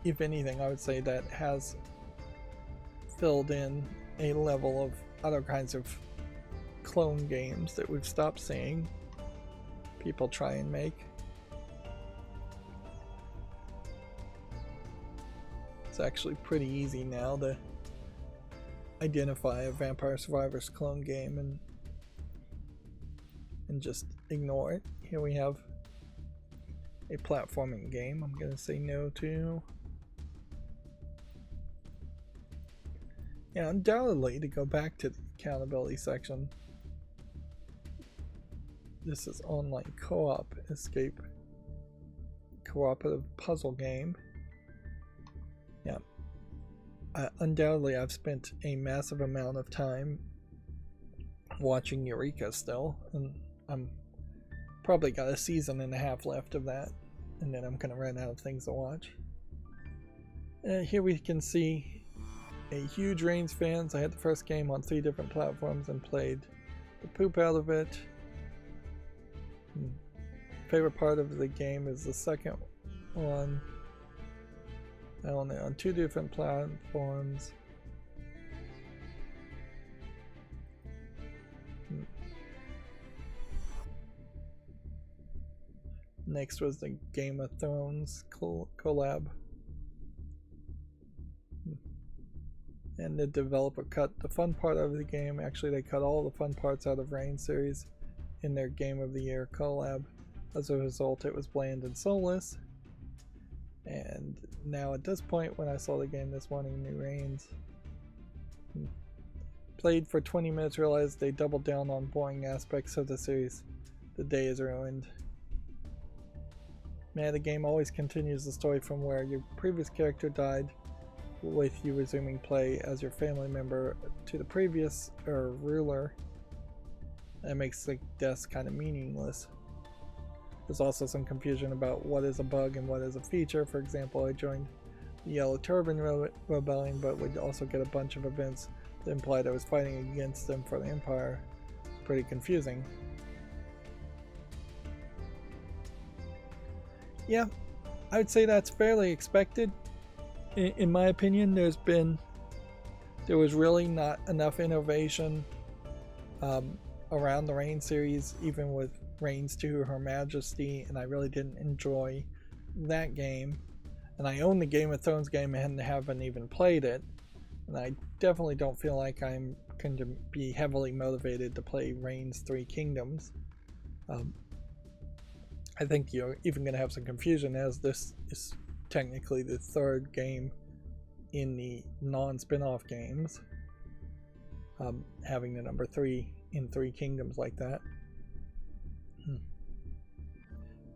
if anything, I would say that has filled in a level of other kinds of clone games that we've stopped seeing people try and make. It's actually pretty easy now to identify a Vampire Survivors clone game and just ignore it. Here we have a platforming game I'm going to say no to. Yeah, undoubtedly, to go back to the accountability section, this is online co-op escape cooperative puzzle game. Yeah, undoubtedly I've spent a massive amount of time watching Eureka still, and I'm probably got a season and a half left of that, and then I'm gonna run out of things to watch. Here we can see a huge Reigns fans. I had the first game on 3 different platforms and played the poop out of it. Favorite part of the game is the second one. I own it on 2 different platforms. Next was the Game of Thrones collab. And the developer cut the fun part of the game. Actually, they cut all the fun parts out of Reign series in their Game of the Year collab. As a result, it was bland and soulless. And now at this point, when I saw the game this morning, new Reigns, played for 20 minutes, realized they doubled down on boring aspects of the series. The day is ruined. Man, the game always continues the story from where your previous character died, with you resuming play as your family member to the previous ruler. That makes the deaths kind of meaningless. There's also some confusion about what is a bug and what is a feature. For example, I joined the Yellow Turban Rebellion, but would also get a bunch of events that implied I was fighting against them for the Empire. It's pretty confusing. Yeah, I would say that's fairly expected. In my opinion, there was really not enough innovation around the Reign series, even with Reigns 2 Her Majesty, and I really didn't enjoy that game. And I own the Game of Thrones game and haven't even played it, And I definitely don't feel like I'm going to be heavily motivated to play Reign's Three Kingdoms. I think you're even going to have some confusion, as this is technically the third game in the non-spin-off games, having the number 3 in Three Kingdoms like that.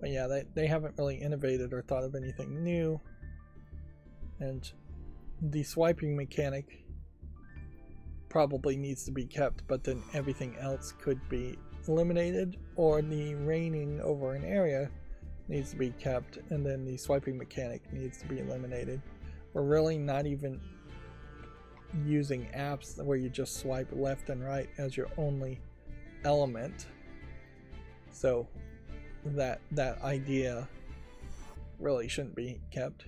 But yeah, they haven't really innovated or thought of anything new, and the swiping mechanic probably needs to be kept, but then everything else could be eliminated, or the reigning over an area needs to be kept and then the swiping mechanic needs to be eliminated. We're really not even using apps where you just swipe left and right as your only element, so that idea really shouldn't be kept.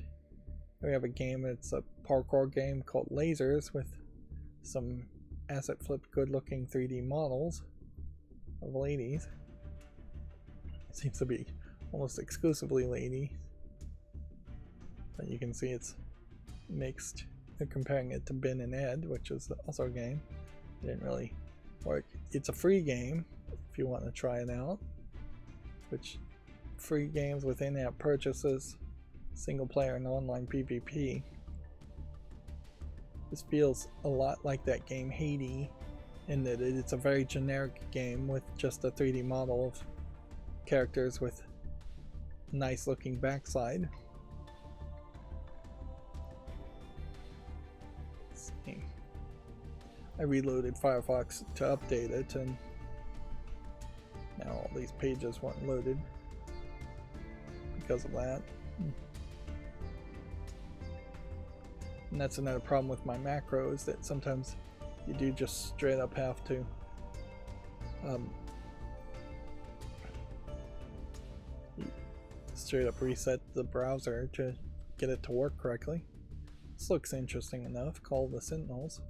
We have a game, it's a parkour game called Lasers, with some asset flipped good looking 3D models of ladies. It seems to be almost exclusively ladies, but you can see it's mixed. They're comparing it to Ben and Ed, which is also a game. It didn't really work. It's a free game if you want to try it out, which free games with in-app purchases, single player and online PvP. This feels a lot like that game Haiti, in that it's a very generic game with just a 3D model of characters with nice looking backside. Let's see. I reloaded Firefox to update it, and now all these pages weren't loaded because of that. And that's another problem with my macros, that sometimes you do just straight up have to straight up reset the browser to get it to work correctly. This looks interesting enough. Call the Sentinels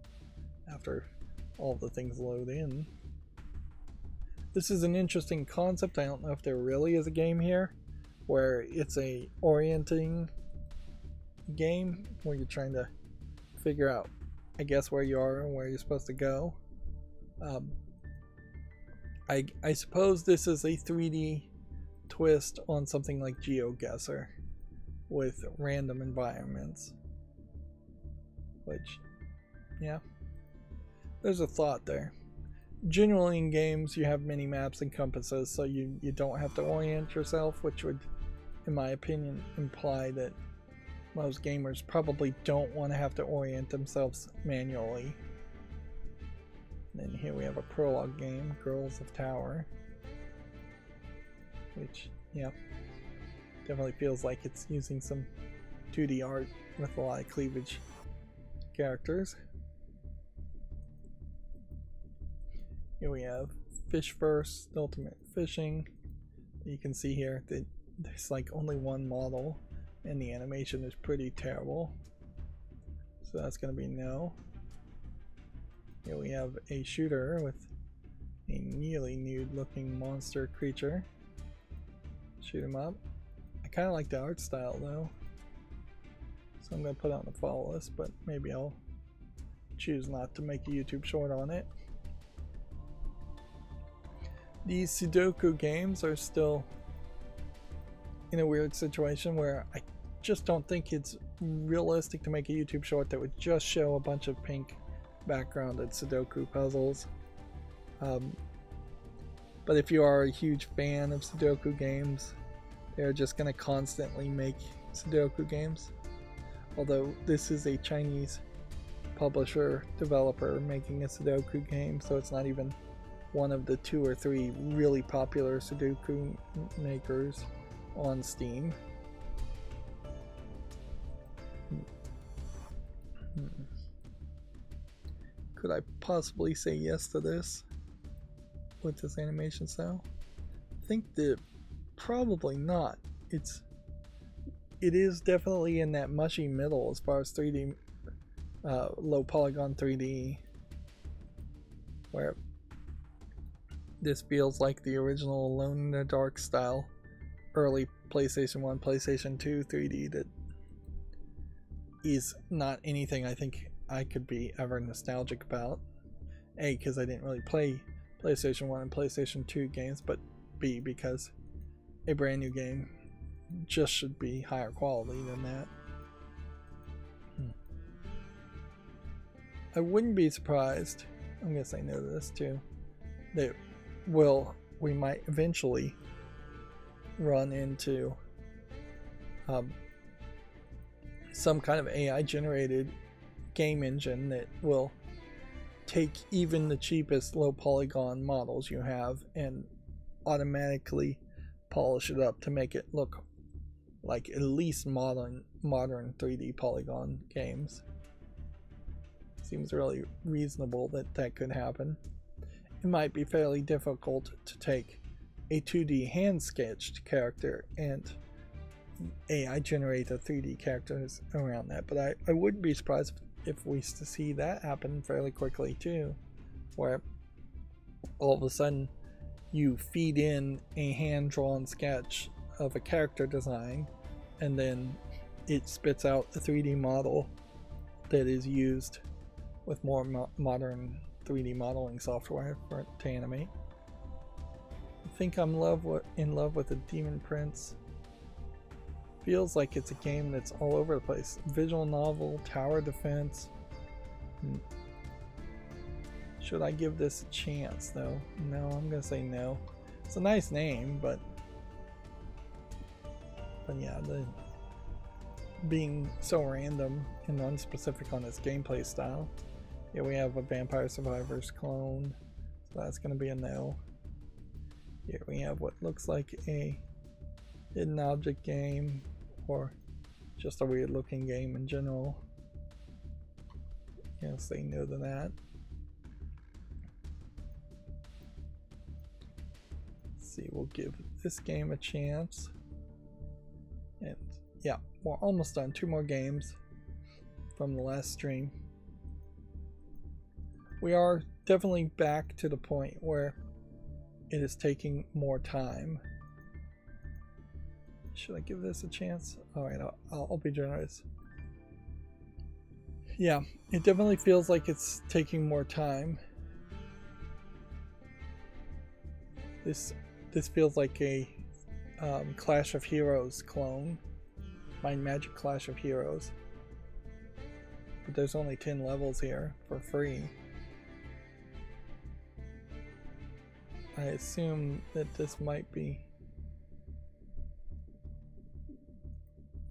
after all the things load in. This is an interesting concept. I don't know if there really is a game here where it's a orienting game where you're trying to figure out, I guess, where you are and where you're supposed to go. I suppose this is a 3D twist on something like GeoGuessr with random environments, which, yeah, there's a thought there. Generally in games you have mini maps and compasses, so you don't have to orient yourself, which would, in my opinion, imply that most gamers probably don't want to have to orient themselves manually. And then here we have a prologue game, Girls of Tower, which, yeah, definitely feels like it's using some 2D art with a lot of cleavage characters. Here we have Fish First, Ultimate Fishing. You can see here that there's like only one model and the animation is pretty terrible, so that's going to be no. Here we have a shooter with a nearly nude looking monster creature. Shoot him up. I kind of like the art style though, so I'm going to put it on the follow list, but maybe I'll choose not to make a YouTube short on it. These Sudoku games are still in a weird situation where I just don't think it's realistic to make a YouTube short that would just show a bunch of pink backgrounded Sudoku puzzles. But if you are a huge fan of Sudoku games, they're just going to constantly make Sudoku games. Although this is a Chinese publisher developer making a Sudoku game, so it's not even one of the 2 or 3 really popular Sudoku makers on Steam. Could I possibly say yes to this with this animation style? I think that probably not. It is definitely in that mushy middle as far as 3D, low polygon 3D, where this feels like the original Alone in the Dark style early PlayStation 1, PlayStation 2 3D that is not anything I think I could be ever nostalgic about. A, because I didn't really play PlayStation 1 and PlayStation 2 games, but B, because a brand new game just should be higher quality than that. I wouldn't be surprised, I'm going to say no to this too, that we might eventually run into some kind of AI generated game engine that will take even the cheapest low polygon models you have and automatically polish it up to make it look like at least modern 3D polygon games. Seems really reasonable that could happen. It might be fairly difficult to take a 2D hand sketched character and AI generate a 3D characters around that, but I wouldn't be surprised if we see that happen fairly quickly too, where all of a sudden you feed in a hand-drawn sketch of a character design and then it spits out a 3D model that is used with more modern 3D modeling software to animate. I think I'm in love with the Demon Prince. Feels like it's a game that's all over the place. Visual novel, tower defense. Should I give this a chance though? No, I'm gonna say no. It's a nice name, but yeah, being so random and unspecific on its gameplay style. Yeah, we have a Vampire Survivors clone, so that's gonna be a no. Here we have what looks like a hidden object game, or just a weird looking game in general. Can't say no to that. Let's see, we'll give this game a chance. And yeah, we're almost done. 2 more games from the last stream. We are definitely back to the point where it is taking more time. Should I give this a chance? Alright, I'll be generous. Yeah, it definitely feels like it's taking more time. This feels like a Clash of Heroes clone. Mind Magic Clash of Heroes. But there's only 10 levels here for free. I assume that this might be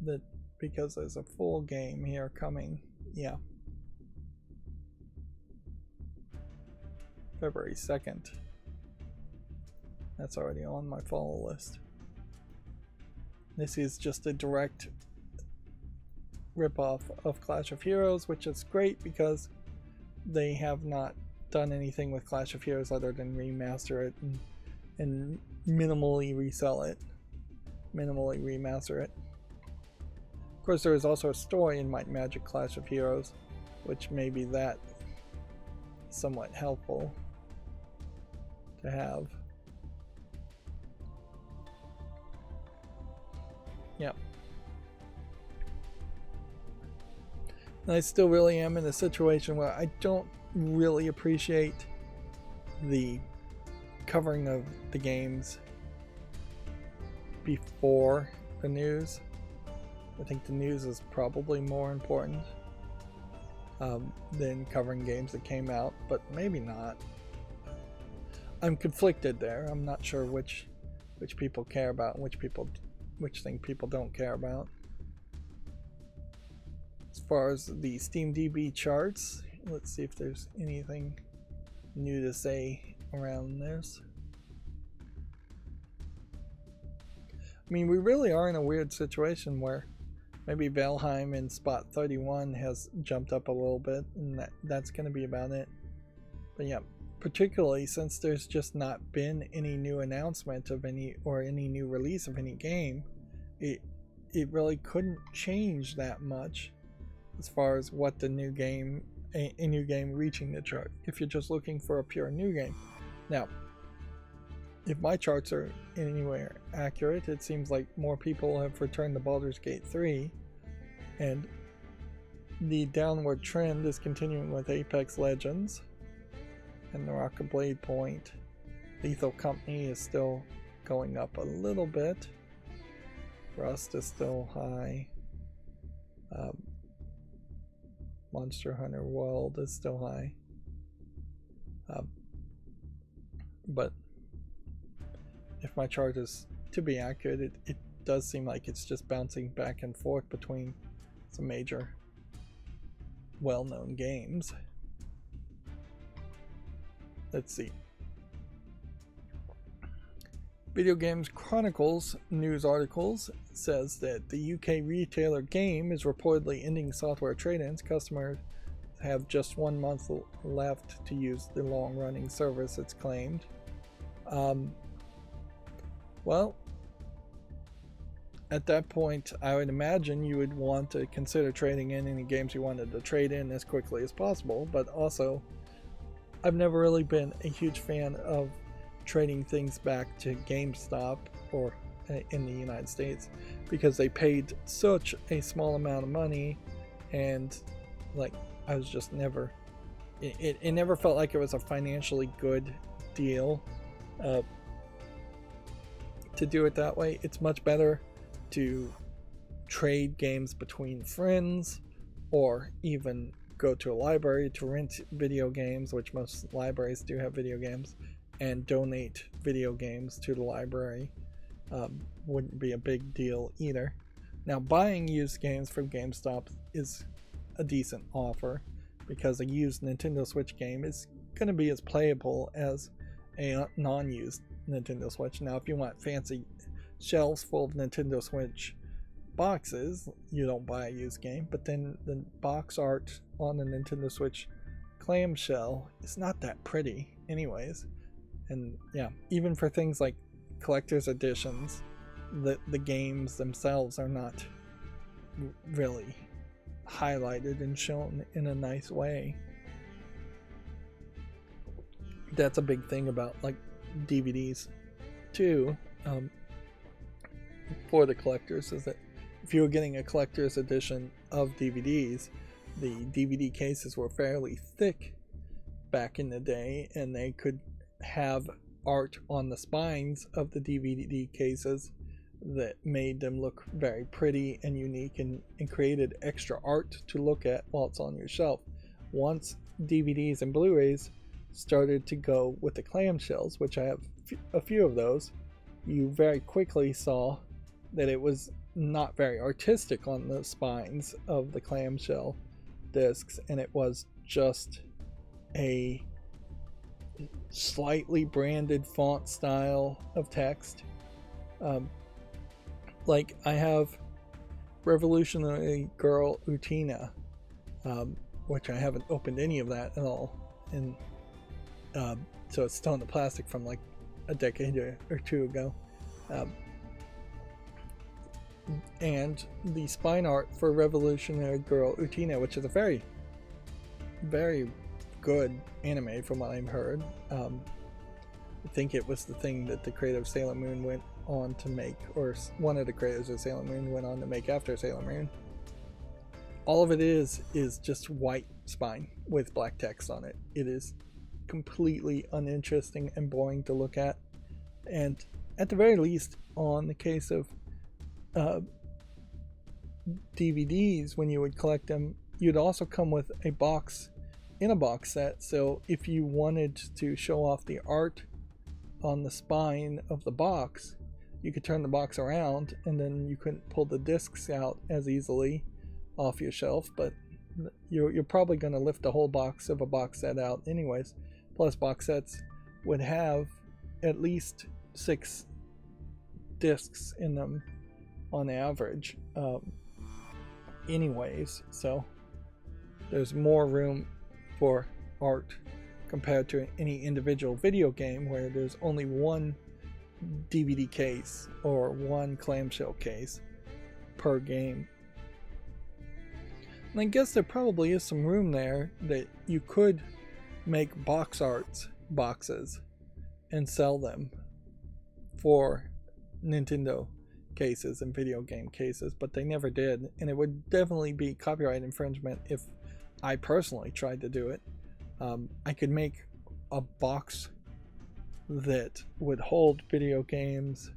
that because there's a full game here coming. Yeah. February 2nd. That's already on my follow list. This is just a direct ripoff of Clash of Heroes, which is great because they have not done anything with Clash of Heroes other than remaster it and minimally resell it, minimally remaster it. Of course, there is also a story in Might and Magic Clash of Heroes, which may be that somewhat helpful to have. Yep. And I still really am in a situation where I don't really appreciate the covering of the games before the news. I think the news is probably more important than covering games that came out, but maybe not. I'm conflicted there. I'm not sure which people care about and which thing people don't care about. As far as the SteamDB charts, let's see if there's anything new to say around this. I mean, we really are in a weird situation where maybe Valheim in spot 31 has jumped up a little bit, and that's going to be about it. But yeah, particularly since there's just not been any new announcement of any new release of any game, it really couldn't change that much as far as what the new game, a new game reaching the chart, if you're just looking for a pure new game. Now, if my charts are anywhere accurate, it seems like more people have returned to Baldur's Gate 3, and the downward trend is continuing with Apex Legends and the Rocket Blade Point. Lethal Company is still going up a little bit. Rust is still high. Monster Hunter World is still high. But if my chart is to be accurate, it does seem like it's just bouncing back and forth between some major well-known games. Let's see. Video Games Chronicles news articles says that the UK retailer Game is reportedly ending software trade-ins. Customers have just 1 month left to use the long-running service, it's claimed. Well, at that point, I would imagine you would want to consider trading in any games you wanted to trade in as quickly as possible, but also, I've never really been a huge fan of trading things back to GameStop or in the United States because they paid such a small amount of money, and like I was just never it never felt like it was a financially good deal to do it that way. It's much better to trade games between friends, or even go to a library to rent video games, which most libraries do have video games, and donate video games to the library. Wouldn't be a big deal either. Now, buying used games from GameStop is a decent offer because a used Nintendo Switch game is going to be as playable as a non-used Nintendo Switch. Now, if you want fancy shelves full of Nintendo Switch boxes, you don't buy a used game, but then the box art on the Nintendo Switch clamshell is not that pretty anyways. And yeah, even for things like collector's editions, the games themselves are not really highlighted and shown in a nice way. That's a big thing about like DVDs too, for the collectors, is that if you were getting a collector's edition of DVDs, the DVD cases were fairly thick back in the day, and they could have art on the spines of the DVD cases that made them look very pretty and unique, and created extra art to look at while it's on your shelf. Once DVDs and Blu-rays started to go with the clamshells, which I have a few of those, you very quickly saw that it was not very artistic on the spines of the clamshell discs, and it was just a slightly branded font style of text. Like I have Revolutionary Girl Utina, which I haven't opened any of that at all, and so it's still in the plastic from like a decade or two ago. And the spine art for Revolutionary Girl Utina, which is a very, very good anime from what I've heard. I think it was the thing that the creator of Sailor Moon went on to make, or one of the creators of Sailor Moon went on to make after Sailor Moon. All of it is just white spine with black text on it. It is completely uninteresting and boring to look at, and at the very least, on the case of DVDs, when you would collect them, you'd also come with a box in a box set, so if you wanted to show off the art on the spine of the box, you could turn the box around, and then you couldn't pull the discs out as easily off your shelf, but you're probably going to lift the whole box of a box set out anyways. Plus, box sets would have at least 6 discs in them on average anyways, so there's more room for art compared to any individual video game where there's only one DVD case or one clamshell case per game. And I guess there probably is some room there that you could make box arts boxes and sell them for Nintendo cases and video game cases, but they never did, and it would definitely be copyright infringement if I personally tried to do it. I could make a box that would hold video games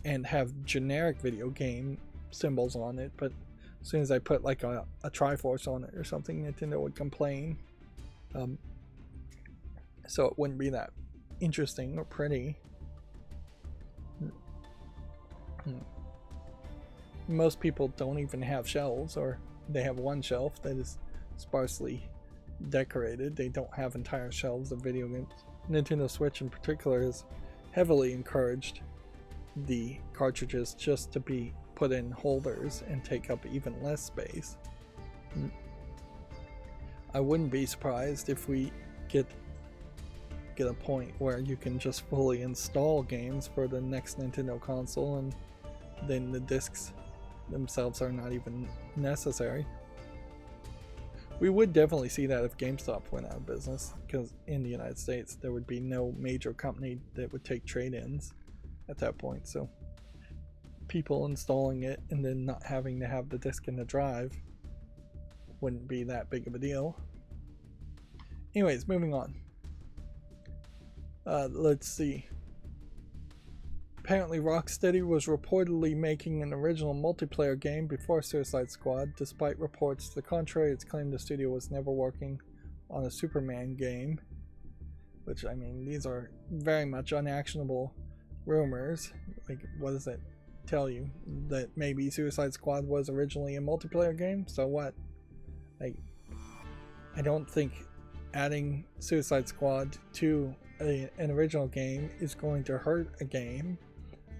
and have generic video game symbols on it, but as soon as I put like a Triforce on it or something, Nintendo would complain. So it wouldn't be that interesting or pretty. Most people don't even have shelves, or they have one shelf that is sparsely decorated. They don't have entire shelves of video games. Nintendo Switch in particular has heavily encouraged the cartridges just to be put in holders and take up even less space. I wouldn't be surprised if we get a point where you can just fully install games for the next Nintendo console, and then the discs themselves are not even necessary. We would definitely see that if GameStop went out of business, because in the United States there would be no major company that would take trade-ins at that point, so people installing it and then not having to have the disc in the drive wouldn't be that big of a deal. Anyways, moving on. Let's see. Apparently Rocksteady was reportedly making an original multiplayer game before Suicide Squad. Despite reports to the contrary, it's claimed the studio was never working on a Superman game. Which, I mean, these are very much unactionable rumors. Like, what does it tell you? That maybe Suicide Squad was originally a multiplayer game? So what? Like, I don't think adding Suicide Squad to an original game is going to hurt a game.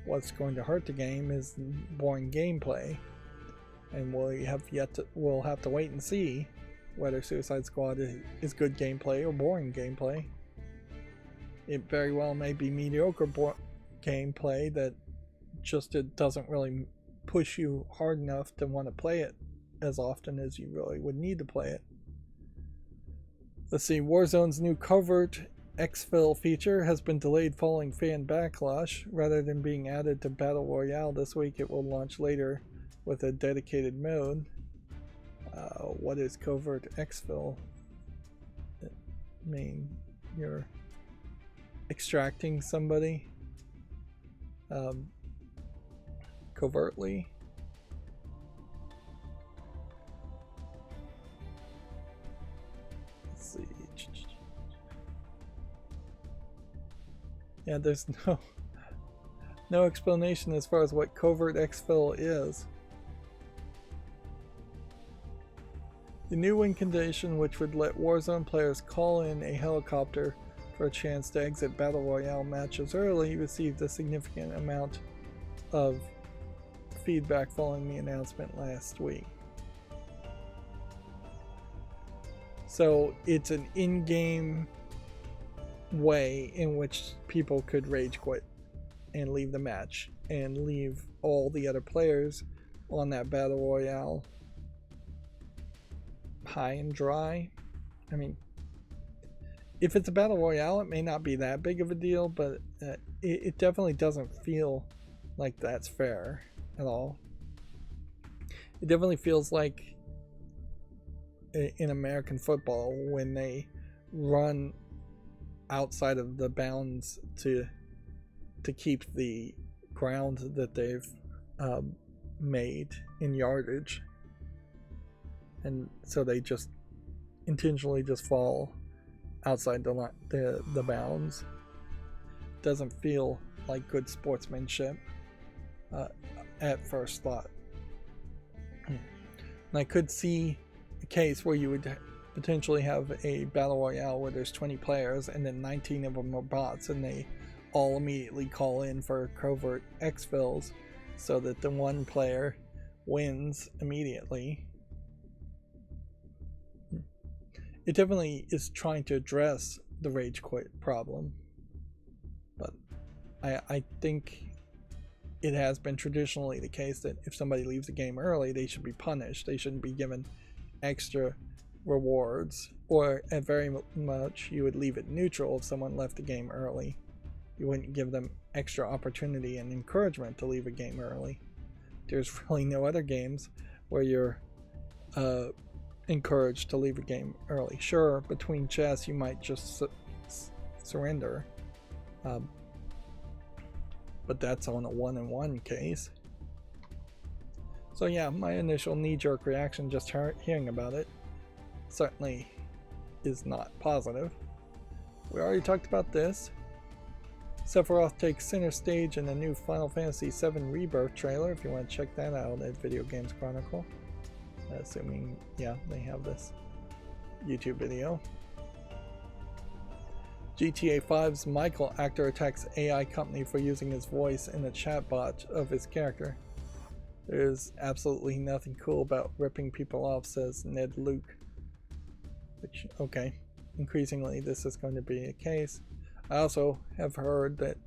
What's going to hurt the game is boring gameplay, and we'll have to wait and see whether Suicide Squad is good gameplay or boring gameplay. It very well may be mediocre gameplay that just it doesn't really push you hard enough to want to play it as often as you really would need to play it. Let's see, Warzone's new covert exfil feature has been delayed following fan backlash. Rather than being added to Battle Royale this week, it will launch later with a dedicated mode. What is covert exfil? I mean, you're extracting somebody covertly. Let's see. Yeah, there's no explanation as far as what covert exfil is. The new win condition, which would let Warzone players call in a helicopter for a chance to exit Battle Royale matches early, received a significant amount of feedback following the announcement last week. So it's an in-game way in which people could rage quit and leave the match and leave all the other players on that Battle Royale high and dry. I mean, if it's a Battle Royale, it may not be that big of a deal, but it definitely doesn't feel like that's fair at all. It definitely feels like in American football when they run outside of the bounds to keep the ground that they've made in yardage, and so they just intentionally just fall outside the bounds. Doesn't feel like good sportsmanship at first thought. And I could see a case where you would potentially have a battle royale where there's 20 players and then 19 of them are bots, and they all immediately call in for covert exfils so that the one player wins immediately. It definitely is trying to address the rage quit problem, but I think it has been traditionally the case that if somebody leaves a game early, they should be punished. They shouldn't be given extra rewards, or at very much you would leave it neutral if someone left the game early. You wouldn't give them extra opportunity and encouragement to leave a game early. There's really no other games where you're encouraged to leave a game early. Sure, between chess you might just surrender, but that's on a 1-on-1 case. So yeah, my initial knee-jerk reaction just hearing about it certainly is not positive. We already talked about this. Sephiroth takes center stage in a new Final Fantasy VII Rebirth trailer, if you want to check that out at Video Games Chronicle. Assuming, yeah, they have this YouTube video. GTA 5's Michael actor attacks AI company for using his voice in a chatbot of his character. There's absolutely nothing cool about ripping people off, says Ned Luke. Which, okay, increasingly this is going to be a case. I also have heard that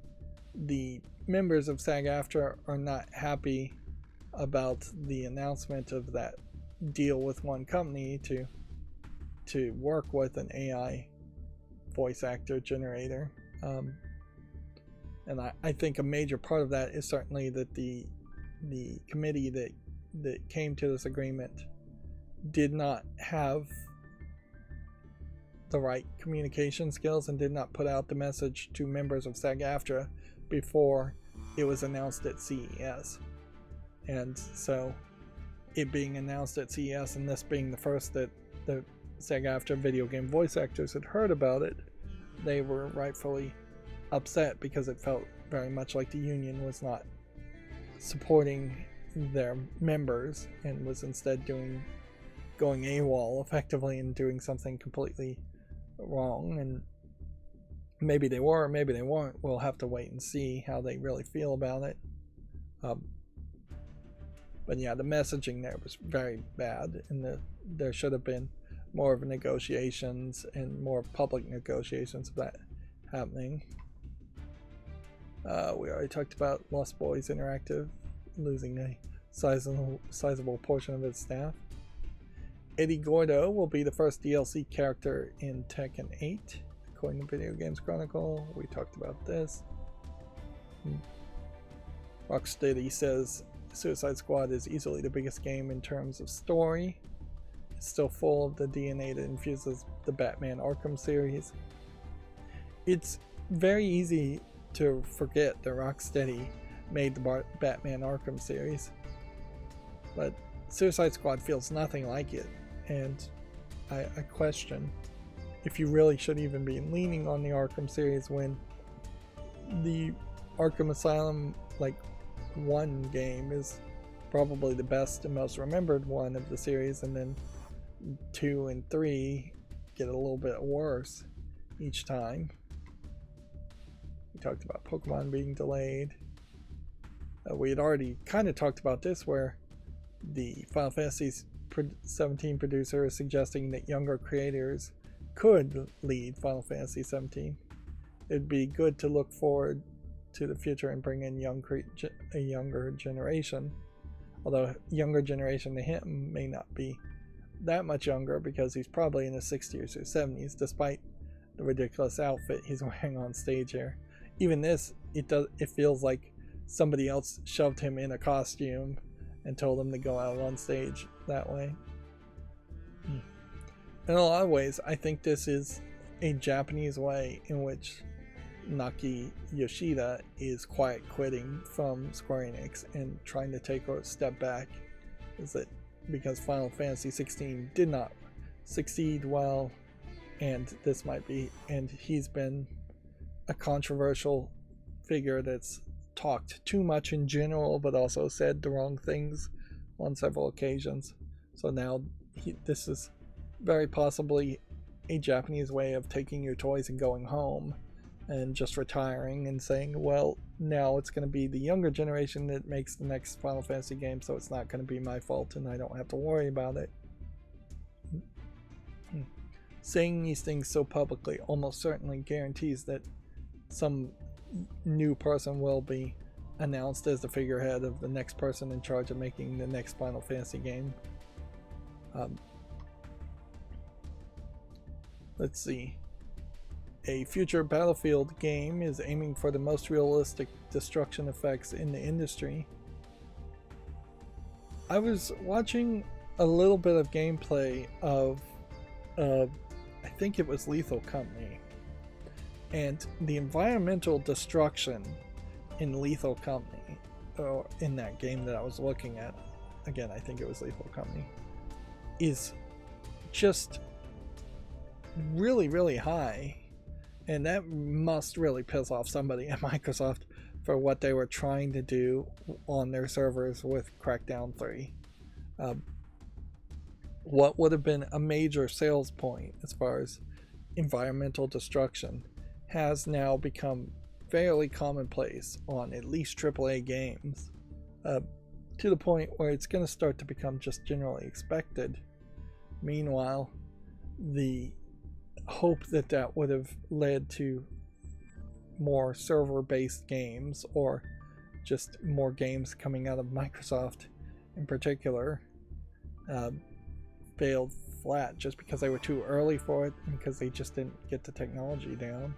the members of SAG-AFTRA are not happy about the announcement of that deal with one company to work with an AI voice actor generator. And I think a major part of that is certainly that the committee that came to this agreement did not have the right communication skills and did not put out the message to members of SAG-AFTRA before it was announced at CES. And so it being announced at CES and this being the first that the SAG-AFTRA video game voice actors had heard about it, they were rightfully upset because it felt very much like the union was not supporting their members and was instead going AWOL effectively and doing something completely wrong. And maybe they were, maybe they weren't. We'll have to wait and see how they really feel about it. But yeah, the messaging there was very bad, and there should have been more of negotiations and more public negotiations of that happening. We already talked about Lost Boys Interactive losing a sizable portion of its staff. Eddie Gordo will be the first DLC character in Tekken 8, according to Video Games Chronicle. We talked about this. Rocksteady says Suicide Squad is easily the biggest game in terms of story. It's still full of the DNA that infuses the Batman Arkham series. It's very easy to forget that Rocksteady made the Batman Arkham series, but Suicide Squad feels nothing like it, and I question if you really should even be leaning on the Arkham series when the Arkham Asylum one game is probably the best and most remembered one of the series, and then 2 and 3 get a little bit worse each time. We talked about Pokemon being delayed. We had already kind of talked about this, where the Final Fantasy 17 producer is suggesting that younger creators could lead Final Fantasy 17. It'd be good to look forward to the future and bring in a younger generation. Although younger generation to him may not be that much younger, because he's probably in his 60s or 70s, despite the ridiculous outfit he's wearing on stage here. Even this, it feels like somebody else shoved him in a costume and told him to go out on stage that way. In a lot of ways, I think this is a Japanese way in which Naki Yoshida is quiet quitting from Square Enix and trying to take a step back. Is that because Final Fantasy 16 did not succeed well, and this might be, and he's been a controversial figure that's talked too much in general, but also said the wrong things on several occasions. So now this is very possibly a Japanese way of taking your toys and going home and just retiring and saying, well, now it's going to be the younger generation that makes the next Final Fantasy game, so it's not going to be my fault and I don't have to worry about it. Saying these things so publicly almost certainly guarantees that some new person will be announced as the figurehead of the next person in charge of making the next Final Fantasy game. Let's see. A future Battlefield game is aiming for the most realistic destruction effects in the industry. I was watching a little bit of gameplay of, I think it was Lethal Company, and the environmental destruction in Lethal Company, or in that game that I was looking at, again, I think it was Lethal Company, is just really, really high. And that must really piss off somebody at Microsoft for what they were trying to do on their servers with Crackdown 3. What would have been a major sales point as far as environmental destruction has now become fairly commonplace on at least AAA games, to the point where it's going to start to become just generally expected. Meanwhile, the hope that that would have led to more server-based games, or just more games coming out of Microsoft in particular, failed flat just because they were too early for it and because they just didn't get the technology down.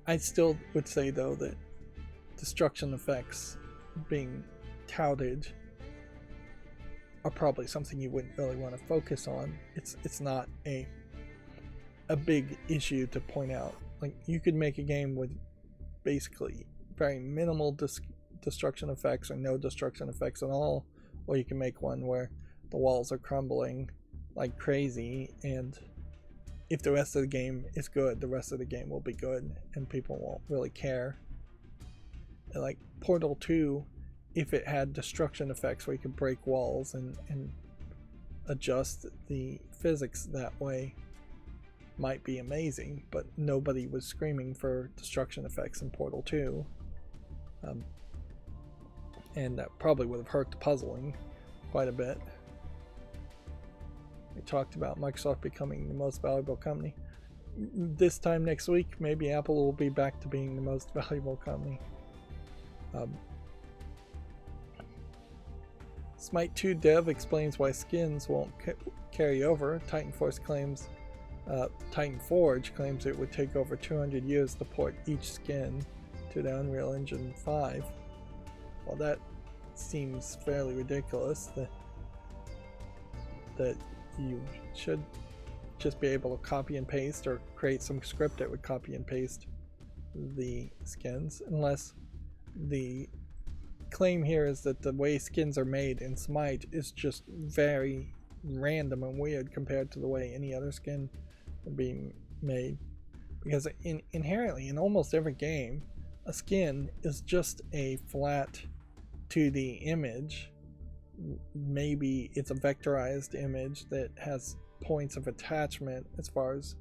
I still would say though that destruction effects being touted are probably something you wouldn't really want to focus on. It's not a big issue to point out. Like, you could make a game with basically very minimal destruction effects or no destruction effects at all, or you can make one where the walls are crumbling like crazy, and if the rest of the game is good, the rest of the game will be good and people won't really care. And like Portal 2, if it had destruction effects where you could break walls and adjust the physics that way, might be amazing, but nobody was screaming for destruction effects in Portal 2. And that probably would have hurt the puzzling quite a bit. We talked about Microsoft becoming the most valuable company. This time next week, maybe Apple will be back to being the most valuable company. Smite 2 dev explains why skins won't carry over. Titan Forge claims it would take over 200 years to port each skin to the Unreal Engine 5. Well, that seems fairly ridiculous. That you should just be able to copy and paste, or create some script that would copy and paste the skins, unless the claim here is that the way skins are made in Smite is just very random and weird compared to the way any other skin would be made. Because inherently in almost every game, a skin is just a flat 2D image. Maybe it's a vectorized image that has points of attachment as far as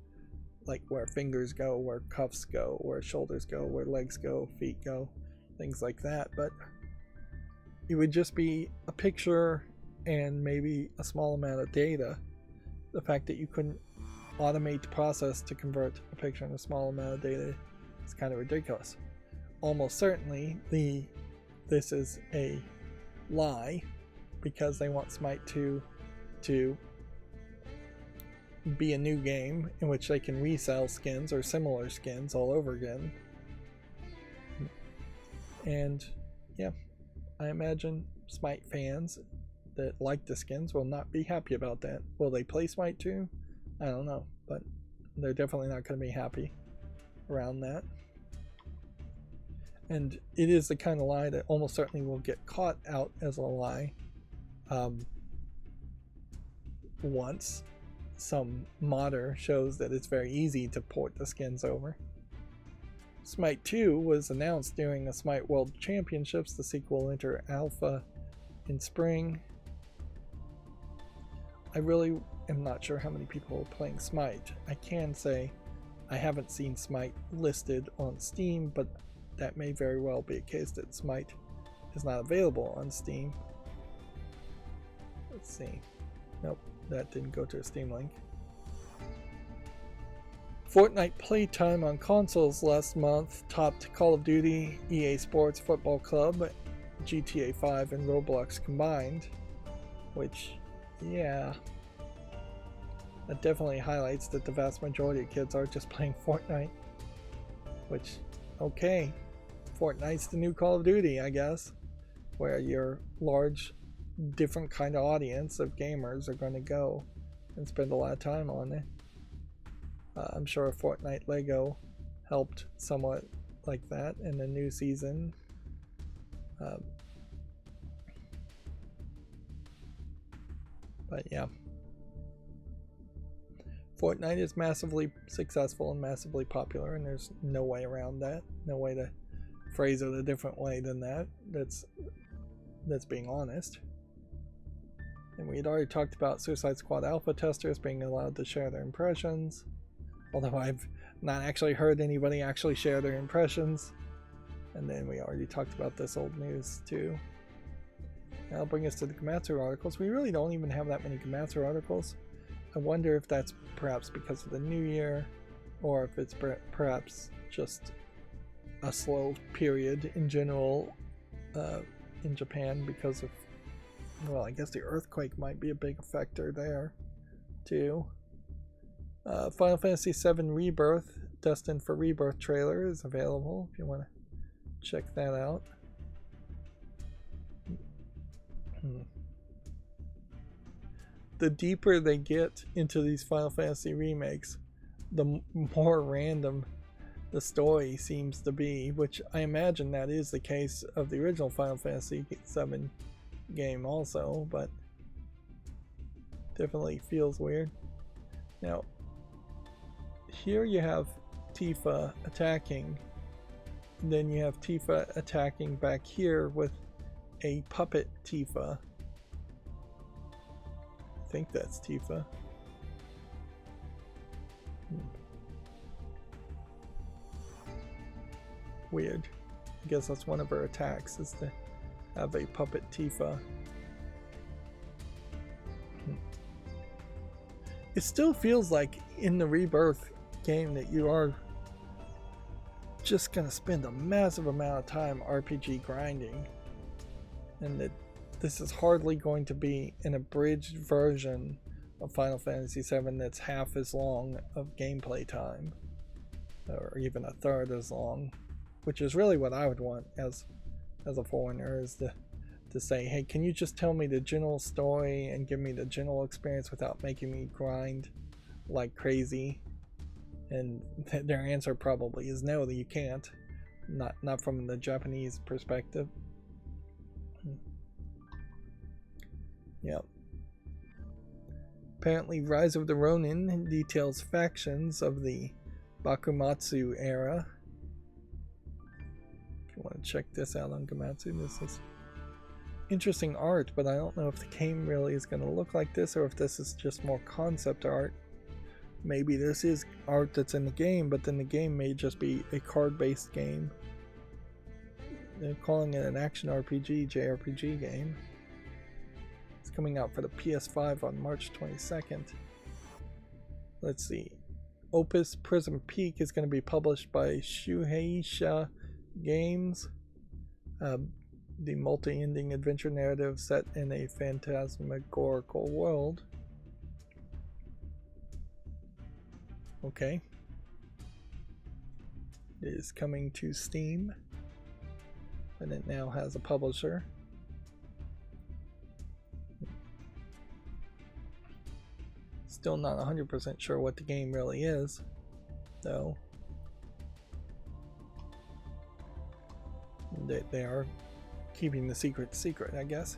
like where fingers go, where cuffs go, where shoulders go, where legs go, feet go, things like that. But it would just be a picture and maybe a small amount of data. The fact that you couldn't automate the process to convert a picture and a small amount of data is kind of ridiculous. Almost certainly this is a lie, because they want Smite 2 to be a new game in which they can resell skins or similar skins all over again. And yeah, I imagine Smite fans that like the skins will not be happy about that. Will they play Smite 2? I don't know, but they're definitely not going to be happy around that. And it is the kind of lie that almost certainly will get caught out as a lie once some modder shows that it's very easy to port the skins over. Smite 2 was announced during the Smite World Championships. The sequel will enter alpha in spring. I really am not sure how many people are playing Smite. I can say I haven't seen Smite listed on Steam, but that may very well be a case that Smite is not available on Steam. Let's see. Nope, that didn't go to a Steam link. Fortnite playtime on consoles last month topped Call of Duty, EA Sports Football Club, GTA 5, and Roblox combined. Which, yeah, That definitely highlights that the vast majority of kids are just playing Fortnite. Which, okay, Fortnite's the new Call of Duty, I guess, where your large, different kind of audience of gamers are going to go and spend a lot of time on it. I'm sure Fortnite Lego helped somewhat like that in the new season. But yeah, Fortnite is massively successful and massively popular, and there's no way around that. No way to phrase it a different way than that. That's being honest. And we had already talked about Suicide Squad alpha testers being allowed to share their impressions, although I've not actually heard anybody actually share their impressions. And then we already talked about this old news too. That'll bring us to the Gematsu articles. We really don't even have that many Gematsu articles. I wonder if that's perhaps because of the new year, or if it's perhaps just a slow period in general in Japan because of, well, I guess the earthquake might be a big factor there too. Final Fantasy VII Rebirth, Destined for Rebirth trailer is available if you want to check that out. The deeper they get into these Final Fantasy remakes, the more random the story seems to be, which I imagine that is the case of the original Final Fantasy VII game also, but definitely feels weird. Now, here you have Tifa attacking, and then you have Tifa attacking back here with a puppet Tifa. I think that's Tifa. Weird. I guess that's one of her attacks, is to have a puppet Tifa. It still feels like in the Rebirth game that you are just gonna spend a massive amount of time RPG grinding, and that this is hardly going to be an abridged version of Final Fantasy VII that's half as long of gameplay time, or even a third as long, which is really what I would want as a foreigner, is to say, hey, can you just tell me the general story and give me the general experience without making me grind like crazy? And their answer probably is no, that you can't. Not from the Japanese perspective. Yep. Apparently Rise of the Ronin details factions of the Bakumatsu era. If you want to check this out on Gematsu, this is interesting art, but I don't know if the game really is going to look like this, or if this is just more concept art. Maybe this is art that's in the game, but then the game may just be a card-based game. They're calling it an action RPG, JRPG game. It's coming out for the PS5 on March 22nd. Let's see. Opus Prism Peak is going to be published by Shueisha Games. The multi-ending adventure narrative set in a phantasmagorical world. Okay. It is coming to Steam, and it now has a publisher. Still not 100% sure what the game really is, though. They are keeping the secret, I guess.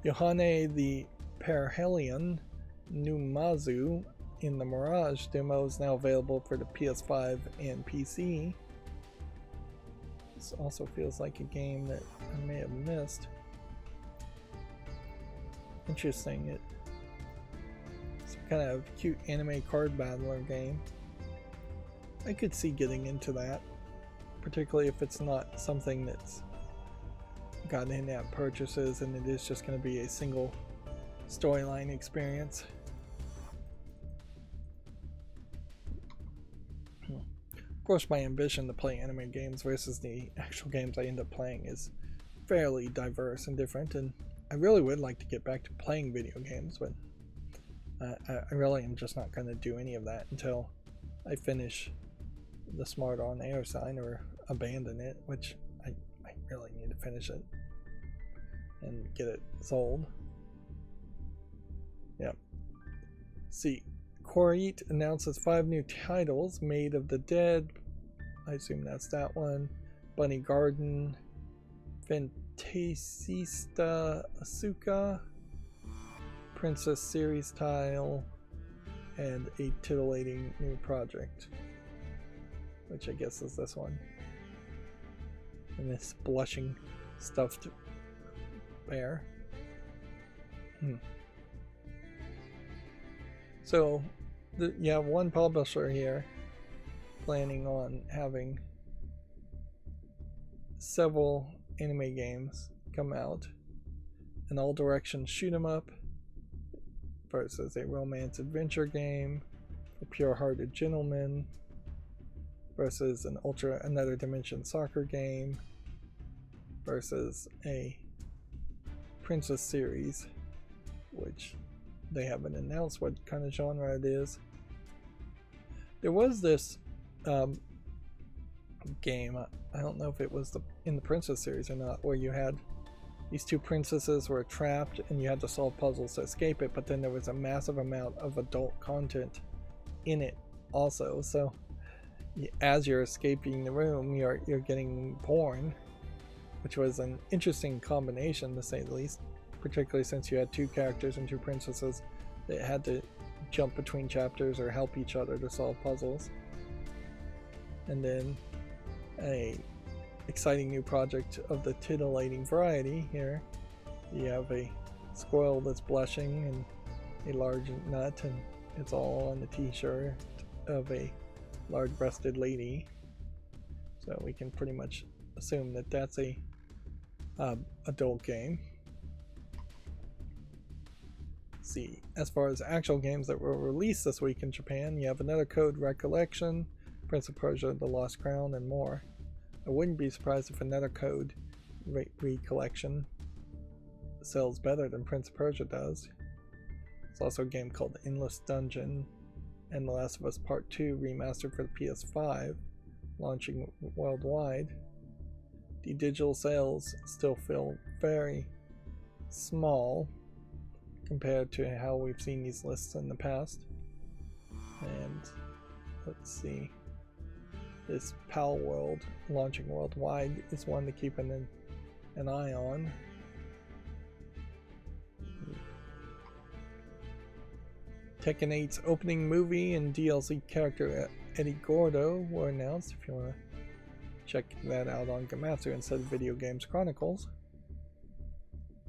Yohane the Perihelion Numazu in the Mirage demo is now available for the PS5 and PC. This also feels like a game that I may have missed. Interesting. It's kind of cute anime card battler game. I could see getting into that, particularly if it's not something that's got in-app purchases and it is just going to be a single storyline experience. Of course, my ambition to play anime games versus the actual games I end up playing is fairly diverse and different, and I really would like to get back to playing video games, but I really am just not going to do any of that until I finish the Smart On Air sign or abandon it, which I really need to finish it and get it sold. Yep. See, Corite announces 5 new titles: Maid of the Dead, I assume that's that one, Bunny Garden, Fantasista Asuka, Princess Series tile, and a titillating new project, which I guess is this one. And this blushing stuffed bear. So, you have one publisher here planning on having several anime games come out: an all-direction shoot 'em up versus a romance adventure game, a pure-hearted gentleman versus an another dimension soccer game versus a princess series, which they haven't announced what kind of genre it is. There was this game, I don't know if it was in the princess series or not, where you had these 2 princesses were trapped and you had to solve puzzles to escape it, but then there was a massive amount of adult content in it also. So as you're escaping the room, you're getting porn, which was an interesting combination to say the least, particularly since you had 2 characters and 2 princesses that had to jump between chapters or help each other to solve puzzles. And then a exciting new project of the titillating variety here. You have a squirrel that's blushing and a large nut, and it's all on the t-shirt of a large-breasted lady. So we can pretty much assume that that's a adult game. Let's see, as far as actual games that were released this week in Japan, you have Another Code Recollection, Prince of Persia: The Lost Crown, and more. I wouldn't be surprised if Another Code Recollection sells better than Prince of Persia does. There's also a game called Endless Dungeon and The Last of Us Part 2 remastered for the PS5, launching worldwide. The digital sales still feel very small compared to how we've seen these lists in the past. And let's see, this Pal World launching worldwide is one to keep an eye on. Tekken 8's opening movie and DLC character Eddie Gordo were announced, if you want to check that out on Gamatsu instead of Video Games Chronicles.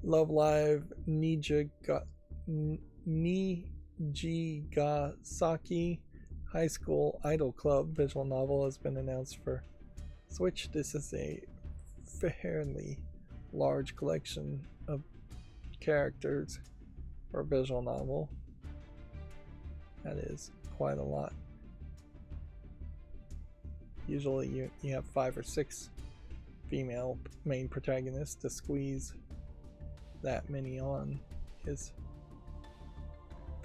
Love Live Nijigasaki High School Idol Club visual novel has been announced for Switch. This is a fairly large collection of characters for a visual novel. That is quite a lot. Usually you have 5 or 6 female main protagonists. To squeeze that many on is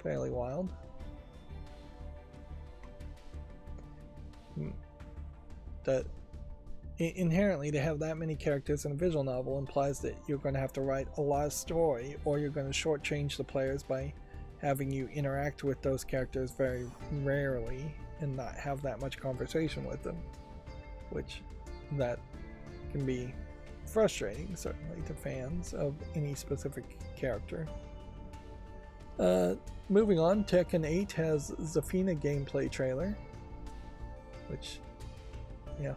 fairly wild. That inherently, to have that many characters in a visual novel implies that you're going to have to write a lot of story, or you're going to shortchange the players by having you interact with those characters very rarely and not have that much conversation with them, which that can be frustrating, certainly, to fans of any specific character. Moving on, Tekken 8 has Zafina gameplay trailer, which, yeah.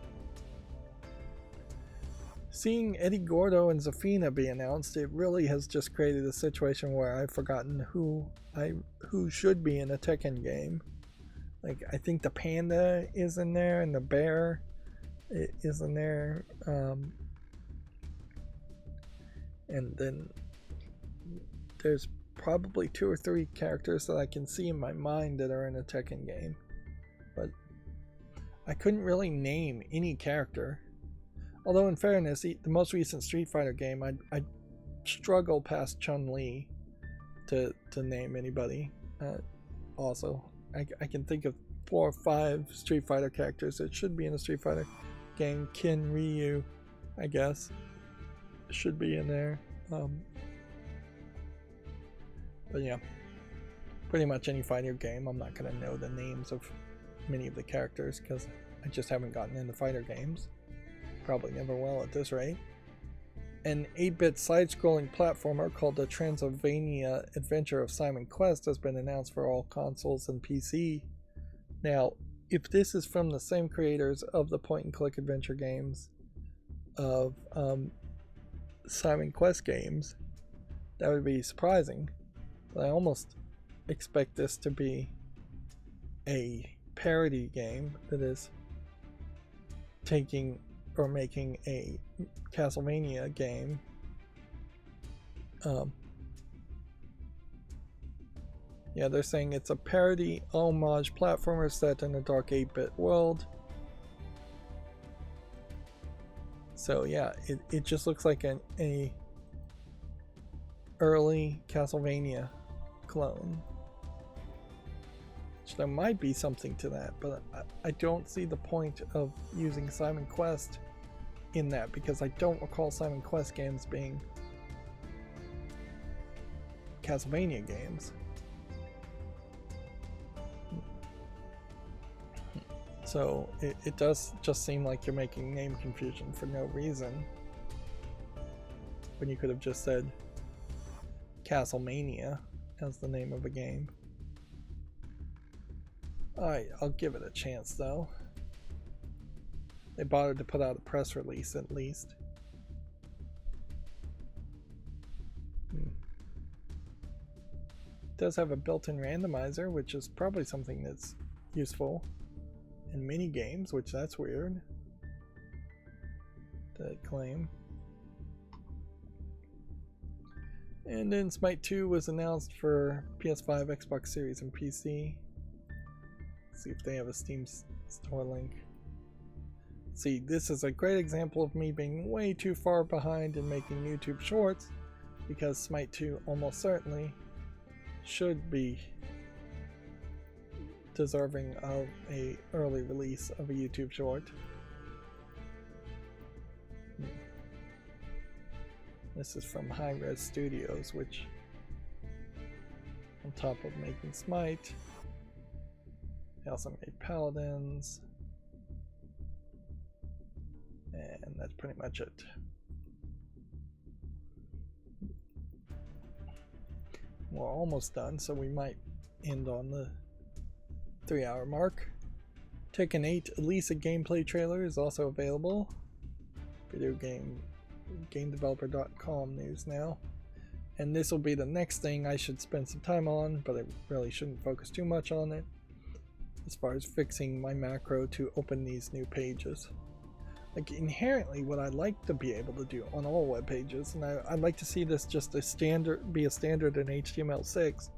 Seeing Eddie Gordo and Zafina be announced, it really has just created a situation where I've forgotten who should be in a Tekken game. Like, I think the panda is in there and the bear is in there, and then there's probably 2 or 3 characters that I can see in my mind that are in a Tekken game, but I couldn't really name any character. Although, in fairness, the most recent Street Fighter game, I struggle past Chun-Li to name anybody. Also, I can think of 4 or 5 Street Fighter characters that should be in a Street Fighter game. Ken, Ryu, I guess, should be in there. But yeah, pretty much any fighter game, I'm not going to know the names of many of the characters because I just haven't gotten into fighter games. Probably never will at this rate. An 8-bit side-scrolling platformer called the Transylvania Adventure of Simon Quest has been announced for all consoles and PC. Now, if this is from the same creators of the point-and-click adventure games of Simon Quest games, that would be surprising. But I almost expect this to be a parody game that is taking or making a Castlevania game. Yeah, they're saying it's a parody homage platformer set in a dark 8-bit world. So yeah, it just looks like a early Castlevania clone. So there might be something to that, but I don't see the point of using Simon Quest in that because I don't recall Simon Quest games being Castlevania games. So it does just seem like you're making name confusion for no reason when you could have just said Castlemania as the name of a game. Alright, I'll give it a chance though. They bothered to put out a press release at least. It does have a built-in randomizer, which is probably something that's useful in mini games, which that's weird to claim. And then Smite 2 was announced for PS5, Xbox Series, and PC. Let's see if they have a Steam store link. See, this is a great example of me being way too far behind in making YouTube shorts, because Smite 2 almost certainly should be deserving of a early release of a YouTube short. This is from High Res Studios, which, on top of making Smite, they also made Paladins, and that's pretty much it. We're almost done, so we might end on the 3-hour mark. Tekken 8 Elisa gameplay trailer is also available. Video game GameDeveloper.com news now. And this will be the next thing I should spend some time on, but I really shouldn't focus too much on it as far as fixing my macro to open these new pages. Like, inherently what I'd like to be able to do on all web pages, and I'd like to see this just a standard, be a standard in HTML6,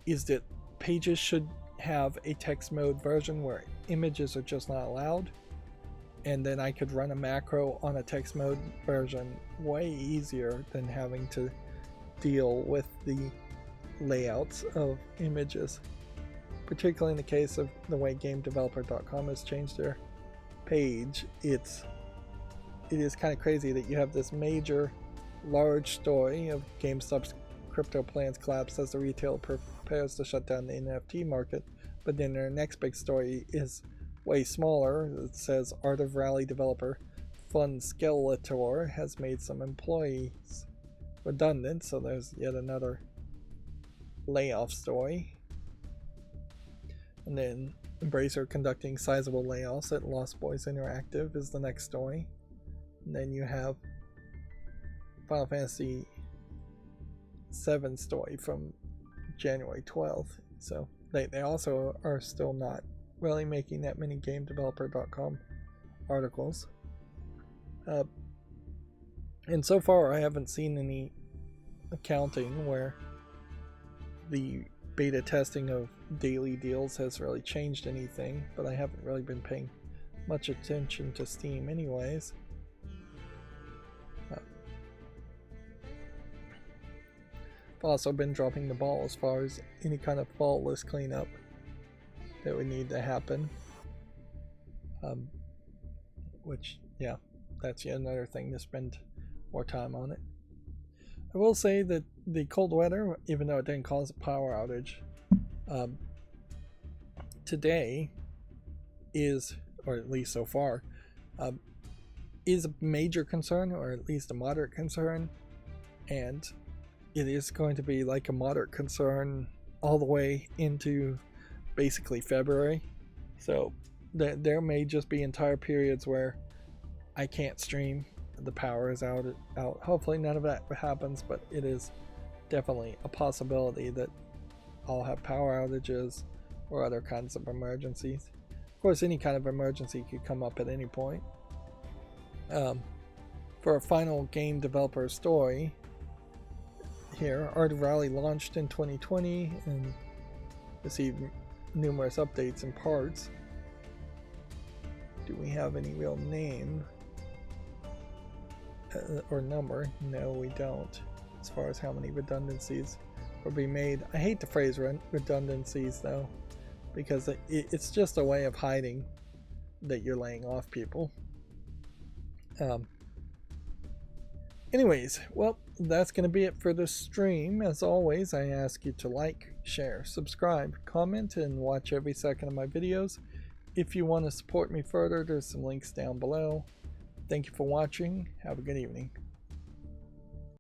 is that pages should have a text mode version where images are just not allowed, and then I could run a macro on a text mode version way easier than having to deal with the layouts of images, particularly in the case of the way GameDeveloper.com has changed their page. It is kind of crazy that you have this major large story of GameStop's crypto plans collapse as the retailer prepares to shut down the NFT market, but then their next big story is way smaller. It says Art of Rally developer Fun Skeletor has made some employees redundant, so there's yet another layoff story. And then Embracer conducting sizable layoffs at Lost Boys Interactive is the next story. And then you have Final Fantasy VII story from January 12th. So they also are still not really making that many GameDeveloper.com articles. And so far I haven't seen any accounting where the beta testing of daily deals has really changed anything, but I haven't really been paying much attention to Steam anyways. also been dropping the ball as far as any kind of fault list cleanup that would need to happen. Which, yeah, that's yet another thing to spend more time on it. I will say that the cold weather, even though it didn't cause a power outage, today is, or at least so far, is a major concern, or at least a moderate concern, and it is going to be like a moderate concern all the way into basically February. So there may just be entire periods where I can't stream, the power is out. Hopefully none of that happens, but it is definitely a possibility that I'll have power outages or other kinds of emergencies. Of course, any kind of emergency could come up at any point. For a final game developer story here, Art of Rally launched in 2020 and received numerous updates and parts. Do we have any real name or number? No, we don't, as far as how many redundancies will be made. I hate the phrase redundancies though, because it's just a way of hiding that you're laying off people. Anyways, well, that's going to be it for this stream. As always, I ask you to like, share, subscribe, comment, and watch every second of my videos. If you want to support me further, there's some links down below. Thank you for watching. Have a good evening.